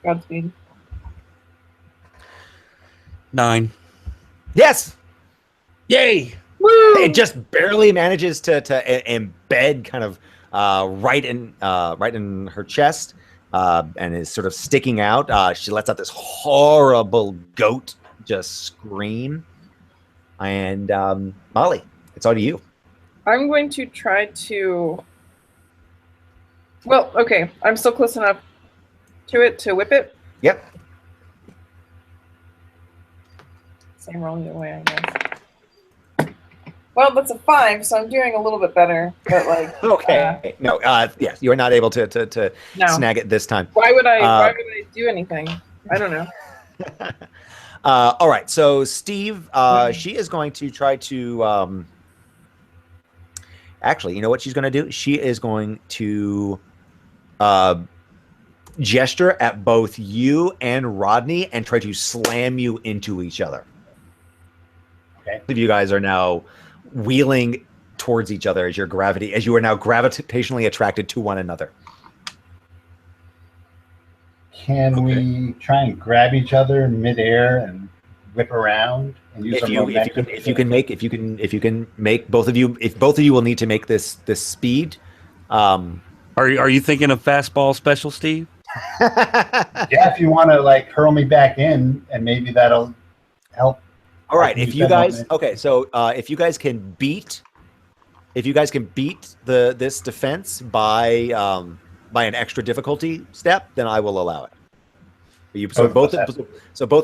Godspeed. 9. Yes. Yay! Woo! It just barely manages to embed kind of right in her chest, and is sort of sticking out. She lets out this horrible goat just scream. And Molly, it's on to you. I'm going to try to. Well, okay, I'm still close enough to it to whip it. Yep. Same roll either way, I guess. Well, that's a 5, so I'm doing a little bit better. But like, okay, no, yes, you are not able to no. snag it this time. Why would I do anything? I don't know. All right, so Steve, she is going to try to. Actually, you know what she's going to do? She is going to gesture at both you and Rodney and try to slam you into each other. Okay. You guys are now wheeling towards each other as you are now gravitationally attracted to one another. Can we try and grab each other in midair and whip around and use if you can make both of you will need to make this speed. Are you thinking of fastball special, Steve? Yeah, if you want to like hurl me back in, and maybe that'll help. All right, if you guys if you guys can beat this defense by an extra difficulty step, then I will allow it. So both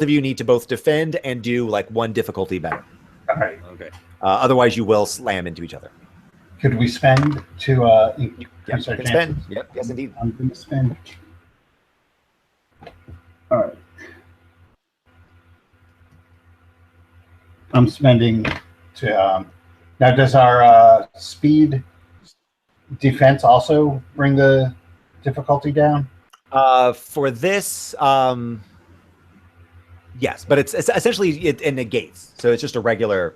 of you need to both defend and do like one difficulty better. All right. Okay. Otherwise, you will slam into each other. Could we spend to increase our can chances? spend. Yep. Yes, indeed. I'm going to spend. All right. I'm spending to. Now, does our speed defense also bring the difficulty down? For this, yes, but it's essentially it negates. So it's just a regular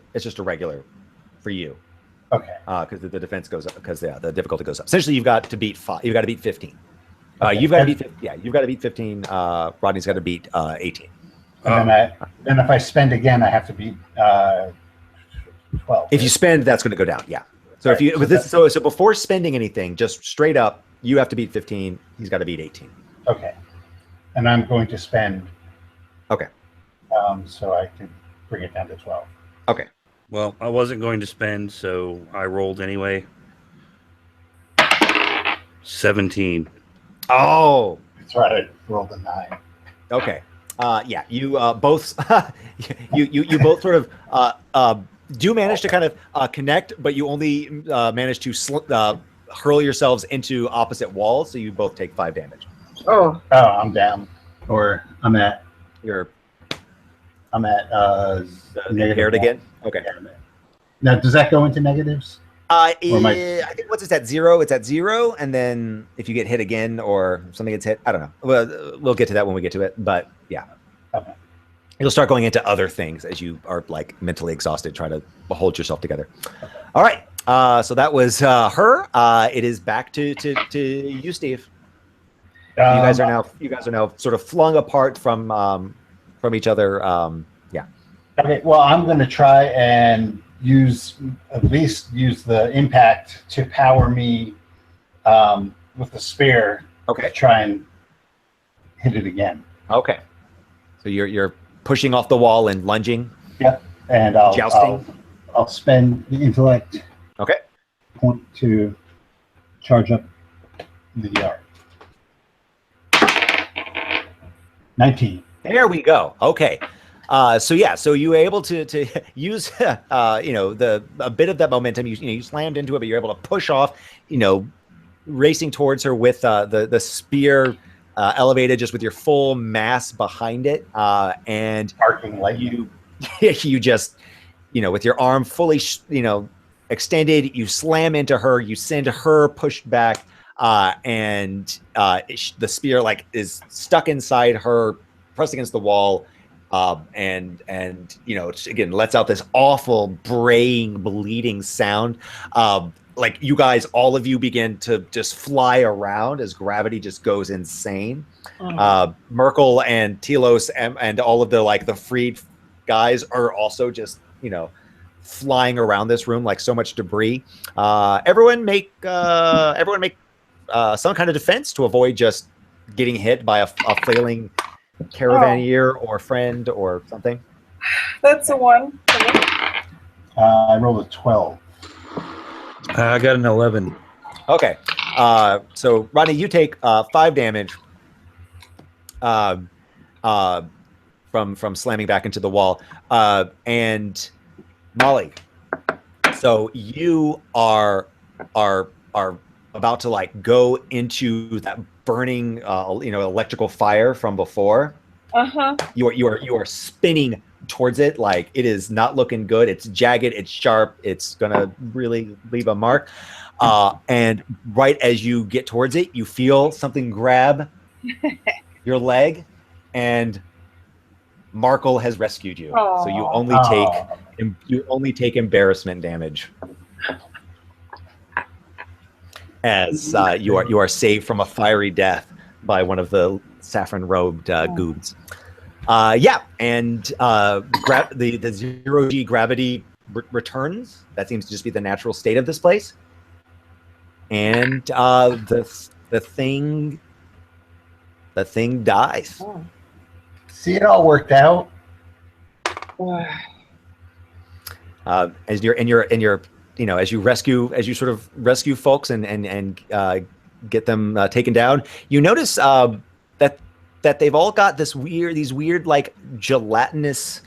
for you. Okay. Because the defense goes up, because the difficulty goes up. Essentially, you've got to beat 5. You've got to beat 15. You've got to beat 15. Rodney's got to beat 18. And then if I spend again, I have to beat 12. If you spend, that's going to go down. Yeah. So if you with this, so before spending anything, just straight up, You have to beat 15. He's got to beat 18. Okay. And I'm going to spend. Okay. So I can bring it down to 12. Okay. Well, I wasn't going to spend, so I rolled anyway. 17. Oh. That's right. I rolled a 9. Okay. Yeah. You both. you both sort of do manage to kind of connect, but you only manage to hurl yourselves into opposite walls, so you both take 5 damage. Oh. Oh, I'm down. Or I'm at You're negative again. Okay. Now, does that go into negatives? I think once it's at 0, it's at 0, and then if you get hit again or something gets hit, I don't know. Well, we'll get to that when we get to it. But yeah, Okay. You'll start going into other things as you are like mentally exhausted, trying to hold yourself together. All right. So that was her. It is back to you, Steve. You guys are now sort of flung apart from each other. Yeah. Okay. Well, I'm going to try and at least use the impact to power me with the spear. Okay. To try and hit it again. Okay. So you're pushing off the wall and lunging. Yep. And jousting. I'll spend the intellect. Okay. Point to charge up the yard. 19. There we go. Okay. So you were able to use a bit of that momentum. You slammed into it, but you're able to push off. Racing towards her with the spear elevated, just with your full mass behind it, and Arcing lightning. you just with your arm fully extended, you slam into her. You send her pushed back, and the spear is stuck inside her, pressed against the wall. And again lets out this awful braying, bleeding sound. You guys, all of you begin to just fly around as gravity just goes insane. Merkel and Telos and all of the freed guys are also just flying around this room like so much debris. Everyone make some kind of defense to avoid just getting hit by a flailing caravaneer or friend or something. That's a 1. I rolled a 12. I got an 11. Okay. So Rodney, you take 5 damage from slamming back into the wall. And Molly, so you are about to go into that burning electrical fire from before. You are spinning towards it. It is not looking good. It's jagged, it's sharp, it's gonna really leave a mark. And right as you get towards it, you feel something grab your leg, and Markle has rescued you. Aww. So you only take embarrassment damage. As you are saved from a fiery death by one of the saffron-robed goons. And the 0G gravity returns. That seems to just be the natural state of this place. And the thing dies. Oh. See, it all worked out. As you sort of rescue folks and get them taken down, you notice that they've all got these weird gelatinous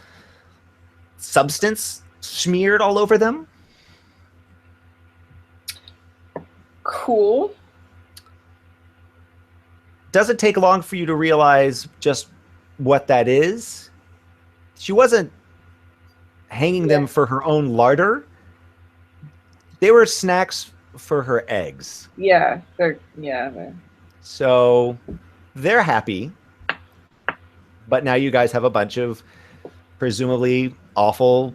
substance smeared all over them. Cool. Doesn't take long for you to realize just what that is. She wasn't hanging them for her own larder. They were snacks for her eggs. Yeah, they're So they're happy, but now you guys have a bunch of presumably awful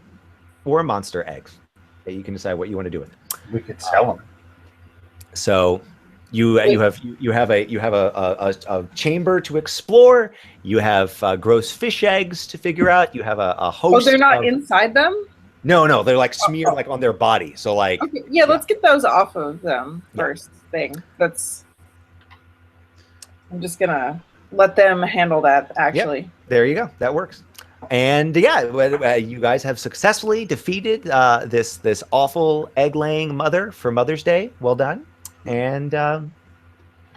war monster eggs that you can decide what you want to do with. We could sell them. So you have a chamber to explore. You have gross fish eggs to figure out. You have a host. Oh, they're not inside them? No, they're smeared on their body. So okay, yeah, let's get those off of them first thing. That's I'm just gonna let them handle that. Actually, There you go. That works. And yeah, you guys have successfully defeated this awful egg-laying mother for Mother's Day. Well done. And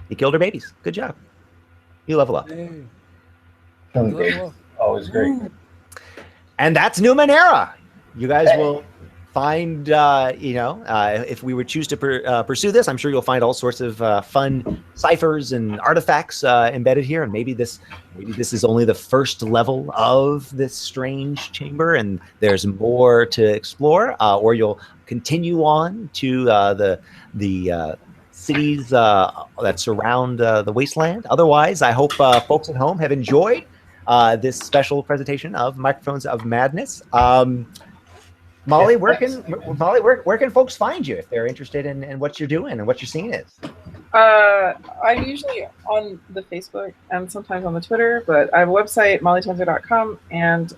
you killed her babies. Good job. You level up. Hey. Feeling great. Always great. And that's Numenera. You guys will find, if we would choose to pursue this, I'm sure you'll find all sorts of fun ciphers and artifacts embedded here. And maybe this is only the first level of this strange chamber, and there's more to explore. Or you'll continue on to the cities that surround the wasteland. Otherwise, I hope folks at home have enjoyed this special presentation of Microphones of Madness. Molly, where can folks find you if they're interested in what you're doing and what your scene is? I'm usually on the Facebook and sometimes on the Twitter, but I have a website, mollytenzer.com, and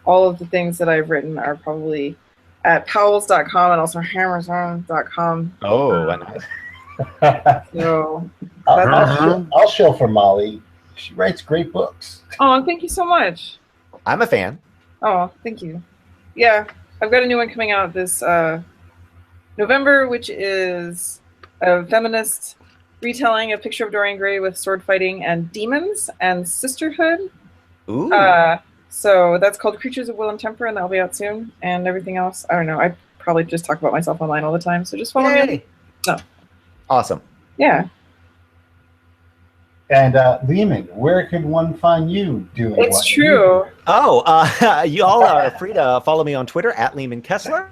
all of the things that I've written are probably at powells.com and also hammerzone.com. Oh, nice. So I'll show for Molly. She writes great books. oh, thank you so much. I'm a fan. Oh, thank you. Yeah, I've got a new one coming out this November, which is a feminist retelling of Picture of Dorian Gray with sword fighting and demons and sisterhood. Ooh. So that's called Creatures of Will and Temper, and that'll be out soon. And everything else, I don't know. I probably just talk about myself online all the time, so just follow me. Yay. No. Awesome. Yeah. And Leeman, where could one find you doing? It's true. You all are free to follow me on Twitter at Leeman Kessler.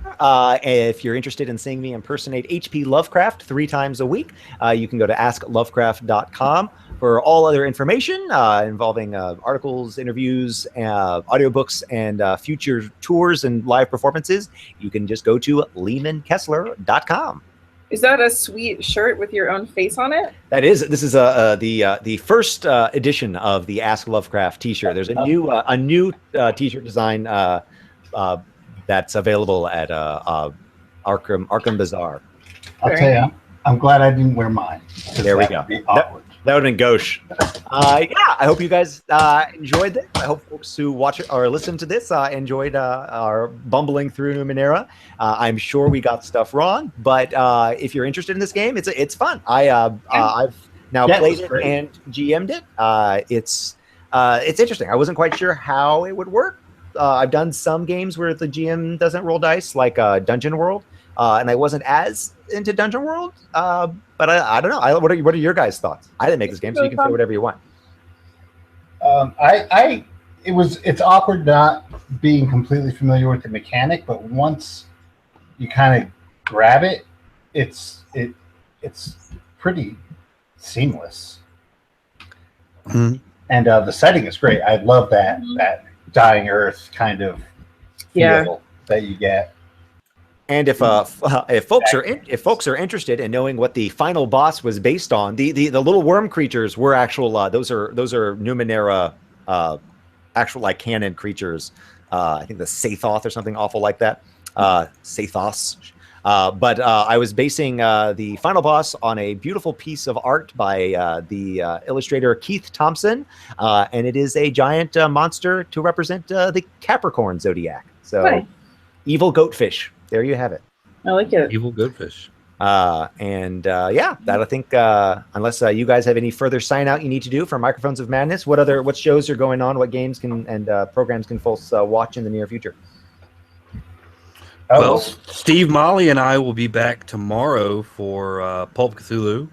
If you're interested in seeing me impersonate H.P. Lovecraft 3 times a week, you can go to asklovecraft.com for all other information involving articles, interviews, audiobooks, and future tours and live performances. You can just go to leemankessler.com. Is that a sweet shirt with your own face on it? That is. This is the first edition of the Ask Lovecraft T-shirt. There's a new T-shirt design that's available at Arkham Bazaar. I'll tell you, I'm glad I didn't wear mine. There we go. Would be awkward. That would have been gauche. I hope you guys enjoyed this. I hope folks who watch it or listen to this enjoyed our bumbling through Numenera. I'm sure we got stuff wrong, but if you're interested in this game, it's fun. I've now played it and GM'd it. It's interesting. I wasn't quite sure how it would work. I've done some games where the GM doesn't roll dice, like Dungeon World, and I wasn't as into Dungeon World. But I don't know. What are your guys' thoughts? I didn't make this game, so you can say whatever you want. It's awkward not being completely familiar with the mechanic, but once you kind of grab it, it's pretty seamless. Mm-hmm. And the setting is great. I love that dying Earth kind of feel that you get. And if folks are interested in knowing what the final boss was based on, the little worm creatures were actual. Those are Numenera actual like canon creatures. I think the Sathoth or something awful like that. Sathos. But I was basing the final boss on a beautiful piece of art by the illustrator Keith Thompson, and it is a giant monster to represent the Capricorn zodiac. So, evil goatfish. There you have it. I like it. Evil goatfish. That I think, unless you guys have any further sign out you need to do for Microphones of Madness, what shows are going on? What games and programs can folks watch in the near future? Well, Steve, Molly, and I will be back tomorrow for Pulp Cthulhu,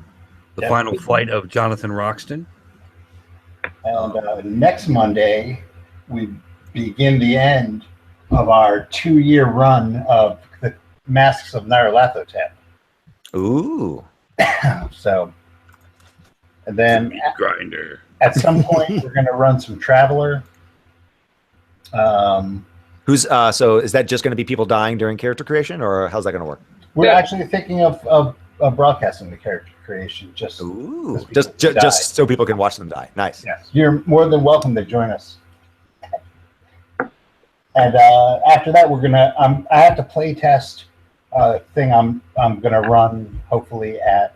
the final flight of Jonathan Roxton. And next Monday, we begin the end of our 2-year run of the Masks of Nyarlathotep. Ooh. So, and then Grinder. At some point, we're going to run some Traveler. So is that just going to be people dying during character creation, or how's that going to work? We're actually thinking of broadcasting the character creation just so people can watch them die. Nice. Yes, you're more than welcome to join us. And after that, we're gonna. I have to play test thing. I'm gonna run hopefully at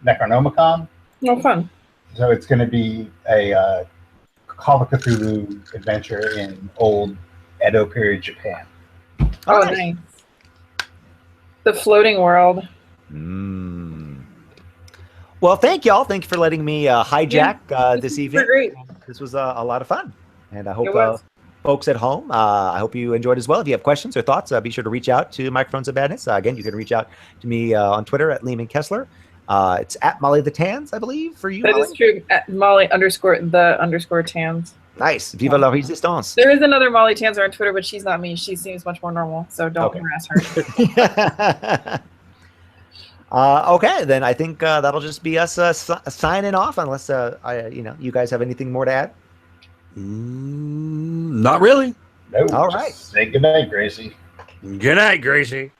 Necronomicon. No fun. So it's going to be a Call of Cthulhu adventure in old Edo period Japan. Oh, nice. nice. The floating world. Well, thank y'all. Thank you for letting me hijack this Super evening. great. This was a lot of fun, and I It hope was. folks at home, I hope you enjoyed as well. If you have questions or thoughts, be sure to reach out to Microphones of Badness. Again, you can reach out to me on Twitter at Leeman Kessler. It's at Molly the Tans, I believe, for you. That Molly? is true. At Molly_the_Tans. Nice. Viva la resistance. There is another Molly Tanzer on Twitter, but she's not me. She seems much more normal, so don't harass her. Okay, then I think that'll just be us signing off, unless you guys have anything more to add. Not really. No. All right. Say goodnight, Gracie. Good night, Gracie.